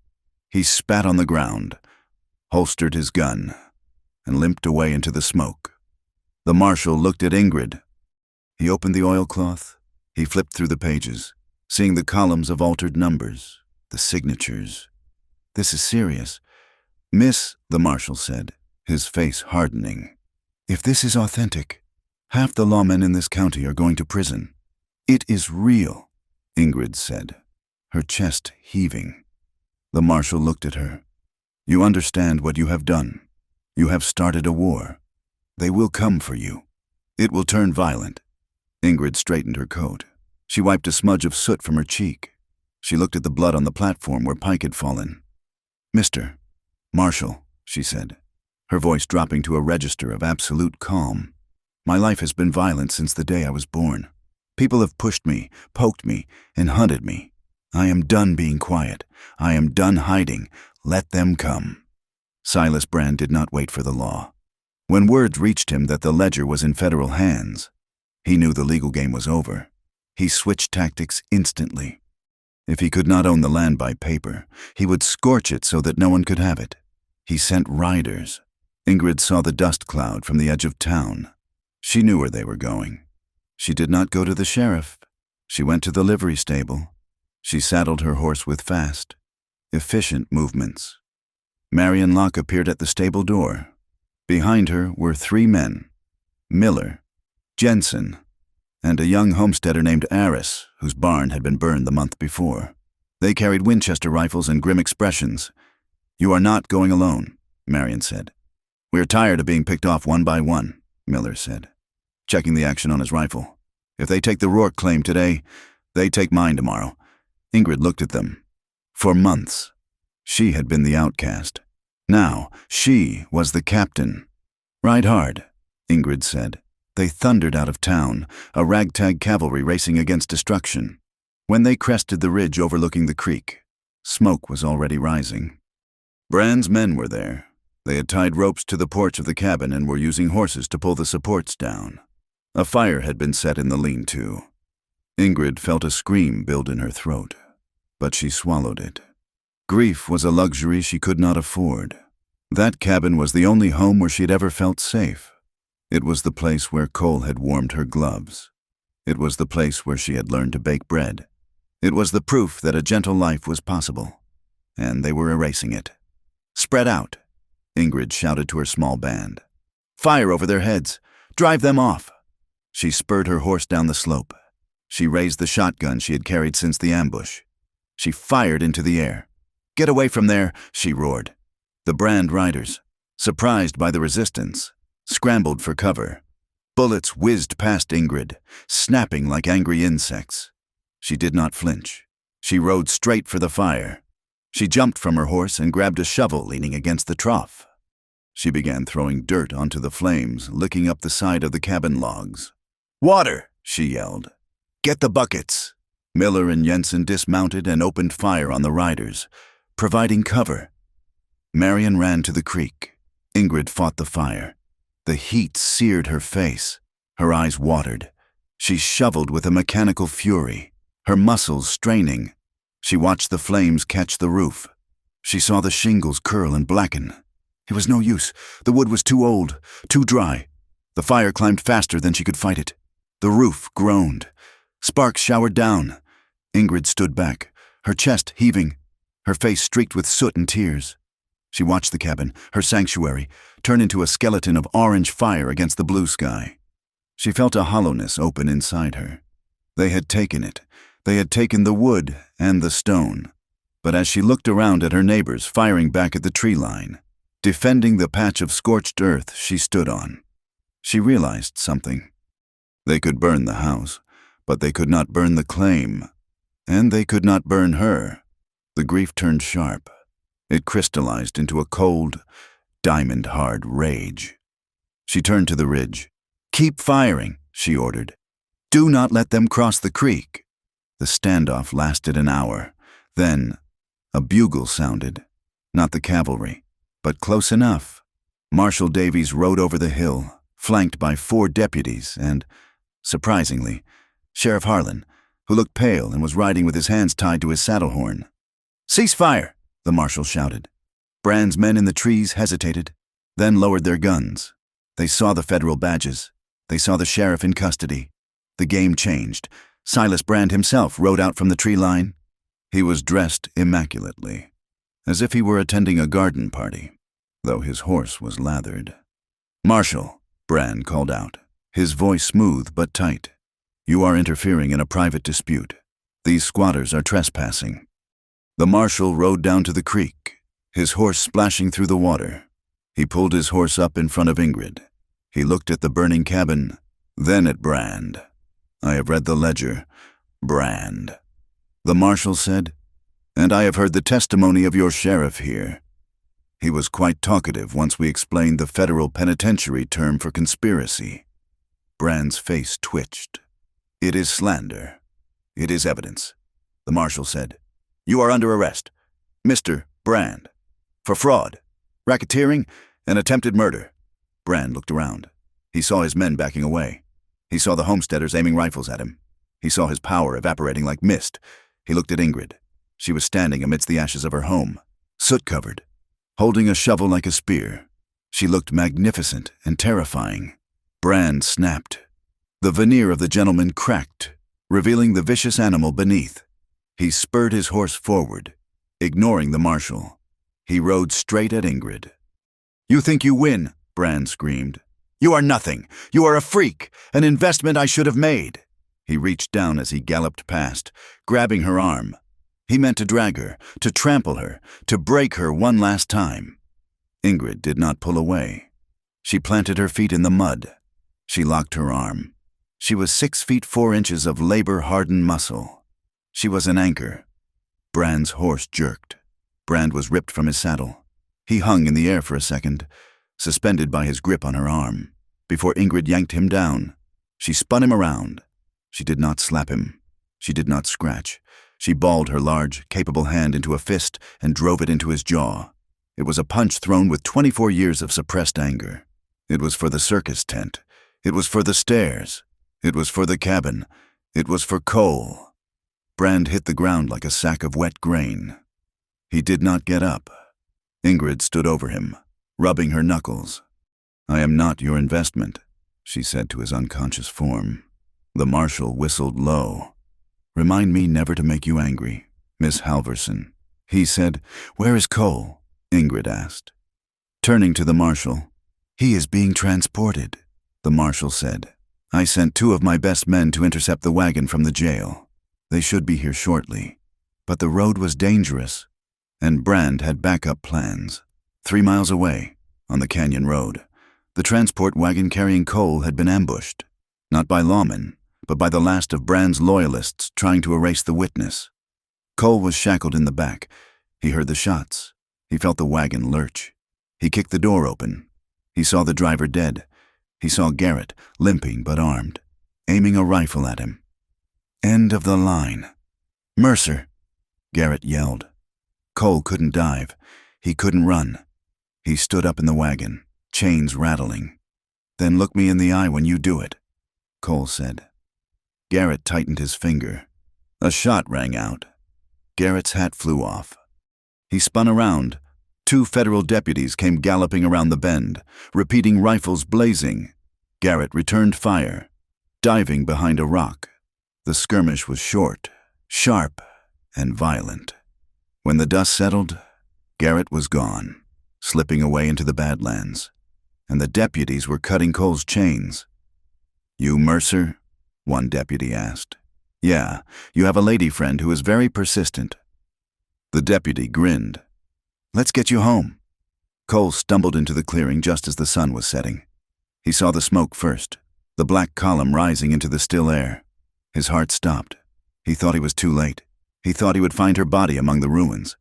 He spat on the ground, holstered his gun, and limped away into the smoke. The marshal looked at Ingrid. He opened the oilcloth. He flipped through the pages, seeing the columns of altered numbers, the signatures. "This is serious." "Miss," the marshal said, his face hardening, "if this is authentic, half the lawmen in this county are going to prison." "It is real," Ingrid said, her chest heaving. The marshal looked at her. "You understand what you have done. You have started a war. They will come for you. It will turn violent." Ingrid straightened her coat. She wiped a smudge of soot from her cheek. She looked at the blood on the platform where Pike had fallen. "Mr. Marshal," she said, her voice dropping to a register of absolute calm. My life has been violent since the day I was born. People have pushed me, poked me, and hunted me. I am done being quiet. I am done hiding. Let them come." Silas Brand did not wait for the law. When word reached him that the ledger was in federal hands, he knew the legal game was over. He switched tactics instantly. If he could not own the land by paper, he would scorch it so that no one could have it. He sent riders. Ingrid saw the dust cloud from the edge of town. She knew where they were going. She did not go to the sheriff. She went to the livery stable. She saddled her horse with fast, efficient movements. Marion Locke appeared at the stable door. Behind her were 3 men: Miller, Jensen, and a young homesteader named Aris, whose barn had been burned the month before. They carried Winchester rifles and grim expressions. "You are not going alone," Marion said. "We are tired of being picked off one by one," Miller said, checking the action on his rifle. "If they take the Rourke claim today, they take mine tomorrow." Ingrid looked at them. For months, she had been the outcast. Now, she was the captain. "Ride hard," Ingrid said. They thundered out of town, a ragtag cavalry racing against destruction. When they crested the ridge overlooking the creek, smoke was already rising. Brand's men were there. They had tied ropes to the porch of the cabin and were using horses to pull the supports down. A fire had been set in the lean-to. Ingrid felt a scream build in her throat, but she swallowed it. Grief was a luxury she could not afford. That cabin was the only home where she had ever felt safe. It was the place where Cole had warmed her gloves. It was the place where she had learned to bake bread. It was the proof that a gentle life was possible, and they were erasing it. "Spread out," Ingrid shouted to her small band. "Fire over their heads! Drive them off!" She spurred her horse down the slope. She raised the shotgun she had carried since the ambush. She fired into the air. "Get away from there!" she roared. The Brand riders, surprised by the resistance, scrambled for cover. Bullets whizzed past Ingrid, snapping like angry insects. She did not flinch. She rode straight for the fire. She jumped from her horse and grabbed a shovel leaning against the trough. She began throwing dirt onto the flames, licking up the side of the cabin logs. "Water!" she yelled. "Get the buckets!" Miller and Jensen dismounted and opened fire on the riders, providing cover. Marion ran to the creek. Ingrid fought the fire. The heat seared her face. Her eyes watered. She shoveled with a mechanical fury, her muscles straining. She watched the flames catch the roof. She saw the shingles curl and blacken. It was no use. The wood was too old, too dry. The fire climbed faster than she could fight it. The roof groaned. Sparks showered down. Ingrid stood back, her chest heaving, her face streaked with soot and tears. She watched the cabin, her sanctuary, turn into a skeleton of orange fire against the blue sky. She felt a hollowness open inside her. They had taken it. They had taken the wood and the stone. But as she looked around at her neighbors firing back at the tree line, defending the patch of scorched earth she stood on, she realized something. They could burn the house, but they could not burn the claim. And they could not burn her. The grief turned sharp. It crystallized into a cold, diamond-hard rage. She turned to the ridge. "Keep firing," she ordered. "Do not let them cross the creek." The standoff lasted an hour. Then, a bugle sounded. Not the cavalry, but close enough. Marshal Davies rode over the hill, flanked by 4 deputies and, surprisingly, Sheriff Harlan, who looked pale and was riding with his hands tied to his saddle horn. "Cease fire!" the marshal shouted. Brand's men in the trees hesitated, then lowered their guns. They saw the federal badges. They saw the sheriff in custody. The game changed. Silas Brand himself rode out from the tree line. He was dressed immaculately, as if he were attending a garden party, though his horse was lathered. "Marshal," Brand called out, his voice smooth but tight. "You are interfering in a private dispute. These squatters are trespassing." The marshal rode down to the creek, his horse splashing through the water. He pulled his horse up in front of Ingrid. He looked at the burning cabin, then at Brand. "I have read the ledger, Brand," the marshal said, "and I have heard the testimony of your sheriff here. He was quite talkative once we explained the federal penitentiary term for conspiracy. Brand's face twitched. "It is slander. It is evidence," the marshal said. "You are under arrest, Mr. Brand, for fraud, racketeering, and attempted murder." Brand looked around. He saw his men backing away. He saw the homesteaders aiming rifles at him. He saw his power evaporating like mist. He looked at Ingrid. She was standing amidst the ashes of her home, soot-covered, holding a shovel like a spear. She looked magnificent and terrifying. Brand snapped. The veneer of the gentleman cracked, revealing the vicious animal beneath. He spurred his horse forward, ignoring the marshal. He rode straight at Ingrid. "You think you win," Brand screamed. "You are nothing. You are a freak, an investment I should have made." He reached down as he galloped past, grabbing her arm. He meant to drag her, to trample her, to break her one last time. Ingrid did not pull away. She planted her feet in the mud. She locked her arm. She was 6 feet 4 inches of labor-hardened muscle. She was an anchor. Brand's horse jerked. Brand was ripped from his saddle. He hung in the air for a second, suspended by his grip on her arm, before Ingrid yanked him down. She spun him around. She did not slap him. She did not scratch. She balled her large, capable hand into a fist and drove it into his jaw. It was a punch thrown with 24 years of suppressed anger. It was for the circus tent. It was for the stairs. It was for the cabin. It was for Cole. Brand hit the ground like a sack of wet grain. He did not get up. Ingrid stood over him, rubbing her knuckles. "I am not your investment," she said to his unconscious form. The marshal whistled low. "Remind me never to make you angry, Miss Halverson," he said. "Where is Cole?" Ingrid asked. Turning to the marshal, "He is being transported," the marshal said. "I sent 2 of my best men to intercept the wagon from the jail. They should be here shortly. But the road was dangerous, and Brand had backup plans. 3 miles away, on the canyon road, the transport wagon carrying Cole had been ambushed, not by lawmen, but by the last of Brand's loyalists trying to erase the witness. Cole was shackled in the back. He heard the shots. He felt the wagon lurch. He kicked the door open. He saw the driver dead. He saw Garrett, limping but armed, aiming a rifle at him. End of the line. "Mercer!" Garrett yelled. Cole couldn't dive. He couldn't run. He stood up in the wagon, chains rattling. "Then look me in the eye when you do it," Cole said. Garrett tightened his finger. A shot rang out. Garrett's hat flew off. He spun around. 2 federal deputies came galloping around the bend, repeating rifles blazing. Garrett returned fire, diving behind a rock. The skirmish was short, sharp, and violent. When the dust settled, Garrett was gone, slipping away into the Badlands, and the deputies were cutting Cole's chains. "You Mercer?" one deputy asked. "Yeah, you have a lady friend who is very persistent." The deputy grinned. "Let's get you home." Cole stumbled into the clearing just as the sun was setting. He saw the smoke first, the black column rising into the still air. His heart stopped. He thought he was too late. He thought he would find her body among the ruins.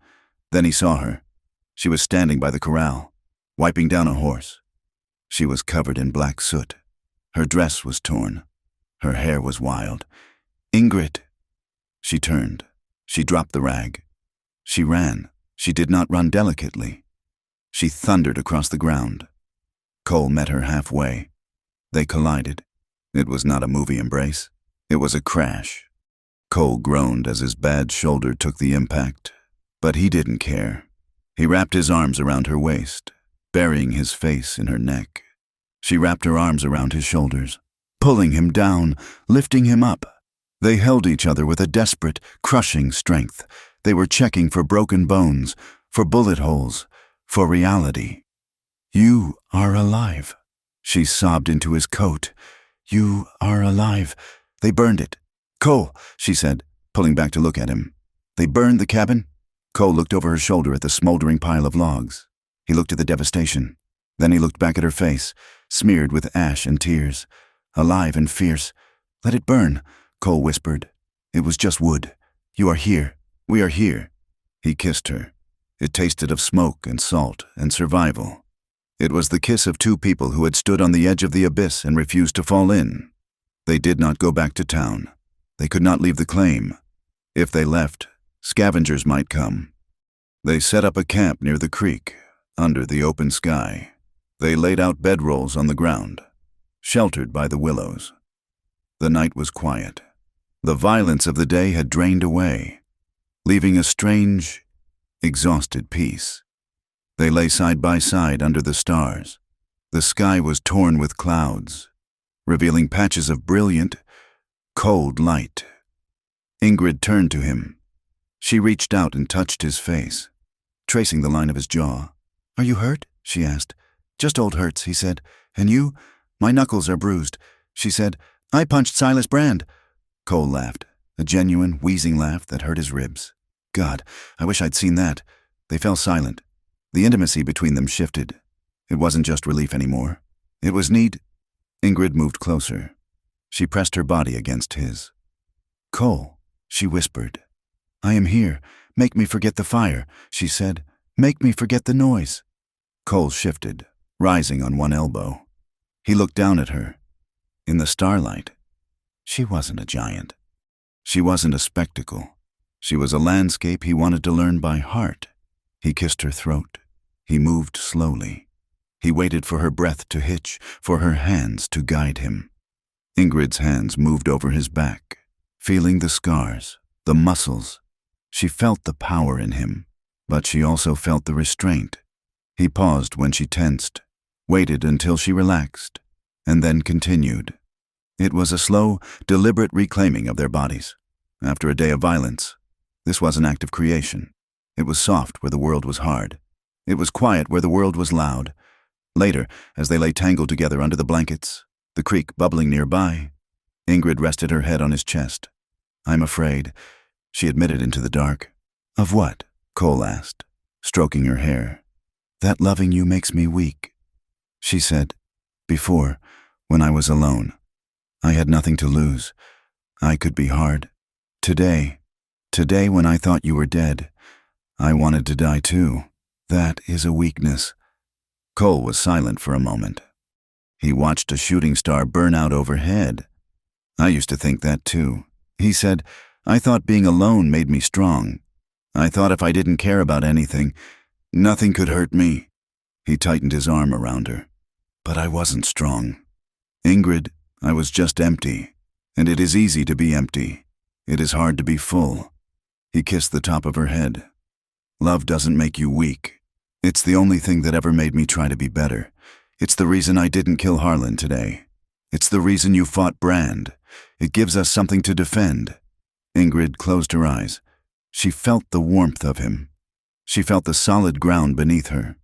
Then he saw her. She was standing by the corral, wiping down a horse. She was covered in black soot. Her dress was torn. Her hair was wild. "Ingrid!" She turned. She dropped the rag. She ran. She did not run delicately. She thundered across the ground. Cole met her halfway. They collided. It was not a movie embrace. It was a crash. Cole groaned as his bad shoulder took the impact, but he didn't care. He wrapped his arms around her waist, burying his face in her neck. She wrapped her arms around his shoulders, pulling him down, lifting him up. They held each other with a desperate, crushing strength. They were checking for broken bones, for bullet holes, for reality. "You are alive," she sobbed into his coat. "You are alive. They burned it." "Cole," she said, pulling back to look at him. "They burned the cabin?" Cole looked over her shoulder at the smoldering pile of logs. He looked at the devastation. Then he looked back at her face, smeared with ash and tears. Alive and fierce. "Let it burn," Cole whispered. "It was just wood. You are here. We are here." He kissed her. It tasted of smoke and salt and survival. It was the kiss of two people who had stood on the edge of the abyss and refused to fall in. They did not go back to town. They could not leave the claim. If they left, scavengers might come. They set up a camp near the creek, under the open sky. They laid out bedrolls on the ground, sheltered by the willows. The night was quiet. The violence of the day had drained away, leaving a strange, exhausted peace. They lay side by side under the stars. The sky was torn with clouds, revealing patches of brilliant, cold light. Ingrid turned to him. She reached out and touched his face, tracing the line of his jaw. "Are you hurt?" she asked. "Just old hurts," he said. "And you?" "My knuckles are bruised," she said. "I punched Silas Brand." Cole laughed, a genuine, wheezing laugh that hurt his ribs. God, I wish I'd seen that. They fell silent. The intimacy between them shifted. It wasn't just relief anymore. It was need. Ingrid moved closer. She pressed her body against his. "Cole," she whispered. "I am here. Make me forget the fire," she said. "Make me forget the noise." Cole shifted, rising on one elbow. He looked down at her. In the starlight, she wasn't a giant. She wasn't a spectacle. She was a landscape he wanted to learn by heart. He kissed her throat. He moved slowly. He waited for her breath to hitch, for her hands to guide him. Ingrid's hands moved over his back, feeling the scars, the muscles. She felt the power in him, but she also felt the restraint. He paused when she tensed, waited until she relaxed, and then continued. It was a slow, deliberate reclaiming of their bodies. After a day of violence, this was an act of creation. It was soft where the world was hard. It was quiet where the world was loud. Later, as they lay tangled together under the blankets, the creek bubbling nearby, Ingrid rested her head on his chest. "I'm afraid," she admitted into the dark. "Of what?" Cole asked, stroking her hair. "That loving you makes me weak," she said. "Before, when I was alone, I had nothing to lose. I could be hard. Today when I thought you were dead, I wanted to die too. That is a weakness." Cole was silent for a moment. He watched a shooting star burn out overhead. "I used to think that too," he said. "I thought being alone made me strong. I thought if I didn't care about anything, nothing could hurt me." He tightened his arm around her. "But I wasn't strong. Ingrid, I was just empty. And it is easy to be empty. It is hard to be full." He kissed the top of her head. "Love doesn't make you weak. It's the only thing that ever made me try to be better. It's the reason I didn't kill Harlan today. It's the reason you fought Brand. It gives us something to defend." Ingrid closed her eyes. She felt the warmth of him. She felt the solid ground beneath her.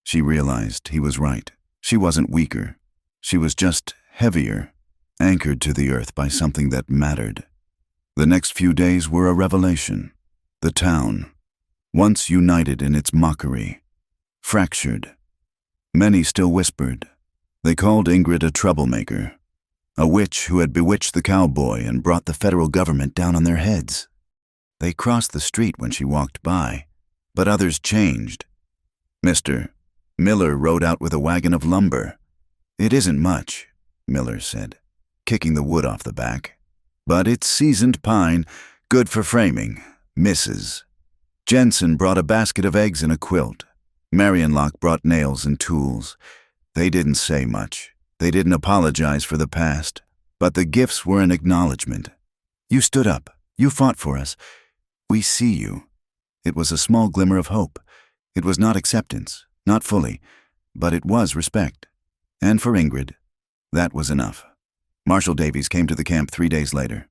She realized he was right. She wasn't weaker. She was just heavier, anchored to the earth by something that mattered. The next few days were a revelation. The town, once united in its mockery, fractured. Many still whispered. They called Ingrid a troublemaker, a witch who had bewitched the cowboy and brought the federal government down on their heads. They crossed the street when she walked by, but others changed. Mr. Miller rode out with a wagon of lumber. "It isn't much," Miller said, kicking the wood off the back. "But it's seasoned pine, good for framing. Mrs. Jensen brought a basket of eggs and a quilt. Marienlock brought nails and tools. They didn't say much. They didn't apologize for the past. But the gifts were an acknowledgement. You stood up. You fought for us. We see you." It was a small glimmer of hope. It was not acceptance, not fully, but it was respect. And for Ingrid, that was enough. Marshal Davies came to the camp 3 days later.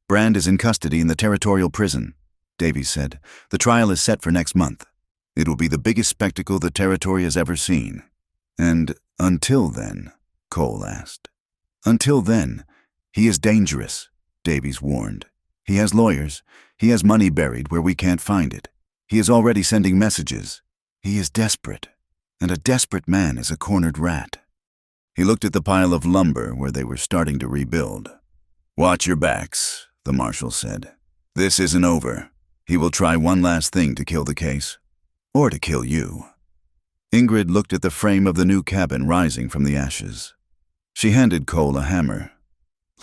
"Brand is in custody in the territorial prison," Davies said. "The trial is set for next month. It will be the biggest spectacle the territory has ever seen." "And until then," Cole asked. "Until then, he is dangerous," Davies warned. "He has lawyers. He has money buried where we can't find it. He is already sending messages. He is desperate, and a desperate man is a cornered rat." He looked at the pile of lumber where they were starting to rebuild. "Watch your backs," the marshal said. "This isn't over. He will try one last thing to kill the case. Or to kill you." Ingrid looked at the frame of the new cabin rising from the ashes. She handed Cole a hammer.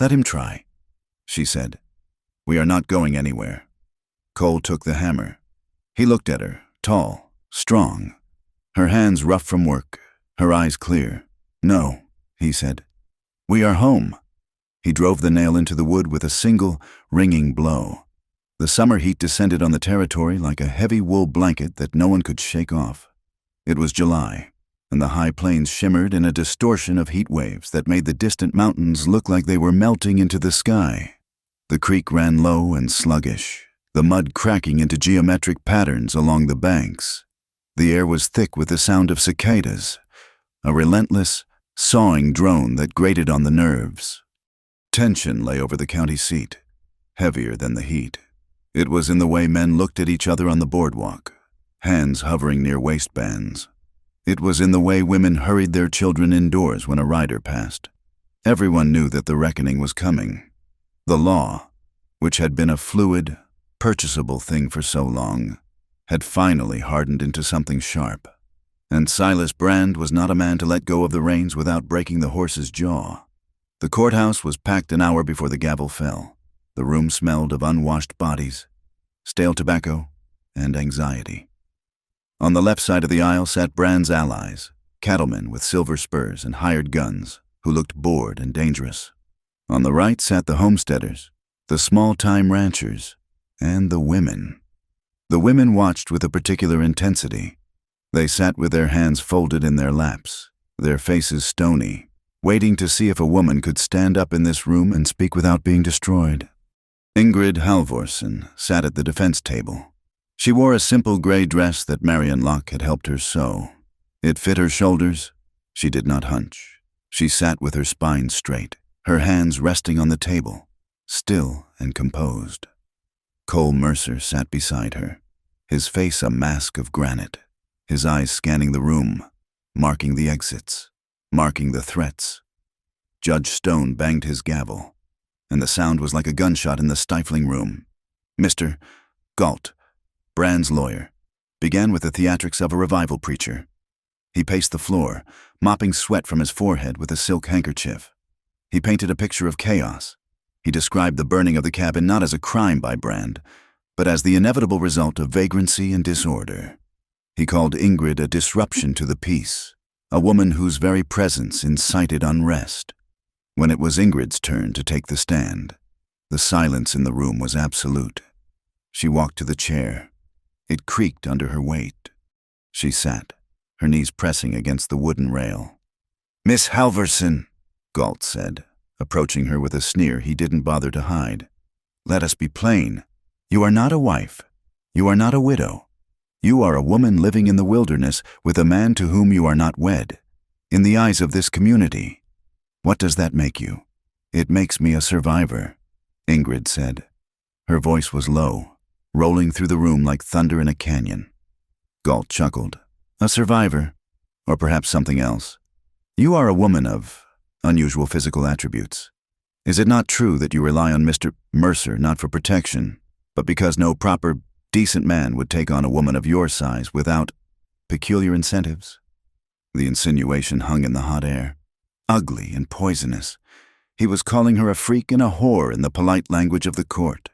"Let him try," she said. "We are not going anywhere." Cole took the hammer. He looked at her, tall, strong, her hands rough from work, her eyes clear. "No," he said. "We are home." He drove the nail into the wood with a single, ringing blow. The summer heat descended on the territory like a heavy wool blanket that no one could shake off. It was July, and the high plains shimmered in a distortion of heat waves that made the distant mountains look like they were melting into the sky. The creek ran low and sluggish, the mud cracking into geometric patterns along the banks. The air was thick with the sound of cicadas, a relentless, sawing drone that grated on the nerves. Tension lay over the county seat, heavier than the heat. It was in the way men looked at each other on the boardwalk, hands hovering near waistbands. It was in the way women hurried their children indoors when a rider passed. Everyone knew that the reckoning was coming. The law, which had been a fluid, purchasable thing for so long, had finally hardened into something sharp. And Silas Brand was not a man to let go of the reins without breaking the horse's jaw. The courthouse was packed an hour before the gavel fell. The room smelled of unwashed bodies, stale tobacco, and anxiety. On the left side of the aisle sat Brand's allies, cattlemen with silver spurs and hired guns, who looked bored and dangerous. On the right sat the homesteaders, the small-time ranchers, and the women. The women watched with a particular intensity. They sat with their hands folded in their laps, their faces stony, waiting to see if a woman could stand up in this room and speak without being destroyed. Ingrid Halvorsen sat at the defense table. She wore a simple gray dress that Marion Locke had helped her sew. It fit her shoulders. She did not hunch. She sat with her spine straight, her hands resting on the table, still and composed. Cole Mercer sat beside her, his face a mask of granite, his eyes scanning the room, marking the exits, marking the threats. Judge Stone banged his gavel, and the sound was like a gunshot in the stifling room. Mr. Galt, Brand's lawyer, began with the theatrics of a revival preacher. He paced the floor, mopping sweat from his forehead with a silk handkerchief. He painted a picture of chaos. He described the burning of the cabin not as a crime by Brand, but as the inevitable result of vagrancy and disorder. He called Ingrid a disruption to the peace, a woman whose very presence incited unrest. When it was Ingrid's turn to take the stand, the silence in the room was absolute. She walked to the chair. It creaked under her weight. She sat, her knees pressing against the wooden rail. "Miss Halvorsen," Galt said, approaching her with a sneer he didn't bother to hide. "Let us be plain. You are not a wife. You are not a widow. You are a woman living in the wilderness with a man to whom you are not wed. In the eyes of this community, what does that make you?" "It makes me a survivor," Ingrid said. Her voice was low, rolling through the room like thunder in a canyon. Galt chuckled. "A survivor, or perhaps something else. You are a woman of unusual physical attributes. Is it not true that you rely on Mr. Mercer not for protection, but because no proper, decent man would take on a woman of your size without peculiar incentives?" The insinuation hung in the hot air, ugly and poisonous. He was calling her a freak and a whore in the polite language of the court.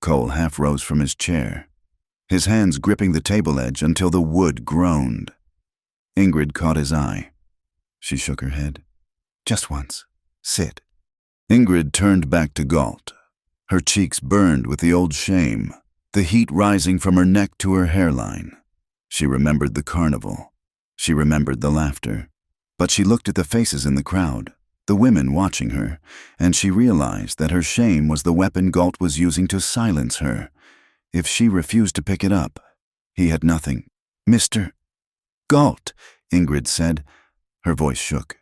Cole half rose from his chair, his hands gripping the table edge until the wood groaned. Ingrid caught his eye. She shook her head. "Just once. Sit." Ingrid turned back to Galt. Her cheeks burned with the old shame, the heat rising from her neck to her hairline. She remembered the carnival. She remembered the laughter. But she looked at the faces in the crowd, the women watching her, and she realized that her shame was the weapon Galt was using to silence her. If she refused to pick it up, he had nothing. "Mr. Galt," Ingrid said. Her voice shook.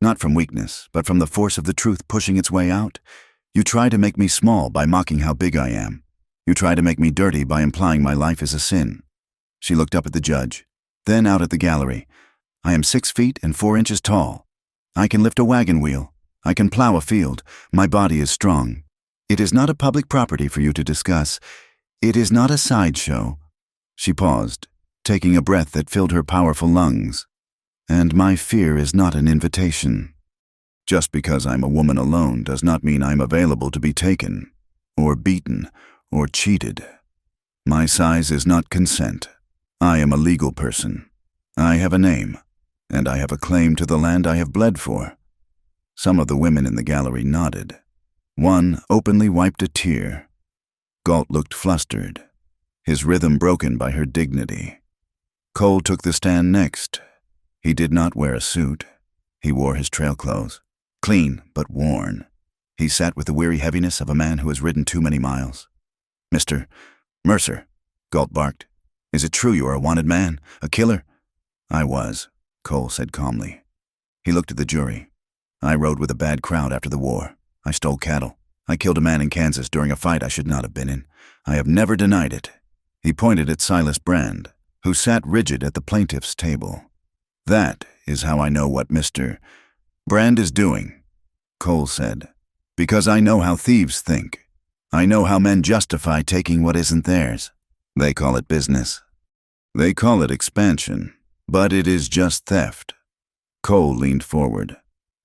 Not from weakness, but from the force of the truth pushing its way out. "You try to make me small by mocking how big I am. You try to make me dirty by implying my life is a sin." She looked up at the judge, then out at the gallery. "I am 6 feet and 4 inches tall. I can lift a wagon wheel. I can plow a field. My body is strong. It is not a public property for you to discuss. It is not a sideshow." She paused, taking a breath that filled her powerful lungs. And my fear is not an invitation. Just because I'm a woman alone does not mean I'm available to be taken, or beaten, or cheated. My size is not consent. I am a legal person. I have a name, and I have a claim to the land I have bled for. Some of the women in the gallery nodded. One openly wiped a tear. Galt looked flustered, his rhythm broken by her dignity. Cole took the stand next. He did not wear a suit. He wore his trail clothes, clean but worn. He sat with the weary heaviness of a man who has ridden too many miles. "Mr. Mercer," Galt barked. "Is it true you are a wanted man, a killer?" "I was," Cole said calmly. He looked at the jury. "I rode with a bad crowd after the war. I stole cattle. I killed a man in Kansas during a fight I should not have been in. I have never denied it." He pointed at Silas Brand, who sat rigid at the plaintiff's table. "That is how I know what Mr. Brand is doing," Cole said. "Because I know how thieves think. I know how men justify taking what isn't theirs. They call it business. They call it expansion, but it is just theft." Cole leaned forward.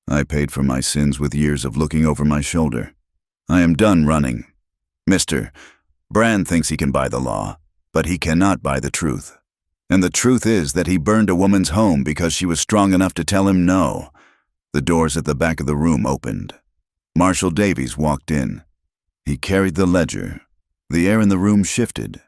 "I paid for my sins with years of looking over my shoulder. I am done running. Mr. Brand thinks he can buy the law, but he cannot buy the truth. And the truth is that he burned a woman's home because she was strong enough to tell him no." The doors at the back of the room opened. Marshal Davies walked in. He carried the ledger. The air in the room shifted.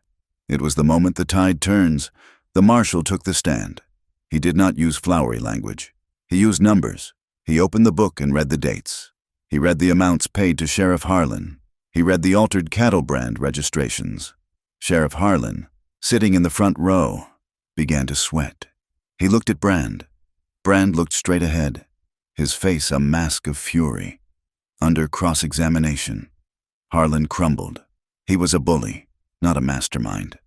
It was the moment the tide turns. The marshal took the stand. He did not use flowery language. He used numbers. He opened the book and read the dates. He read the amounts paid to Sheriff Harlan. He read the altered cattle brand registrations. Sheriff Harlan, sitting in the front row, began to sweat. He looked at Brand. Brand looked straight ahead, his face a mask of fury. Under cross-examination, Harlan crumbled. He was a bully, not a mastermind.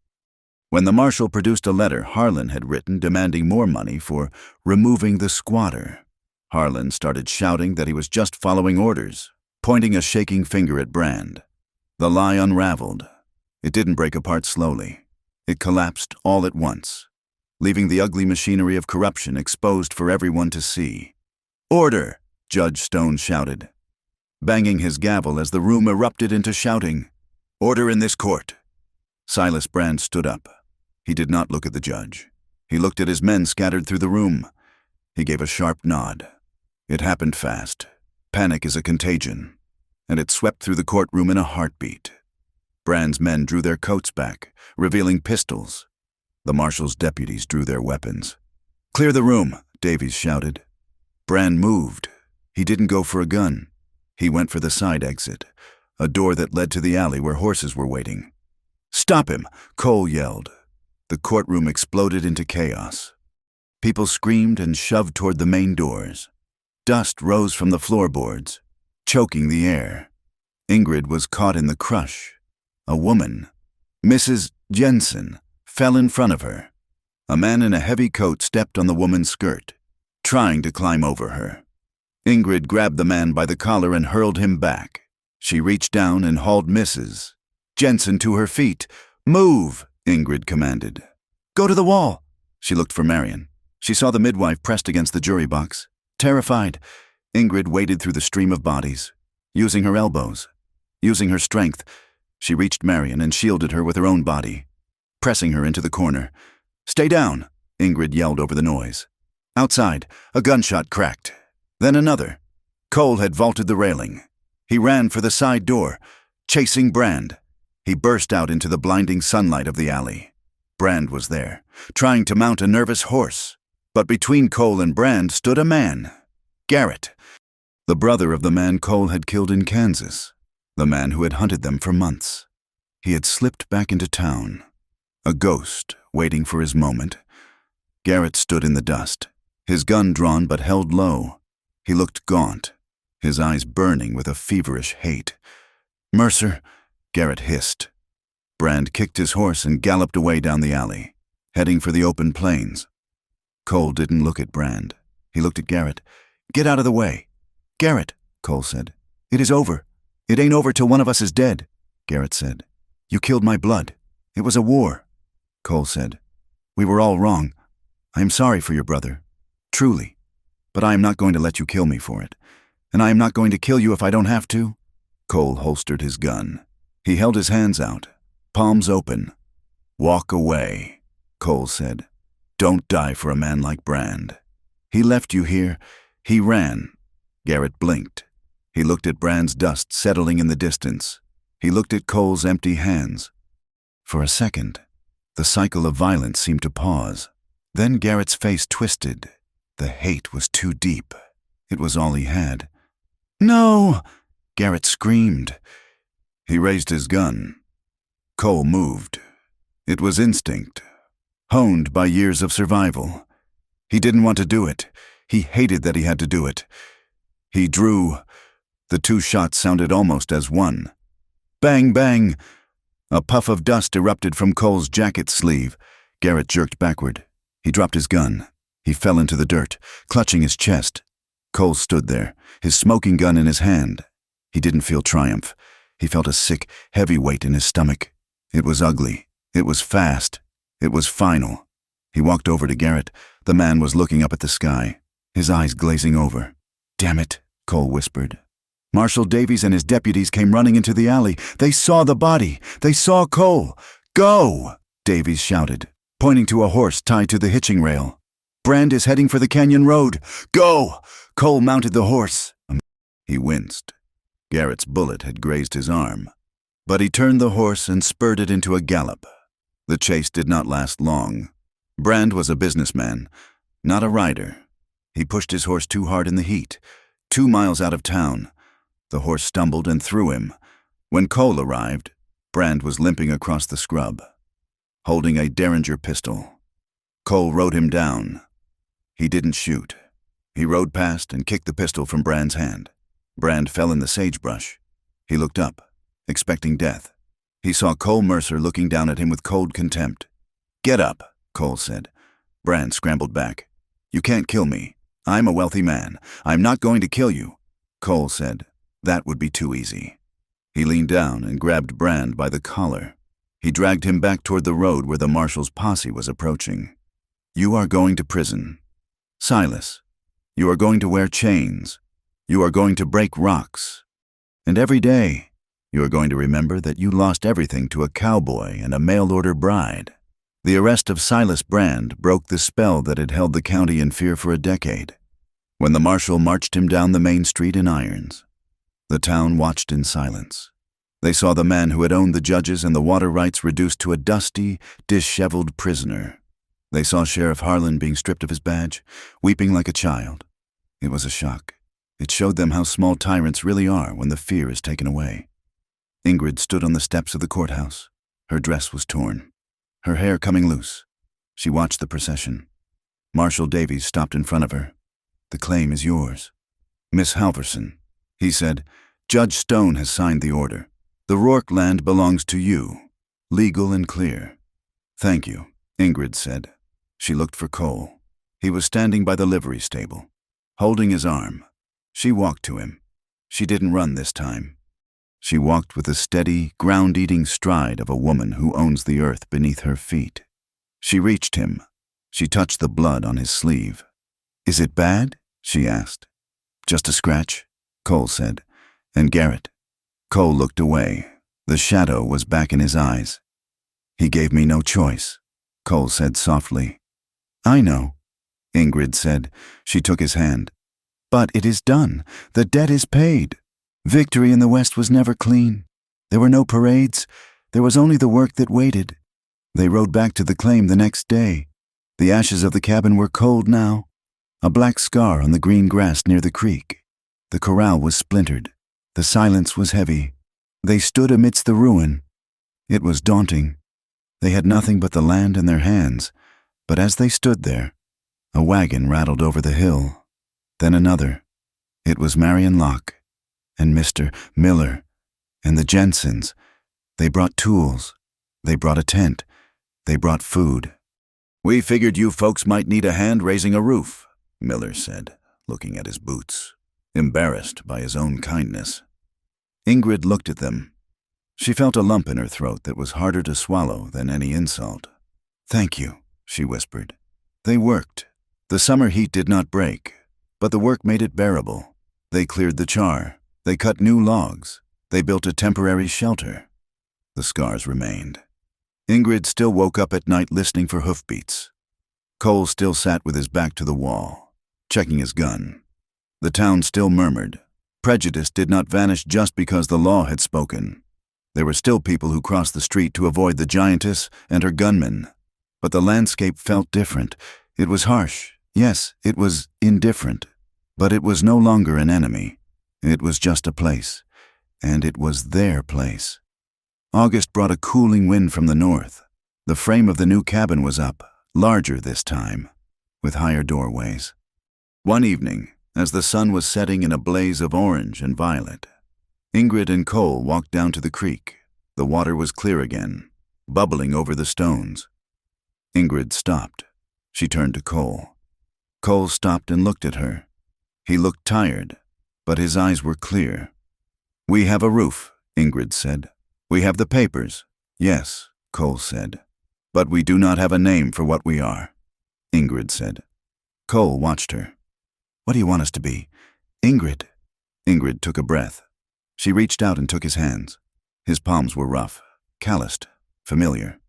When the marshal produced a letter Harlan had written demanding more money for removing the squatter, Harlan started shouting that he was just following orders, pointing a shaking finger at Brand. The lie unraveled. It didn't break apart slowly. It collapsed all at once, leaving the ugly machinery of corruption exposed for everyone to see. "Order!" Judge Stone shouted, banging his gavel as the room erupted into shouting. "Order in this court!" Silas Brand stood up. He did not look at the judge. He looked at his men scattered through the room. He gave a sharp nod. It happened fast. Panic is a contagion, and it swept through the courtroom in a heartbeat. Brand's men drew their coats back, revealing pistols. The marshal's deputies drew their weapons. "Clear the room," Davies shouted. Brand moved. He didn't go for a gun. He went for the side exit, a door that led to the alley where horses were waiting. "Stop him!" Cole yelled. The courtroom exploded into chaos. People screamed and shoved toward the main doors. Dust rose from the floorboards, choking the air. Ingrid was caught in the crush. A woman, Mrs. Jensen, fell in front of her. A man in a heavy coat stepped on the woman's skirt, trying to climb over her. Ingrid grabbed the man by the collar and hurled him back. She reached down and hauled Mrs. Jensen to her feet. "Move!" Ingrid commanded. "Go to the wall!" She looked for Marion. She saw the midwife pressed against the jury box. Terrified, Ingrid waded through the stream of bodies, using her elbows. Using her strength, she reached Marion and shielded her with her own body, pressing her into the corner. "Stay down!" Ingrid yelled over the noise. Outside, a gunshot cracked. Then another. Cole had vaulted the railing. He ran for the side door, chasing Brand. He burst out into the blinding sunlight of the alley. Brand was there, trying to mount a nervous horse. But between Cole and Brand stood a man, Garrett, the brother of the man Cole had killed in Kansas, the man who had hunted them for months. He had slipped back into town, a ghost waiting for his moment. Garrett stood in the dust, his gun drawn but held low. He looked gaunt, his eyes burning with a feverish hate. "Mercer," Garrett hissed. Brand kicked his horse and galloped away down the alley, heading for the open plains. Cole didn't look at Brand. He looked at Garrett. "Get out of the way." "Garrett," Cole said. "It is over. It ain't over till one of us is dead," Garrett said. "You killed my blood. It was a war," Cole said. We were all wrong. I am sorry for your brother. Truly. But I am not going to let you kill me for it. And I am not going to kill you if I don't have to." Cole holstered his gun. He held his hands out, palms open. "Walk away," Cole said. "Don't die for a man like Brand. He left you here. He ran." Garrett blinked. He looked at Brand's dust settling in the distance. He looked at Cole's empty hands. For a second, the cycle of violence seemed to pause. Then Garrett's face twisted. The hate was too deep. It was all he had. "No!" Garrett screamed. He raised his gun. Cole moved. It was instinct, honed by years of survival. He didn't want to do it. He hated that he had to do it. He drew. The two shots sounded almost as one. Bang, bang! A puff of dust erupted from Cole's jacket sleeve. Garrett jerked backward. He dropped his gun. He fell into the dirt, clutching his chest. Cole stood there, his smoking gun in his hand. He didn't feel triumph. He felt a sick, heavy weight in his stomach. It was ugly. It was fast. It was final. He walked over to Garrett. The man was looking up at the sky, his eyes glazing over. "Damn it," Cole whispered. Marshal Davies and his deputies came running into the alley. They saw the body. They saw Cole. "Go!" Davies shouted, pointing to a horse tied to the hitching rail. "Brand is heading for the canyon road. Go!" Cole mounted the horse. He winced. Garrett's bullet had grazed his arm. But he turned the horse and spurred it into a gallop. The chase did not last long. Brand was a businessman, not a rider. He pushed his horse too hard in the heat. 2 miles out of town, the horse stumbled and threw him. When Cole arrived, Brand was limping across the scrub, holding a Derringer pistol. Cole rode him down. He didn't shoot. He rode past and kicked the pistol from Brand's hand. Brand fell in the sagebrush. He looked up, expecting death. He saw Cole Mercer looking down at him with cold contempt. "Get up," Cole said. Brand scrambled back. "You can't kill me. I'm a wealthy man. I'm not going to kill you." Cole said, "That would be too easy." He leaned down and grabbed Brand by the collar. He dragged him back toward the road where the marshal's posse was approaching. "You are going to prison. Silas, you are going to wear chains. You are going to break rocks. And every day, you are going to remember that you lost everything to a cowboy and a mail-order bride." The arrest of Silas Brand broke the spell that had held the county in fear for a decade. When the marshal marched him down the main street in irons, the town watched in silence. They saw the man who had owned the judges and the water rights reduced to a dusty, disheveled prisoner. They saw Sheriff Harlan being stripped of his badge, weeping like a child. It was a shock. It showed them how small tyrants really are when the fear is taken away. Ingrid stood on the steps of the courthouse. Her dress was torn, her hair coming loose. She watched the procession. Marshal Davies stopped in front of her. "The claim is yours." "Miss Halverson," he said, "Judge Stone has signed the order. The Rourke land belongs to you, legal and clear." "Thank you," Ingrid said. She looked for Cole. He was standing by the livery stable, holding his arm. She walked to him. She didn't run this time. She walked with the steady, ground-eating stride of a woman who owns the earth beneath her feet. She reached him. She touched the blood on his sleeve. "Is it bad?" she asked. "Just a scratch," Cole said. "And Garrett?" Cole looked away. The shadow was back in his eyes. "He gave me no choice," Cole said softly. "I know," Ingrid said. She took his hand. "But it is done. The debt is paid. Victory in the West was never clean. There were no parades. There was only the work that waited." They rode back to the claim the next day. The ashes of the cabin were cold now, a black scar on the green grass near the creek. The corral was splintered. The silence was heavy. They stood amidst the ruin. It was daunting. They had nothing but the land in their hands, but as they stood there, a wagon rattled over the hill. Then another. It was Marion Locke and Mr. Miller and the Jensens. They brought tools. They brought a tent. They brought food. "We figured you folks might need a hand raising a roof," Miller said, looking at his boots, embarrassed by his own kindness. Ingrid looked at them. She felt a lump in her throat that was harder to swallow than any insult. "Thank you," she whispered. They worked. The summer heat did not break, but the work made it bearable. They cleared the char. They cut new logs. They built a temporary shelter. The scars remained. Ingrid still woke up at night listening for hoofbeats. Cole still sat with his back to the wall, checking his gun. The town still murmured. Prejudice did not vanish just because the law had spoken. There were still people who crossed the street to avoid the giantess and her gunmen. But the landscape felt different. It was harsh. Yes, it was indifferent. But it was no longer an enemy. It was just a place. And it was their place. August brought a cooling wind from the north. The frame of the new cabin was up, larger this time, with higher doorways. One evening, as the sun was setting in a blaze of orange and violet, Ingrid and Cole walked down to the creek. The water was clear again, bubbling over the stones. Ingrid stopped. She turned to Cole. Cole stopped and looked at her. He looked tired, but his eyes were clear. "We have a roof," Ingrid said. "We have the papers." "Yes," Cole said. "But we do not have a name for what we are," Ingrid said. Cole watched her. "What do you want us to be?" "Ingrid." Ingrid took a breath. She reached out and took his hands. His palms were rough, calloused, familiar.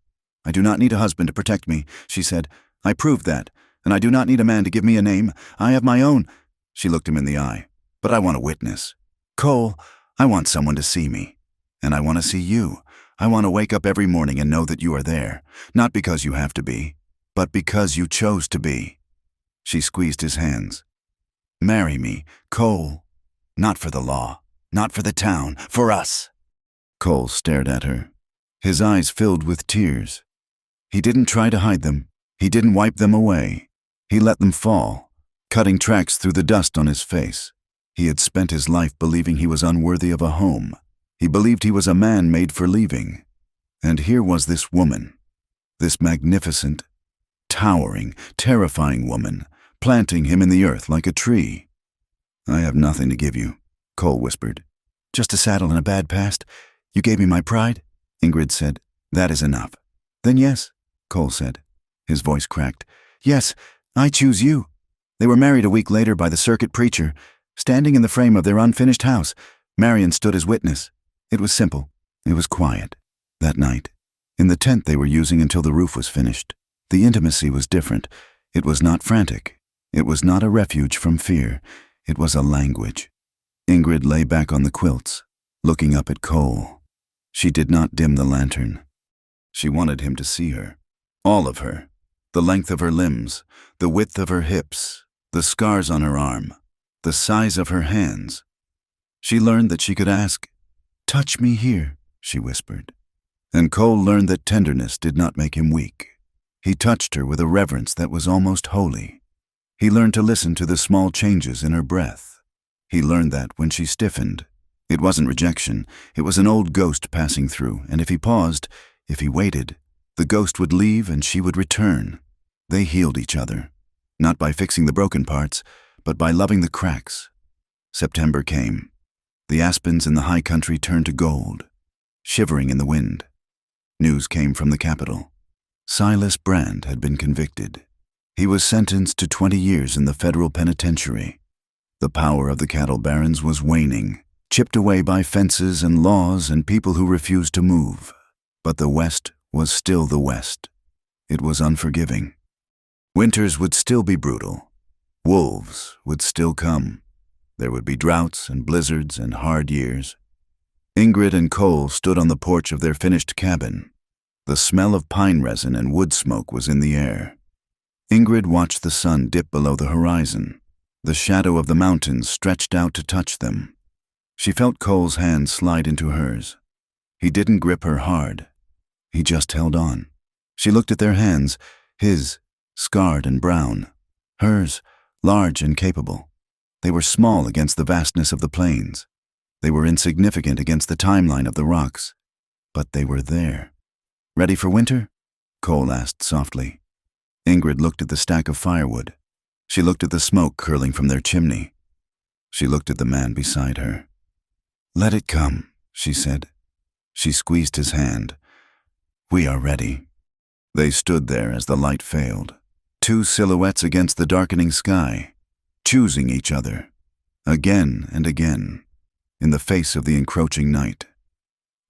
"I do not need a husband to protect me," she said. "I proved that, and I do not need a man to give me a name. I have my own." She looked him in the eye. "But I want a witness. Cole, I want someone to see me. And I want to see you. I want to wake up every morning and know that you are there, not because you have to be, but because you chose to be." She squeezed his hands. "Marry me, Cole. Not for the law, not for the town, for us." Cole stared at her. His eyes filled with tears. He didn't try to hide them. He didn't wipe them away. He let them fall, cutting tracks through the dust on his face. He had spent his life believing he was unworthy of a home. He believed he was a man made for leaving. And here was this woman, this magnificent, towering, terrifying woman, planting him in the earth like a tree. "I have nothing to give you," Cole whispered. "Just a saddle and a bad past? You gave me my pride?" Ingrid said. "That is enough." "Then yes," Cole said. His voice cracked. "Yes, I choose you." They were married a week later by the circuit preacher. Standing in the frame of their unfinished house, Marion stood as witness. It was simple. It was quiet. That night, in the tent they were using until the roof was finished, the intimacy was different. It was not frantic. It was not a refuge from fear. It was a language. Ingrid lay back on the quilts, looking up at Cole. She did not dim the lantern. She wanted him to see her. All of her. The length of her limbs, the width of her hips, the scars on her arm, the size of her hands. She learned that she could ask, "Touch me here," she whispered. And Cole learned that tenderness did not make him weak. He touched her with a reverence that was almost holy. He learned to listen to the small changes in her breath. He learned that when she stiffened, it wasn't rejection, it was an old ghost passing through, and if he paused, if he waited, the ghost would leave and she would return. They healed each other, not by fixing the broken parts, but by loving the cracks. September came. The aspens in the high country turned to gold, shivering in the wind. News came from the capital. Silas Brand had been convicted. He was sentenced to 20 years in the federal penitentiary. The power of the cattle barons was waning, chipped away by fences and laws and people who refused to move. But the West was still the West. It was unforgiving. Winters would still be brutal. Wolves would still come. There would be droughts and blizzards and hard years. Ingrid and Cole stood on the porch of their finished cabin. The smell of pine resin and wood smoke was in the air. Ingrid watched the sun dip below the horizon. The shadow of the mountains stretched out to touch them. She felt Cole's hand slide into hers. He didn't grip her hard. He just held on. She looked at their hands, his, scarred and brown, hers, large and capable. They were small against the vastness of the plains. They were insignificant against the timeline of the rocks. But they were there. "Ready for winter?" Cole asked softly. Ingrid looked at the stack of firewood. She looked at the smoke curling from their chimney. She looked at the man beside her. "Let it come," she said. She squeezed his hand. "We are ready." They stood there as the light failed, two silhouettes against the darkening sky, choosing each other, again and again, in the face of the encroaching night.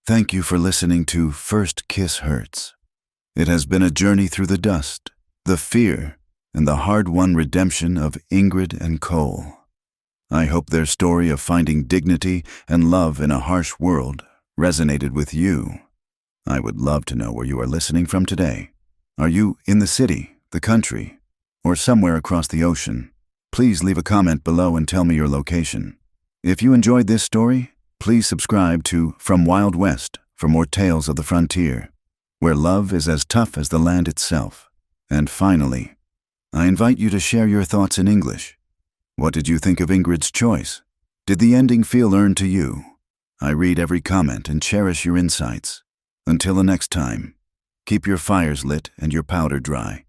Thank you for listening to First Kiss Hurts. It has been a journey through the dust, the fear, and the hard-won redemption of Ingrid and Cole. I hope their story of finding dignity and love in a harsh world resonated with you. I would love to know where you are listening from today. Are you in the city, the country, or somewhere across the ocean? Please leave a comment below and tell me your location. If you enjoyed this story, please subscribe to From Wild West for more tales of the frontier, where love is as tough as the land itself. And finally, I invite you to share your thoughts in English. What did you think of Ingrid's choice? Did the ending feel earned to you? I read every comment and cherish your insights. Until the next time, keep your fires lit and your powder dry.